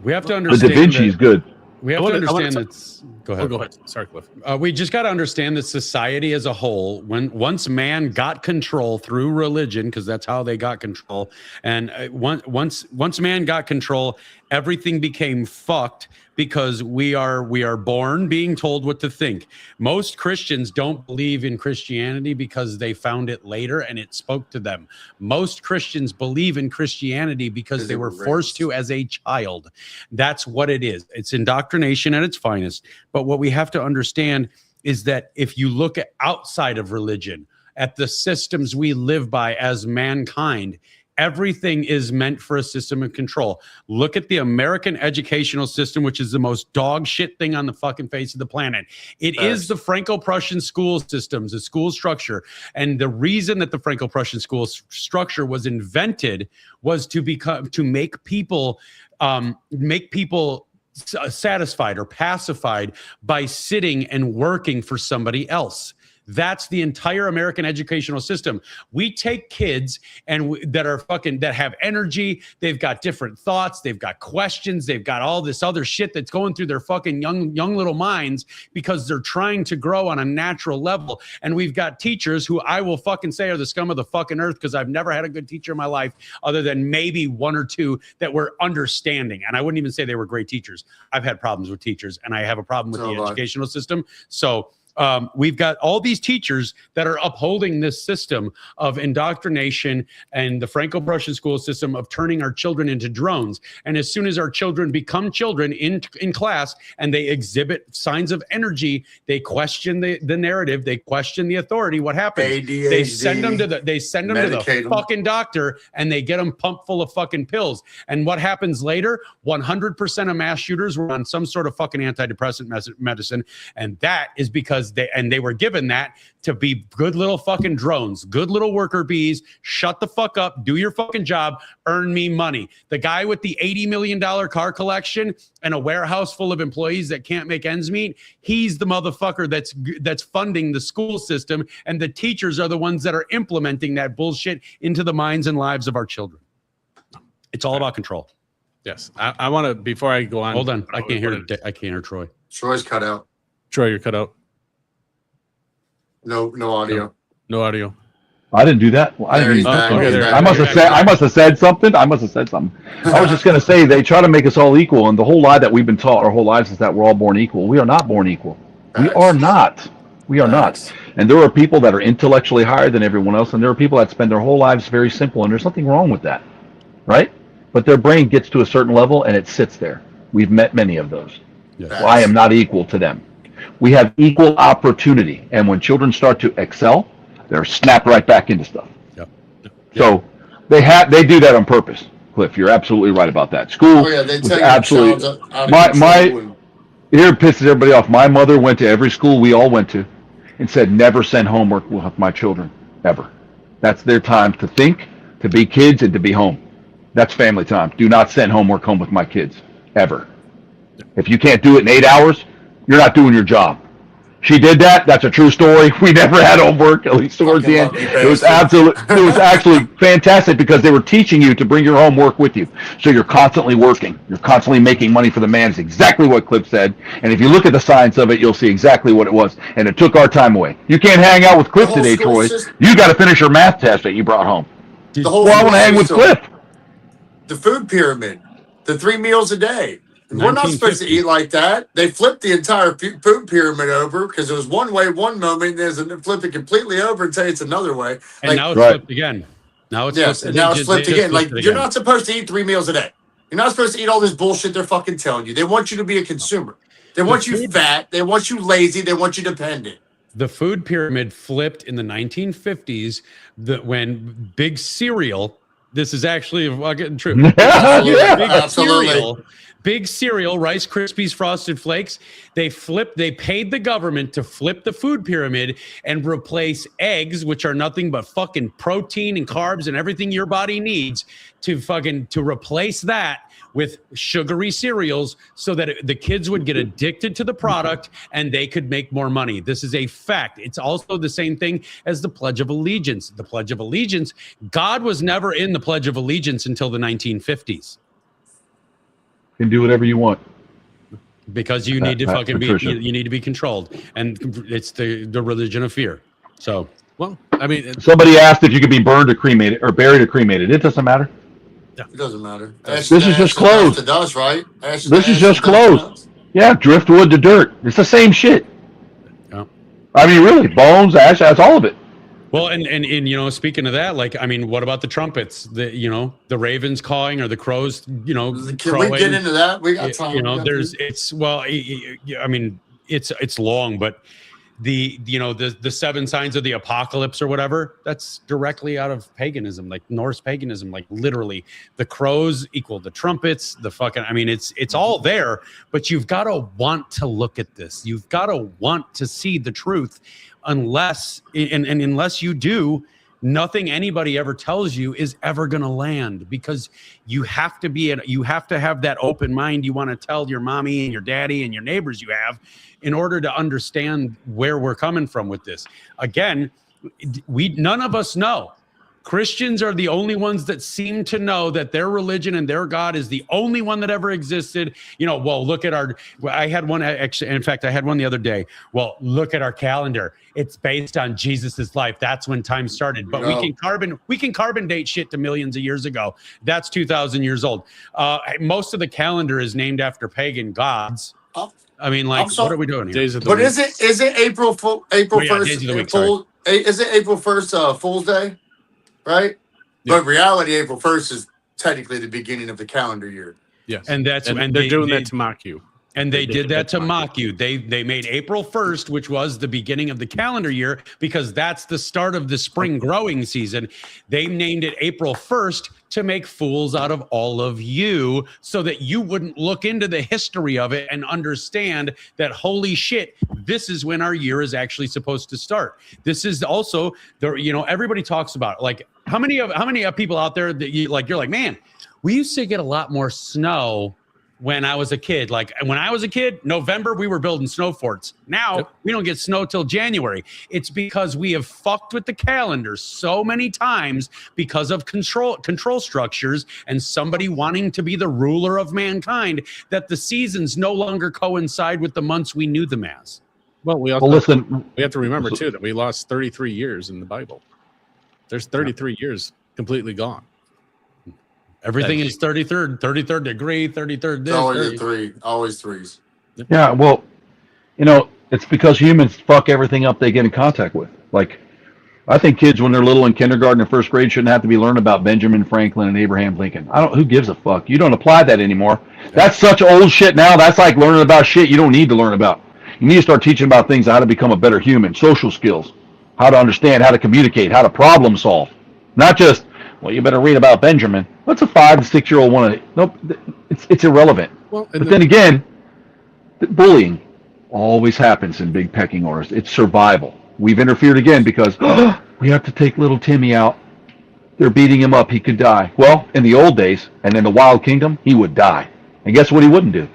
We have to understand. But Da Vinci's good. We have to understand that. Go ahead. Go ahead. Sorry, Cliff. We just got to understand that society as a whole, once man got control through religion, because that's how they got control, and once man got control, everything became fucked because we are born being told what to think. Most Christians don't believe in Christianity because they found it later and it spoke to them. Most Christians believe in Christianity because they were forced to as a child. That's what it is. It's indoctrination at its finest. But what we have to understand is that if you look at outside of religion, at the systems we live by as mankind, everything is meant for a system of control. Look at the American educational system, which is the most dog shit thing on the fucking face of the planet. It is the Franco-Prussian school systems, the school structure. And the reason that the Franco-Prussian school structure was invented was to make people satisfied or pacified by sitting and working for somebody else. That's the entire American educational system. We take kids that have energy. They've got different thoughts. They've got questions. They've got all this other shit that's going through their fucking young little minds because they're trying to grow on a natural level. And we've got teachers who I will fucking say are the scum of the fucking earth because I've never had a good teacher in my life other than maybe one or two that were understanding. And I wouldn't even say they were great teachers. I've had problems with teachers and I have a problem with the educational system. So we've got all these teachers that are upholding this system of indoctrination and the Franco-Prussian school system of turning our children into drones. And as soon as our children become children in class and they exhibit signs of energy, they question the narrative, they question the authority. What happens? ADHD, they send them to the fucking doctor and they get them pumped full of fucking pills. And what happens later? 100% of mass shooters were on some sort of fucking antidepressant medicine, and that is because they were given that to be good little fucking drones, good little worker bees. Shut the fuck up, do your fucking job, earn me money. The guy with the $80 million car collection and a warehouse full of employees that can't make ends meet, he's the motherfucker that's funding the school system, and the teachers are the ones that are implementing that bullshit into the minds and lives of our children. It's all about control. Yes, I want to, before I go on. Hold on, I can't hear Troy. Troy's cut out. Troy, you're cut out. No audio. No audio. I didn't do that. Well, I didn't. I must have said something. I was just going to say they try to make us all equal, and the whole lie that we've been taught our whole lives is that we're all born equal. We are not born equal. We are not. We are not. And there are people that are intellectually higher than everyone else, and there are people that spend their whole lives very simple, and there's nothing wrong with that, right? But their brain gets to a certain level, and it sits there. We've met many of those. Yes. Well, I am not equal to them. We have equal opportunity, and when children start to excel, they're snapped right back into stuff. Yep. So they do that on purpose. Cliff, you're absolutely right about that. School was absolutely here it pisses everybody off. My mother went to every school we all went to and said, never send homework with my children, ever. That's their time to think, to be kids, and to be home. That's family time. Do not send homework home with my kids, ever. If you can't do it in 8 hours, you're not doing your job. She did that. That's a true story. We never had homework, at least towards the end. It was actually fantastic because they were teaching you to bring your homework with you. So you're constantly working. You're constantly making money for the man. It's exactly what Cliff said. And if you look at the science of it, you'll see exactly what it was. And it took our time away. You can't hang out with Cliff today, Troy. You got to finish your math test that you brought home. I want to hang with Cliff. The food pyramid, the 3 meals a day. We're not supposed to eat like that. They flipped the entire food pyramid over because it was one way one moment, and then flip it completely over and say it's another way. And now it's flipped again. Now it's flipped again. Like you're not supposed to eat 3 meals a day. You're not supposed to eat all this bullshit they're fucking telling you. They want you to be a consumer. They want you fat. They want you lazy. They want you dependent. The food pyramid flipped in the 1950s when Big Cereal. This is actually fucking true. Big cereal, Rice Krispies, Frosted Flakes. They paid the government to flip the food pyramid and replace eggs, which are nothing but fucking protein and carbs and everything your body needs to replace that with sugary cereals so that the kids would get addicted to the product and they could make more money. This is a fact. It's also the same thing as the Pledge of Allegiance. The Pledge of Allegiance, God was never in the Pledge of Allegiance until the 1950s. You can do whatever you want. Because you need to fucking be, you need to be controlled. And it's the religion of fear. So, well, I mean, somebody asked if you could be burned or cremated or buried or cremated. It doesn't matter. It doesn't matter. This is just clothes. It does, right? This is just clothes. Yeah, driftwood to dirt. It's the same shit. Yeah. I mean, really, bones, ash, that's all of it. Well, and you know, speaking of that, like, I mean, what about the trumpets? The ravens cawing or the crows, Can we get into that? We got time. It's long, but the 7 signs of the apocalypse or whatever, that's directly out of paganism, like Norse paganism, like literally the crows equal the trumpets, it's all there, but you've got to want to look at this. You've got to want to see the truth. Unless you do, nothing anybody ever tells you is ever going to land, because you have to have that open mind. You want to tell your mommy and your daddy and your neighbors you have in order to understand where we're coming from with this. Again, none of us know. Christians are the only ones that seem to know that their religion and their God is the only one that ever existed. Look at I had one the other day. Well, look at our calendar. It's based on Jesus's life. That's when time started. But we can carbon date shit to millions of years ago. That's 2,000 years old. Most of the calendar is named after pagan gods. I mean, what are we doing here? Is it April 1st? Days of the week, is it April 1st Fool's Day? Right? Yeah. But reality, April 1st is technically the beginning of the calendar year. Yes. And they're doing that to mock you. And they did that to mock you. They made April 1st, which was the beginning of the calendar year, because that's the start of the spring growing season. They named it April 1st to make fools out of all of you, so that you wouldn't look into the history of it and understand that, holy shit, this is when our year is actually supposed to start. This is also everybody talks about, like, how many people out there that you're like, man, we used to get a lot more snow when I was a kid. Like, when I was a kid, November, we were building snow forts. Now we don't get snow till January. It's because we have fucked with the calendar so many times because of control structures and somebody wanting to be the ruler of mankind, that the seasons no longer coincide with the months we knew them as. Well, we have to remember too that we lost 33 years in the Bible. There's 33 years completely gone. Everything is 33rd degree, 33rd. It's always a three, always threes. Yeah, well, it's because humans fuck everything up they get in contact with. Like, I think kids when they're little in kindergarten or first grade shouldn't have to be learning about Benjamin Franklin and Abraham Lincoln. Who gives a fuck? You don't apply that anymore. That's such old shit now. That's like learning about shit you don't need to learn about. You need to start teaching about things, how to become a better human, social skills, how to understand, how to communicate, how to problem solve. Not just, well, you better read about Benjamin. What's a 5 to 6 year old want to? Nope, it's irrelevant. Well, but then again, bullying always happens in big pecking orders. It's survival. We've interfered again because we have to take little Timmy out. They're beating him up. He could die. Well, in the old days and in the wild kingdom, he would die. And guess what he wouldn't do?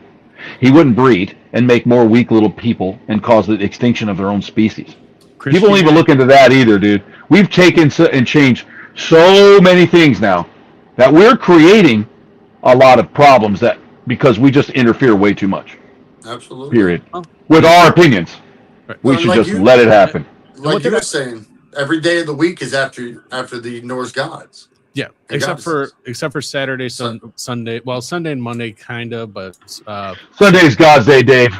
He wouldn't breed and make more weak little people and cause the extinction of their own species. People don't even look into that either, dude. We've taken and changed so many things now that we're creating a lot of problems because we just interfere way too much. Absolutely. Period. With our opinions. Right. We should just let it happen. Like you were saying, every day of the week is after the Norse gods. Yeah, except for Saturday, Sunday. Well, Sunday and Monday, kind of, but Sunday's God's Day, Dave.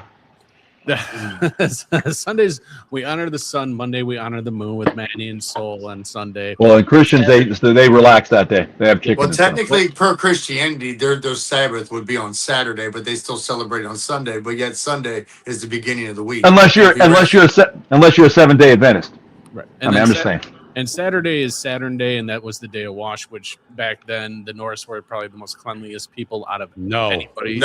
Sundays we honor the sun. Monday we honor the moon with Manny and Soul. And Sunday, well, and Christians they relax that day. They have chicken. Well, technically, per Christianity, their Sabbath would be on Saturday, but they still celebrate on Sunday. But yet Sunday is the beginning of the week. Unless you're a 7-day Adventist. Right. And I'm just saying. And Saturday is Saturn Day, and that was the day of wash, which back then the Norse were probably the most cleanliest people out of anybody.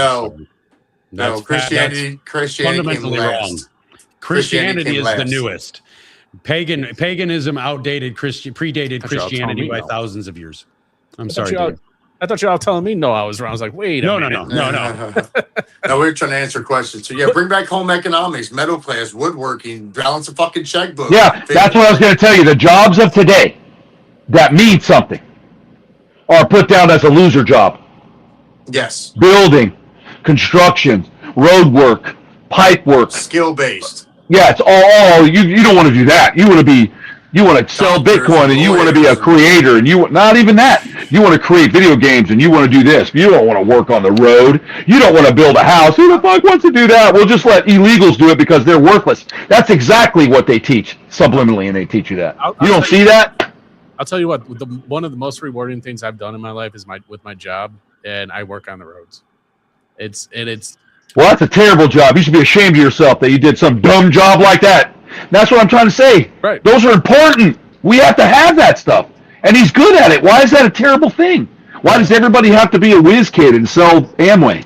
No, Christianity fundamentally wrong. Christianity is the newest. Paganism predated Christianity by thousands of years. I'm sorry. I thought you all telling me no, I was wrong. I was like, wait a minute. No. No, we're trying to answer questions. So bring back home economics, middle class, woodworking, balance a fucking checkbook. Yeah, that's what I was going to tell you. The jobs of today that mean something are put down as a loser job. Yes. Building, construction, road work, pipe work. Skill based. Yeah, it's all you don't want to do that. You want to sell Bitcoin and you want to be a creator and not even that. You want to create video games and you want to do this. You don't want to work on the road. You don't want to build a house. Who the fuck wants to do that? We'll just let illegals do it because they're worthless. That's exactly what they teach subliminally, and they teach you that. You don't see that? I'll tell you what. One of the most rewarding things I've done in my life is with my job, and I work on the roads. Well, that's a terrible job. You should be ashamed of yourself that you did some dumb job like that. That's what I'm trying to say. Right. Those are important. We have to have that stuff. And he's good at it. Why is that a terrible thing? Why does everybody have to be a whiz kid and sell Amway?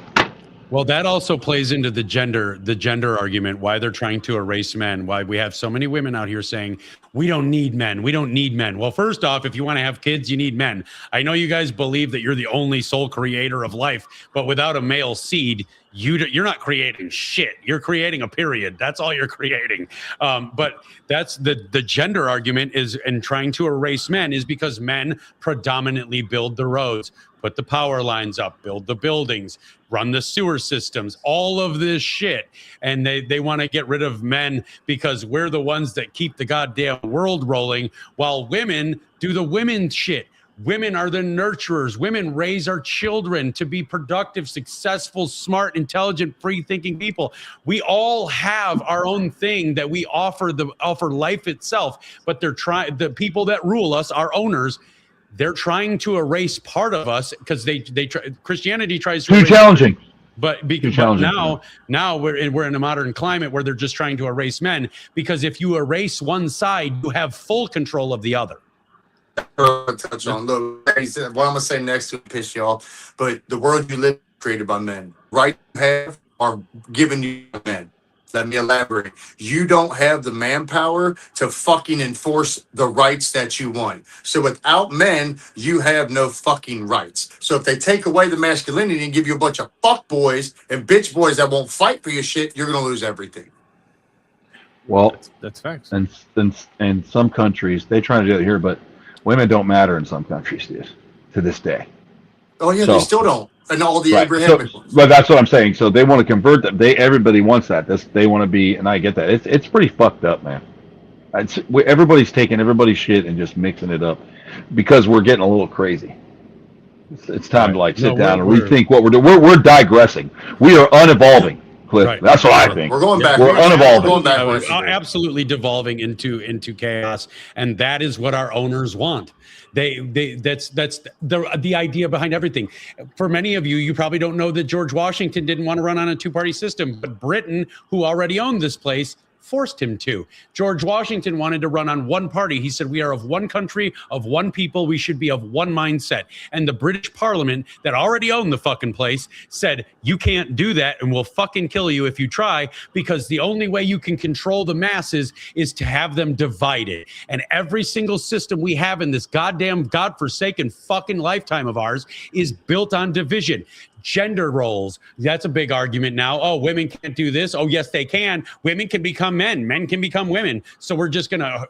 Well, that also plays into the gender argument, why they're trying to erase men, why we have so many women out here saying, we don't need men. We don't need men. Well, first off, if you want to have kids, you need men. I know you guys believe that you're the only sole creator of life, but without a male seed, you're not creating shit. You're creating a period. That's all you're creating. But that's the gender argument is, and trying to erase men is because men predominantly build the roads, put the power lines up, build the buildings, run the sewer systems, all of this shit. And they want to get rid of men because we're the ones that keep the goddamn world rolling while women do the women shit. Women are the nurturers. Women raise our children to be productive, successful, smart, intelligent, free-thinking people. We all have our own thing that we offer life itself, but the people that rule us, our owners, they're trying to erase part of us because Christianity tries to too challenging. But now we're in a modern climate where they're just trying to erase men, because if you erase one side, you have full control of the other. Touch on. Look, what I'm gonna say next to piss you off, but the world you live is created by men. Right you have are given you by men. Let me elaborate. You don't have the manpower to fucking enforce the rights that you want. So without men, you have no fucking rights. So if they take away the masculinity and give you a bunch of fuck boys and bitch boys that won't fight for your shit, you're gonna lose everything. Well, that's facts. And in some countries, they try to do it here, but women don't matter in some countries to this day. Oh yeah, they still don't. And all the Abrahamic ones. But that's what I'm saying. So they want to convert them. Everybody wants that. They want to be, and I get that. It's pretty fucked up, man. Everybody's taking everybody's shit and just mixing it up because we're getting a little crazy. It's time to like sit down and rethink what we're doing. We're digressing. We are unevolving, Cliff. Right. That's what I think. We're going back. We're unevolving. We're going backwards. Absolutely devolving into chaos, and that is what our owners want. That's the idea behind everything. For many of you, you probably don't know that George Washington didn't want to run on a two-party system, but Britain, who already owned this place, forced him to. George Washington wanted to run on one party. He said, we are of one country, of one people. We should be of one mindset. And the British Parliament that already owned the fucking place said, you can't do that and we'll fucking kill you if you try, because the only way you can control the masses is to have them divided. And every single system we have in this goddamn godforsaken fucking lifetime of ours is built on division. Gender roles, that's a big argument now. Oh, women can't do this. Oh, yes, they can. Women can become men. Men can become women. So we're just gonna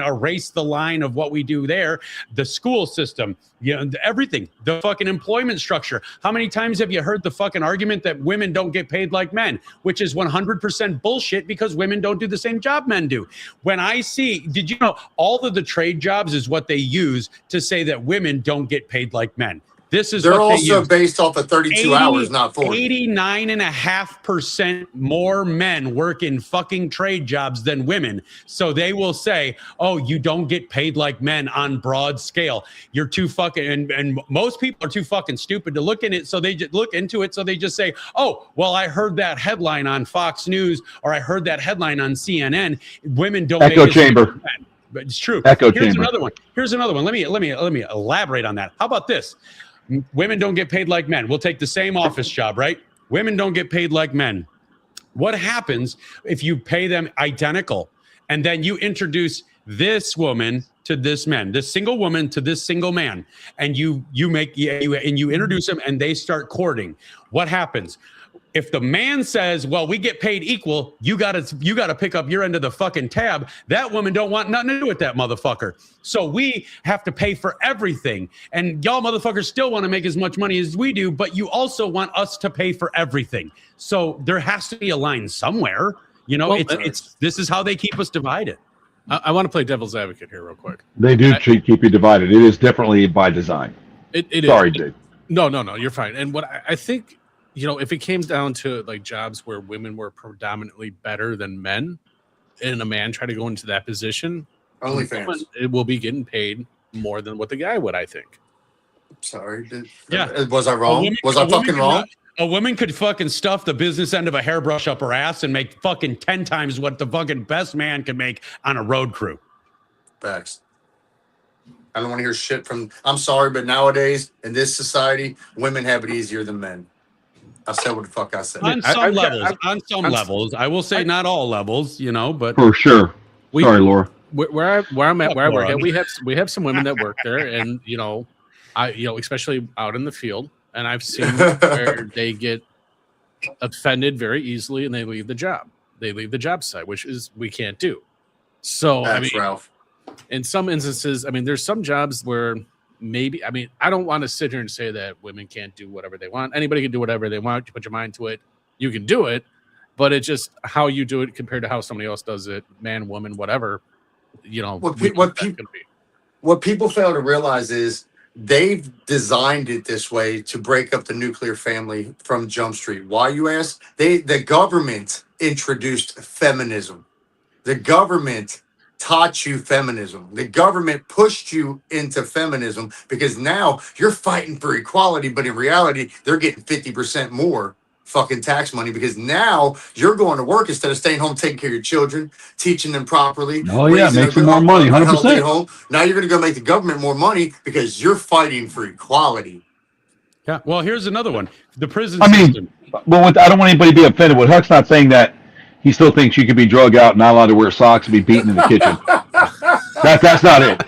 erase the line of what we do there. The school system, everything, the fucking employment structure. How many times have you heard the fucking argument that women don't get paid like men, which is 100% bullshit because women don't do the same job men do. When I see, did you know all of the trade jobs is what they use to say that women don't get paid like men? They're also based off of 32 hours, not 40. 89.5% more men work in fucking trade jobs than women. So they will say, oh, you don't get paid like men on broad scale. You're too fucking, and most people are too fucking stupid to look in it. So they just look into it. So they just say, oh, well, I heard that headline on Fox News, or I heard that headline on CNN. Women don't echo make chamber. But it's true. Echo Here's chamber. another one. Here's another one. Let me elaborate on that. How about this? Women don't get paid like men. We'll take the same office job, right? Women don't get paid like men. What happens if you pay them identical and then you introduce this woman to this man, this single woman to this single man, and you introduce them and they start courting? What happens? If the man says, well, we get paid equal, you gotta pick up your end of the fucking tab, that woman don't want nothing to do with that motherfucker. So we have to pay for everything. And y'all motherfuckers still want to make as much money as we do, but you also want us to pay for everything. So there has to be a line somewhere. This is how they keep us divided. I want to play devil's advocate here real quick. They do keep you divided. It is definitely by design. Sorry, Jake. No, you're fine. And what I think, if it came down to like jobs where women were predominantly better than men, and a man tried to go into that position, OnlyFans, it will be getting paid more than what the guy would, I think. Sorry. Yeah. Was I wrong? Was I fucking wrong? A woman could fucking stuff the business end of a hairbrush up her ass and make fucking 10 times what the fucking best man could make on a road crew. Facts. I don't want to hear shit from. I'm sorry, but nowadays in this society, women have it easier than men. I said what the fuck I said. On some levels. I will say not all levels, but for sure. Sorry, Laura. Where I work at, we have some women that work there, and especially out in the field, and I've seen where they get offended very easily and they leave the job. They leave the job site, which is we can't do. So Ralph. In some instances, there's some jobs where maybe, I don't want to sit here and say that women can't do whatever they want. Anybody can do whatever they want. You put your mind to it, you can do it. But it's just how you do it compared to how somebody else does it, man, woman, whatever. What people fail to realize is they've designed it this way to break up the nuclear family from Jump Street. Why, you ask? The government introduced feminism. The government taught you feminism. The government pushed you into feminism because now you're fighting for equality, but in reality, they're getting 50% more fucking tax money because now you're going to work instead of staying home taking care of your children, teaching them properly. Oh yeah, make some more money, 100%. Now you're going to go make the government more money because you're fighting for equality. Yeah. Well, here's another one. The prison system. Well, I don't want anybody to be offended. What Huck's not saying that he still thinks you could be drug out, not allowed to wear socks, and be beaten in the kitchen. That's not it.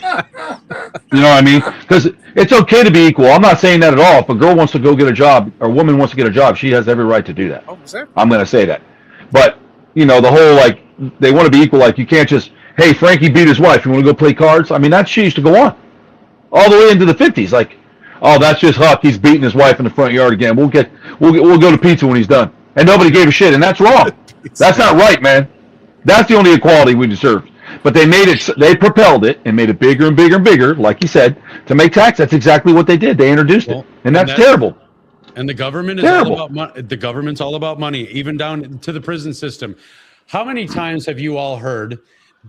You know what I mean? Because it's okay to be equal. I'm not saying that at all. If a girl wants to go get a job, or a woman wants to get a job, she has every right to do that. Oh, sir. I'm going to say that. But, the whole, they want to be equal. Like, you can't just, hey, Frankie beat his wife. You want to go play cards? That shit used to go on. All the way into the 50s. Like, oh, that's just Huck. He's beating his wife in the front yard again. We'll go to pizza when he's done. And nobody gave a shit. And that's wrong. That's not right, man. That's the only equality we deserve. But they made it. They propelled it and made it bigger and bigger and bigger, like you said, to make tax. That's exactly what they did. They introduced it, and that's terrible. And the government is all about money. The government's all about money, even down to the prison system. How many times have you all heard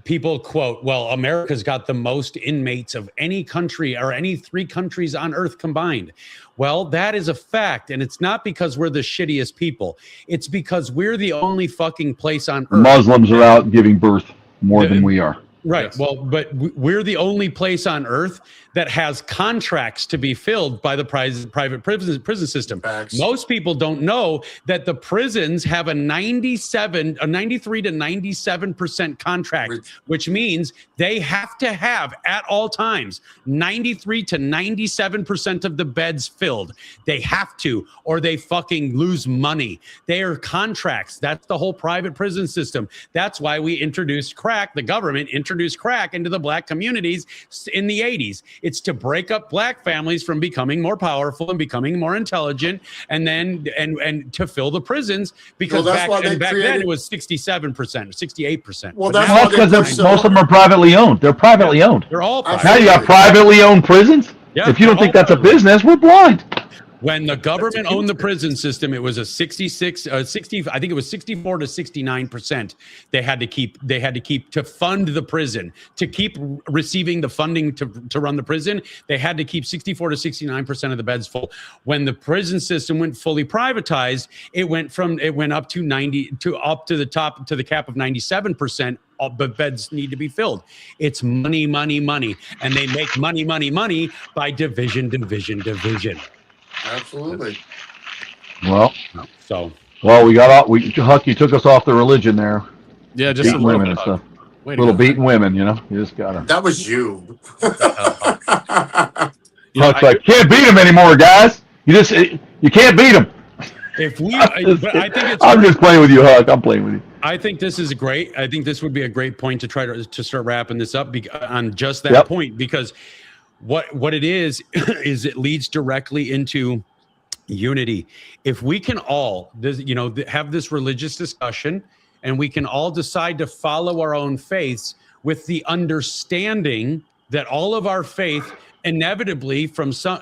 people quote, well, America's got the most inmates of any country or any 3 countries on earth combined? Well, that is a fact. And it's not because we're the shittiest people. It's because we're the only fucking place on earth. Muslims are out giving birth more than we are. Right. Yes. Well, but we're the only place on earth that has contracts to be filled by the private prison system. Facts. Most people don't know that the prisons have a 93 to 97% contract, which means they have to have at all times 93 to 97% of the beds filled. They have to, or they fucking lose money. They are contracts. That's the whole private prison system. That's why we introduced crack. The government introduced crack into the black communities in the 80s. It's to break up black families from becoming more powerful and becoming more intelligent, and then and to fill the prisons, because back then it was 67%, 68%. Well, But that's now why because most of them are privately owned. They're privately owned. they're all Now private. you got privately owned prisons. Yeah, If you don't they're think all that's a privately. business, we're blind. When the government owned the prison system, it was a 60, I think it was 64 to 69%. They had to keep to fund the prison, to keep receiving the funding to run the prison. They had to keep 64 to 69% of the beds full. When the prison system went fully privatized, it went up to 90 to up to the top to the cap of 97%. But beds need to be filled. It's money, money, money, and they make money, money, money by division. Absolutely. Well, So Huck, you took us off the religion there. Yeah, just a Beating little women bit. and stuff. Wait a Little minute. beating women, you know. You just gotta. That was you. You know, Huck's like, can't beat them anymore, guys. You can't beat them. if we, but I think it's. I'm just playing with you, Huck. I'm playing with you. I think this is great. I think this would be a great point to try to start wrapping this up on just that point, because what it is it leads directly into unity. If we can all, have this religious discussion, and we can all decide to follow our own faiths with the understanding that all of our faith inevitably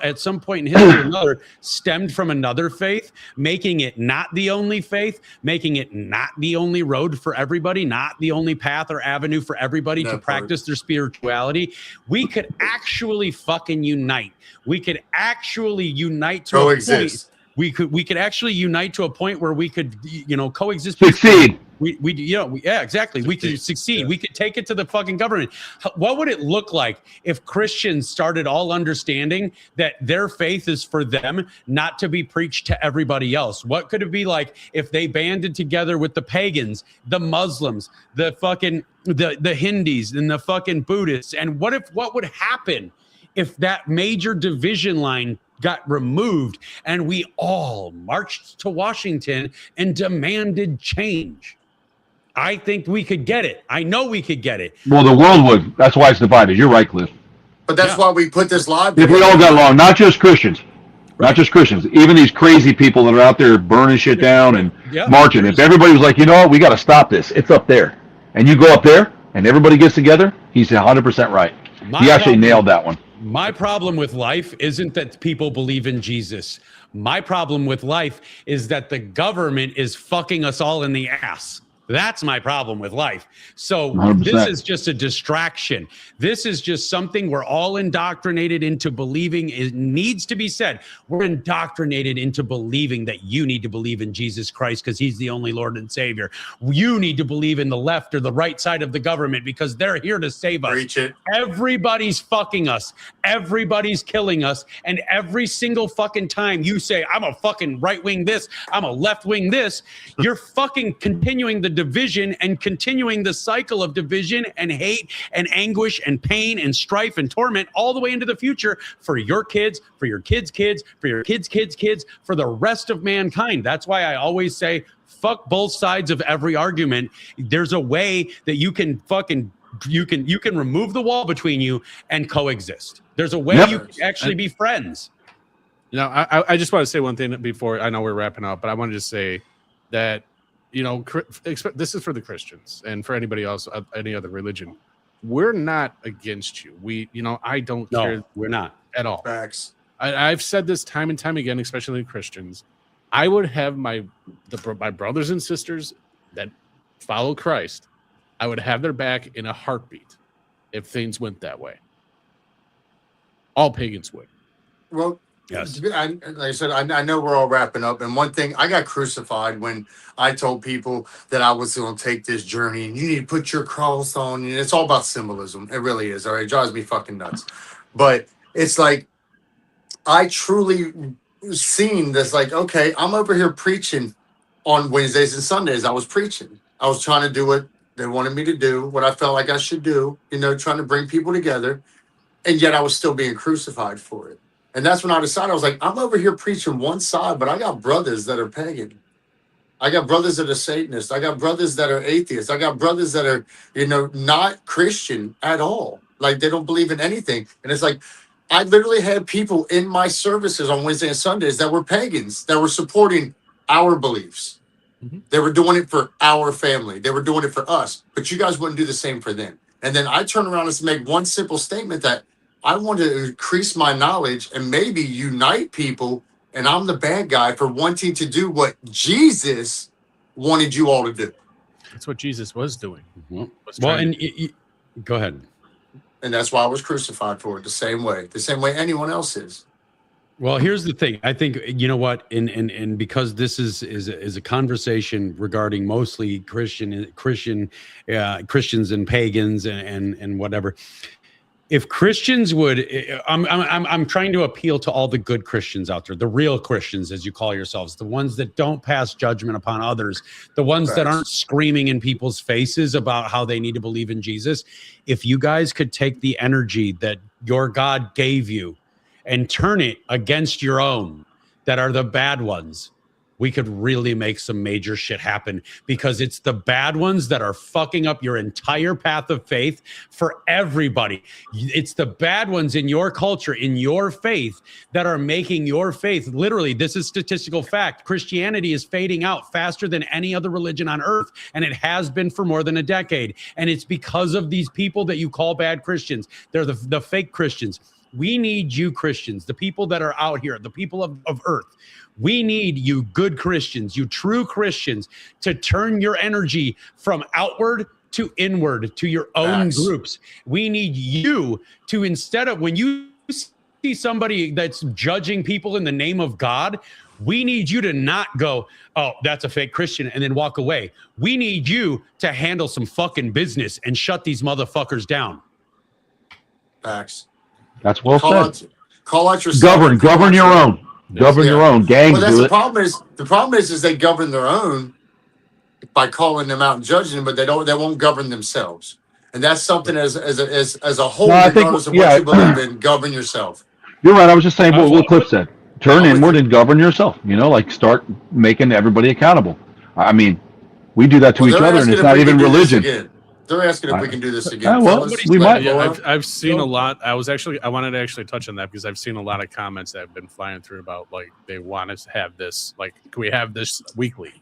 at some point in history or another stemmed from another faith, making it not the only faith, making it not the only road for everybody, not the only path or avenue for everybody to practice their spirituality. We could actually fucking unite. We could actually unite to Coexist. We could actually unite to a point where we could, coexist. Succeed. Exactly. We could succeed. Yeah. We could take it to the fucking government. What would it look like if Christians started all understanding that their faith is for them, not to be preached to everybody else? What could it be like if they banded together with the pagans, the Muslims, the fucking the Hindus, and the fucking Buddhists? And what would happen if that major division line got removed and we all marched to Washington and demanded change? I think we could get it. I know we could get it. Well, the world would. That's why it's divided. You're right, Cliff. But that's why we put this live. If we all got along, not just Christians, not just Christians, even these crazy people that are out there burning shit down and marching. If everybody was like, you know what, we got to stop this. It's up there. And you go up there and everybody gets together, he's 100% right. He actually nailed that one. My problem with life isn't that people believe in Jesus. My problem with life is that the government is fucking us all in the ass. That's my problem with life. So 100%. This is just a distraction. This is just something we're all indoctrinated into believing. It needs to be said. We're indoctrinated into believing that you need to believe in Jesus Christ because he's the only Lord and Savior. You need to believe in the left or the right side of the government because they're here to save us. Preach it. Everybody's fucking us. Everybody's killing us. And every single fucking time you say, I'm a fucking right wing this, I'm a left wing this, you're fucking continuing the division and continuing the cycle of division and hate and anguish and pain and strife and torment all the way into the future for your kids, for your kids' kids, for your kids' kids' kids, for the rest of mankind. That's why I always say, fuck both sides of every argument. There's a way that you can fucking you can remove the wall between you and coexist. There's a way you can actually be friends. You know, I just want to say one thing before I know we're wrapping up, but I want to just say that, you know, this is for the Christians and for anybody else, any other religion. we're not against you. I don't care. We're not at all. Facts. I've said this time and time again, especially Christians. I would have my brothers and sisters that follow Christ. I would have their back in a heartbeat if things went that way. All pagans would. Well, yes. Like I said, I know we're all wrapping up. And one thing, I got crucified when I told people that I was going to take this journey and you need to put your cross on. And it's all about symbolism. It really is. All right. It drives me fucking nuts. But it's like, I truly seen this, like, okay, I'm over here preaching on Wednesdays and Sundays. I was preaching. I was trying to do what they wanted me to do, what I felt like I should do, trying to bring people together. And yet I was still being crucified for it. And that's when I decided, I was like, I'm over here preaching one side, but I got brothers that are pagan. I got brothers that are Satanists. I got brothers that are atheists. I got brothers that are, not Christian at all. Like, they don't believe in anything. And it's like, I literally had people in my services on Wednesday and Sundays that were pagans, that were supporting our beliefs. Mm-hmm. They were doing it for our family. They were doing it for us. But you guys wouldn't do the same for them. And then I turn around and make one simple statement that I want to increase my knowledge and maybe unite people. And I'm the bad guy for wanting to do what Jesus wanted you all to do. That's what Jesus was doing. Mm-hmm. Go ahead. And that's why I was crucified for it the same way anyone else is. Well, here's the thing. I think, you know what, and because this is a conversation regarding mostly Christians and pagans and whatever. If Christians would, I'm trying to appeal to all the good Christians out there, the real Christians, as you call yourselves, the ones that don't pass judgment upon others, the ones that aren't screaming in people's faces about how they need to believe in Jesus. If you guys could take the energy that your God gave you and turn it against your own that are the bad ones, we could really make some major shit happen, because it's the bad ones that are fucking up your entire path of faith for everybody. It's the bad ones in your culture, in your faith, that are making your faith, literally, this is statistical fact, Christianity is fading out faster than any other religion on earth, and it has been for more than a decade. And it's because of these people that you call bad Christians. They're the fake Christians. We need you Christians, the people that are out here, the people of earth. We need you good Christians, you true Christians, to turn your energy from outward to inward to your own groups. We need you to, instead of, when you see somebody that's judging people in the name of God, we need you to not go, oh, that's a fake Christian, and then walk away. We need you to handle some fucking business and shut these motherfuckers down. Facts. That's well said. Call out yourself. Govern your own. Govern your own. Gangs well, that's do the it. problem is they govern their own by calling them out and judging them, but they won't govern themselves. And that's something as a whole, regardless of what you believe in, govern yourself. You're right. I was just saying what Cliff said. Turn inward and govern yourself. Like start making everybody accountable. I mean, we do that to each other, and it's not even religion. They're asking if we can do this again. We might. Yeah, I've seen a lot. I wanted to actually touch on that because I've seen a lot of comments that have been flying through about, like, they want us to have this. Like, can we have this weekly?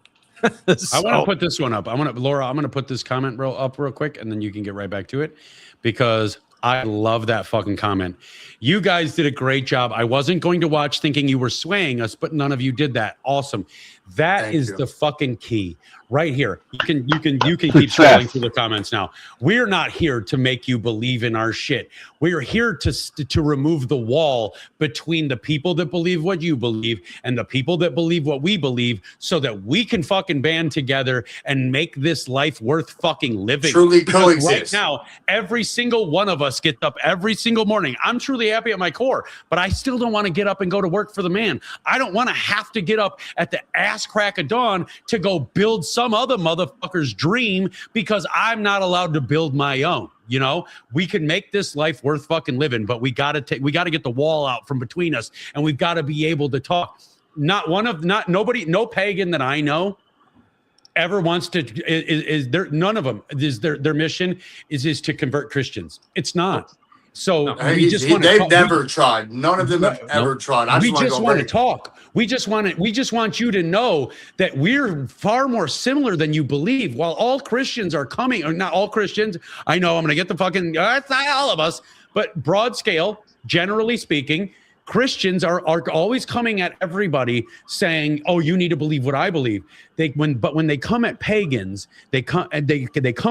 I want to put this one up. Laura, I'm going to put this comment up real quick, and then you can get right back to it, because I love that fucking comment. You guys did a great job. I wasn't going to watch thinking you were swaying us, but none of you did that. Awesome. That is the fucking key right here. You can keep scrolling through the comments now. We're not here to make you believe in our shit. We're here to remove the wall between the people that believe what you believe and the people that believe what we believe, so that we can fucking band together and make this life worth fucking living. Truly coexist. Right now, every single one of us gets up every single morning. I'm truly happy at my core, but I still don't want to get up and go to work for the man. I don't want to have to get up at the ass crack of dawn to go build some other motherfucker's dream because I'm not allowed to build my own. We can make this life worth fucking living, but we got to get the wall out from between us, and we've got to be able to talk. No pagan that I know ever wants to, none of them is their mission is to convert Christians. It's not. So they've never tried. None of them have ever tried. We just want to talk. We just want you to know that we're far more similar than you believe. While all Christians are coming, or not all Christians, I know I'm going to get the fucking, it's not all of us, but broad scale, generally speaking, Christians are always coming at everybody saying, "Oh, you need to believe what I believe." But when they come at pagans, they come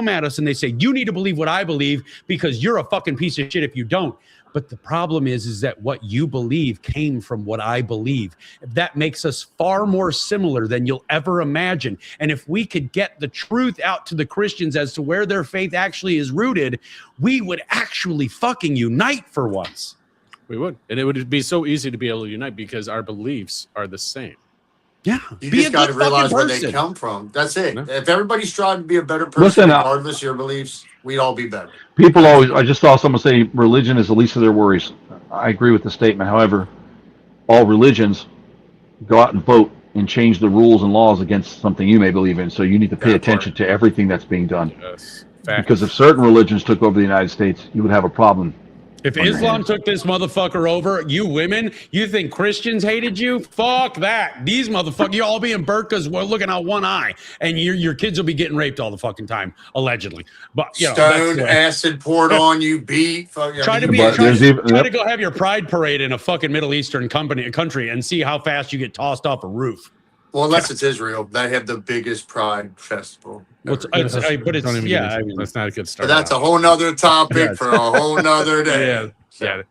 at us and they say, "You need to believe what I believe because you're a fucking piece of shit if you don't." But the problem is that what you believe came from what I believe. That makes us far more similar than you'll ever imagine. And if we could get the truth out to the Christians as to where their faith actually is rooted, we would actually fucking unite for once. We would. And it would be so easy to be able to unite because our beliefs are the same. Yeah. You just got to realize where they come from. That's it. No. If everybody strived to be a better person, regardless of your beliefs, we'd all be better. People always, I just saw someone say religion is the least of their worries. I agree with the statement. However, all religions go out and vote and change the rules and laws against something you may believe in. So you need to pay attention to everything that's being done. Yes. Because if certain religions took over the United States, you would have a problem. If Islam took this motherfucker over, you women, you think Christians hated you? Fuck that. These motherfuckers, you all be in burqas, we're looking out one eye, and your kids will be getting raped all the fucking time, allegedly. But you know, stoned, acid poured on you, beat. Try to go have your pride parade in a fucking Middle Eastern country and see how fast you get tossed off a roof. Well, unless it's Israel, they have the biggest pride festival. That's not a good start. But that's a whole nother topic for a whole nother day. Yeah.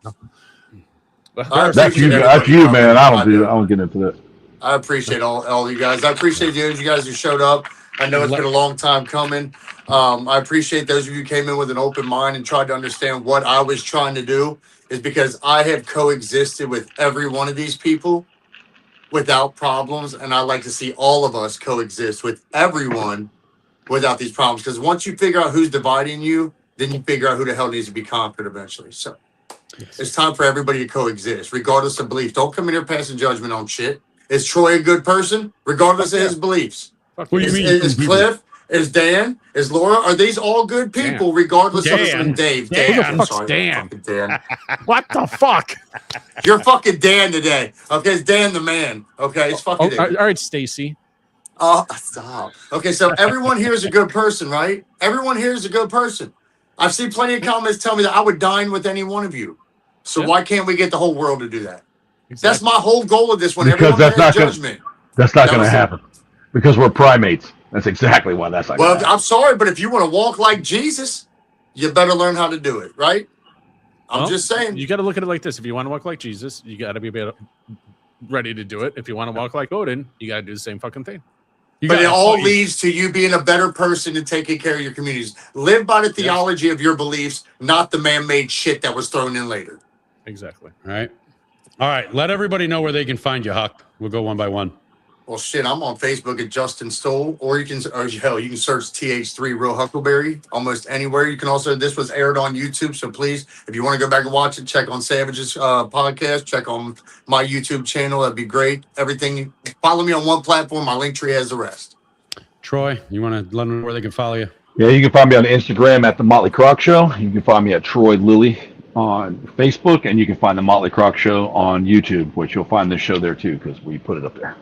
That's you, man. I don't get into that. I appreciate all you guys. I appreciate you guys who showed up. I know it's been a long time coming. I appreciate those of you who came in with an open mind and tried to understand what I was trying to do. Is because I have coexisted with every one of these people without problems, and I like to see all of us coexist with everyone without these problems. Because once you figure out who's dividing you, then you figure out who the hell needs to be conquered eventually. So it's time for everybody to coexist, regardless of belief. Don't come in here passing judgment on shit. Is Troy a good person, regardless of his beliefs? What do you mean? Is Cliff? Is Dan? Is Laura? Are these all good people, regardless of Dave? Dan. I'm sorry. Dan. Dan. What the fuck? You're fucking Dan today. Okay, it's Dan the man. Okay, it's fucking all right, Stacy. Oh, stop. Okay, so everyone here is a good person, right? Everyone here is a good person. I've seen plenty of comments tell me that I would dine with any one of you. So why can't we get the whole world to do that? Exactly. That's my whole goal of this one. Because everyone has judgment. That's not going to happen. Because we're primates. That's exactly why that's not going to happen. I'm sorry, but if you want to walk like Jesus, you better learn how to do it, right? I'm just saying. You got to look at it like this. If you want to walk like Jesus, you got to be ready to do it. If you want to walk like Odin, you got to do the same fucking thing. But it all leads to you being a better person and taking care of your communities. Live by the theology of your beliefs, not the man-made shit that was thrown in later. Exactly. All right. Let everybody know where they can find you, Huck. We'll go one by one. Well, shit, I'm on Facebook at Justin Stoll, or you can search TH3 Real Huckleberry almost anywhere. You can also, this was aired on YouTube, so please, if you want to go back and watch it, check on Savage's podcast, check on my YouTube channel. That'd be great. Everything, follow me on one platform. My link tree has the rest. Troy, you want to let them know where they can follow you? Yeah, you can find me on Instagram at The Motley Croc Show. You can find me at Troy Lilly on Facebook, and you can find The Motley Croc Show on YouTube, which you'll find this show there too, because we put it up there.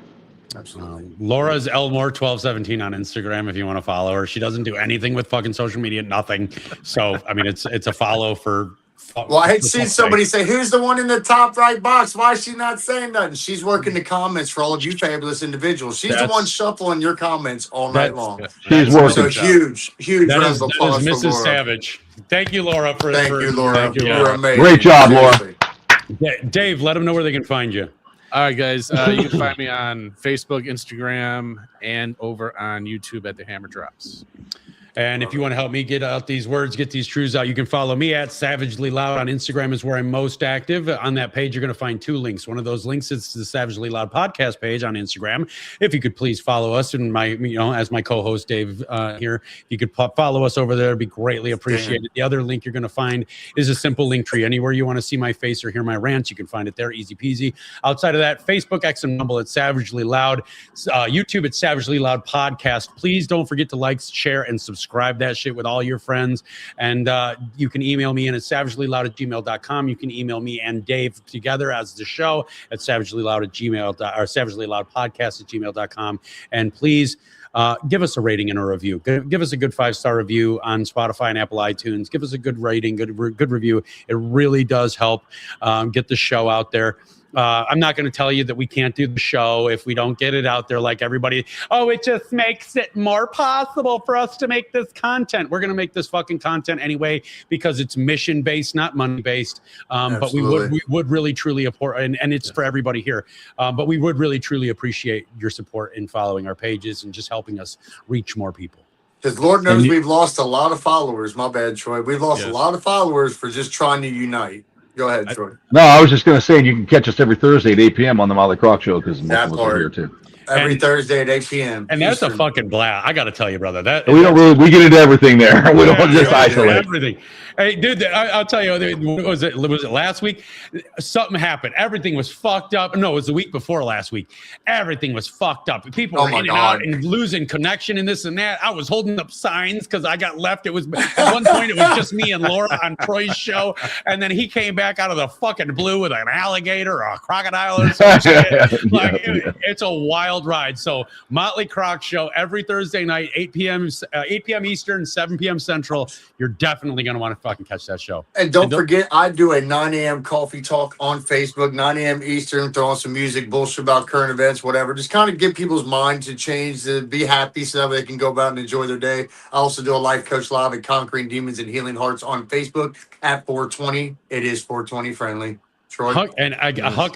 Absolutely. Laura's Elmore1217 on Instagram if you want to follow her. She doesn't do anything with fucking social media, nothing. So, I mean, it's a follow for. Well, I had seen somebody say, who's the one in the top right box? Why is she not saying nothing? She's working the comments for all of you fabulous individuals. She's the one shuffling your comments all night long. She's working. So huge round of applause for Mrs. Laura. Savage. Thank you, Laura. Thank you, Laura. You're amazing. Great job, Laura. Dave, let them know where they can find you. All right, guys. You can find me on Facebook, Instagram, and over on YouTube at The Hammer Drops. And if you want to help me get out these words, get these truths out, you can follow me at SavagelyLOUD on Instagram is where I'm most active. On that page, you're going to find two links. One of those links is the Savagely Loud podcast page on Instagram. If you could please follow us and as my co-host Dave here, if you could follow us over there, it'd be greatly appreciated. The other link you're going to find is a simple link tree. Anywhere you want to see my face or hear my rants, you can find it there, easy peasy. Outside of that, Facebook, X and Rumble at Savagely Loud, YouTube at Savagely Loud podcast. Please don't forget to like, share, and subscribe. subscribe that shit with all your friends. And you can email me in at SavagelyLOUD@gmail.com. You can email me and Dave together as the show at SavagelyLOUD@gmail or SavagelyLOUDpodcast@gmail.com. And please give us a rating and a review. Give us a good 5-star review on Spotify and Apple iTunes. Give us a good rating, good review. It really does help get the show out there. I'm not going to tell you that we can't do the show if we don't get it out there like everybody. Oh, it just makes it more possible for us to make this content. We're going to make this fucking content anyway because it's mission-based, not money-based. But we would really, truly, and it's for everybody here. But we would really, truly appreciate your support in following our pages and just helping us reach more people. Because Lord knows we've lost a lot of followers. My bad, Troy. We've lost a lot of followers for just trying to unite. Go ahead, Troy. No, I was just going to say you can catch us every Thursday at 8 p.m. on the Molly Croc Show because most of us are here too. Every Thursday at 8 p.m. And that's a fucking blast. I got to tell you, brother. We get into everything there. We don't just isolate everything. Hey, dude, I'll tell you, was it last week? Something happened. Everything was fucked up. No, it was the week before last week. Everything was fucked up. People were in and out and losing connection and this and that. I was holding up signs because I got left. It was at one point it was just me and Laura on Troy's show, and then he came back out of the fucking blue with an alligator or a crocodile or some shit. It's a wild ride. So Motley Croc Show every Thursday night, 8 p.m. Eastern, 7 p.m. Central. You're definitely going to want to fucking catch that show. And don't forget, I do a 9 a.m. coffee talk on Facebook, 9 a.m. Eastern, throw on some music, bullshit about current events, whatever. Just kind of get people's minds to change, to be happy so that they can go about and enjoy their day. I also do a life coach live at Conquering Demons and Healing Hearts on Facebook at 420. It is 420 friendly. Troy. Huck,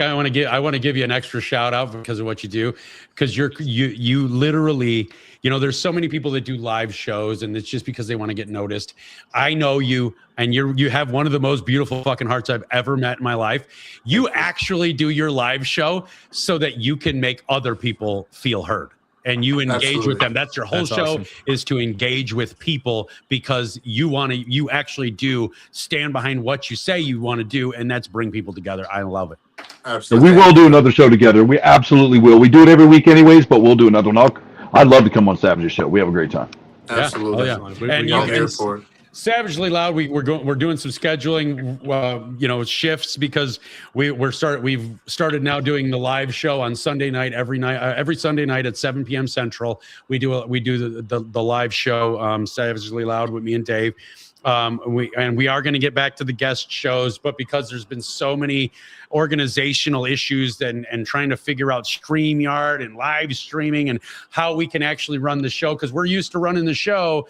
I want to give you an extra shout out because of what you do, because you literally, there's so many people that do live shows and it's just because they want to get noticed. I know you, and you have one of the most beautiful fucking hearts I've ever met in my life. You actually do your live show so that you can make other people feel heard. And you engage with them. That's your whole show, awesome. Is to engage with people because you actually do stand behind what you say you want to do, and that's bring people together. I love it. Absolutely. So we will do another show together. We absolutely will. We do it every week anyways, but we'll do another one. I'd love to come on Savage's show. We have a great time. Absolutely. Yeah. Oh, yeah. I'm here for it. Savagely Loud, we're doing some scheduling, shifts because we've started now doing the live show on Sunday night every Sunday night at 7 p.m. Central. We do the live show Savagely Loud with me and Dave. We are going to get back to the guest shows, but because there's been so many organizational issues and trying to figure out StreamYard and live streaming and how we can actually run the show, because we're used to running the show,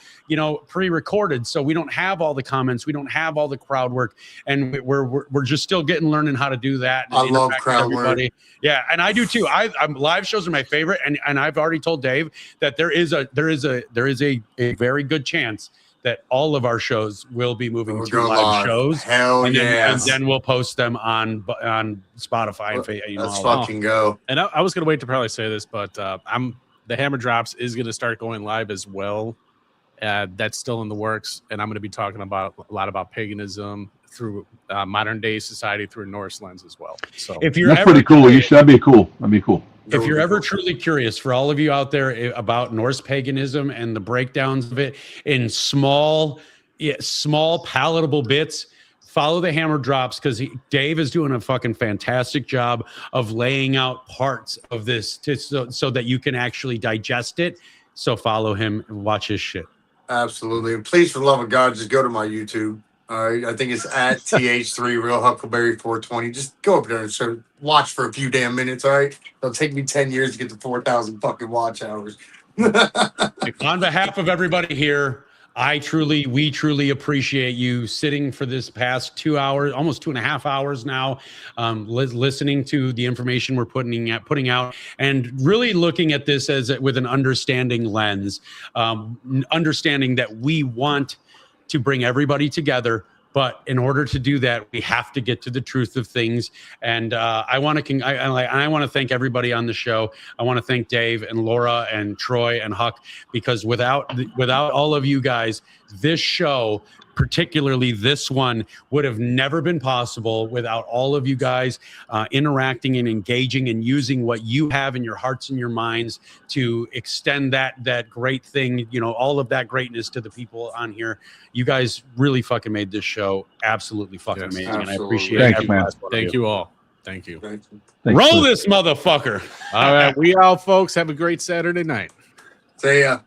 pre-recorded, so we don't have all the comments, we don't have all the crowd work, and we're just still learning how to do that. I love crowd work. Yeah, and I do too. I'm live shows are my favorite, and I've already told Dave that there is a very good chance that all of our shows will be moving to live shows. Hell yeah! And then we'll post them on Spotify. Let's fucking go. And I was gonna wait to probably say this, but the Hammer Drops is gonna start going live as well. That's still in the works, and I'm gonna be talking a lot about paganism through modern day society through a Norse lens as well. So if you're that's pretty cool. That'd be cool. If you're ever truly curious, for all of you out there, about Norse paganism and the breakdowns of it in small, palatable bits, follow the Hammer Drops, because Dave is doing a fucking fantastic job of laying out parts of this so that you can actually digest it. So follow him and watch his shit. Absolutely. And please, for the love of God, just go to my YouTube. All right, I think it's at TH3 Real Huckleberry 420. Just go up there and watch for a few damn minutes. All right, it'll take me 10 years to get to 4,000 fucking watch hours. On behalf of everybody here, we truly appreciate you sitting for this past 2 hours, almost 2.5 hours now, listening to the information we're putting out, and really looking at this with an understanding lens, understanding that we want to bring everybody together, but in order to do that, we have to get to the truth of things. And I want to thank everybody on the show. I want to thank Dave and Laura and Troy and Huck, because without all of you guys, this show particularly this one, would have never been possible without all of you guys interacting and engaging and using what you have in your hearts and your minds to extend that great thing, all of that greatness to the people on here. You guys really fucking made this show absolutely fucking amazing. Absolutely. And I appreciate Thanks, every man. last one of Thank you all. Thank you. Thank you. Thanks, Roll Luke. this motherfucker. All right. We out, folks. Have a great Saturday night. See ya.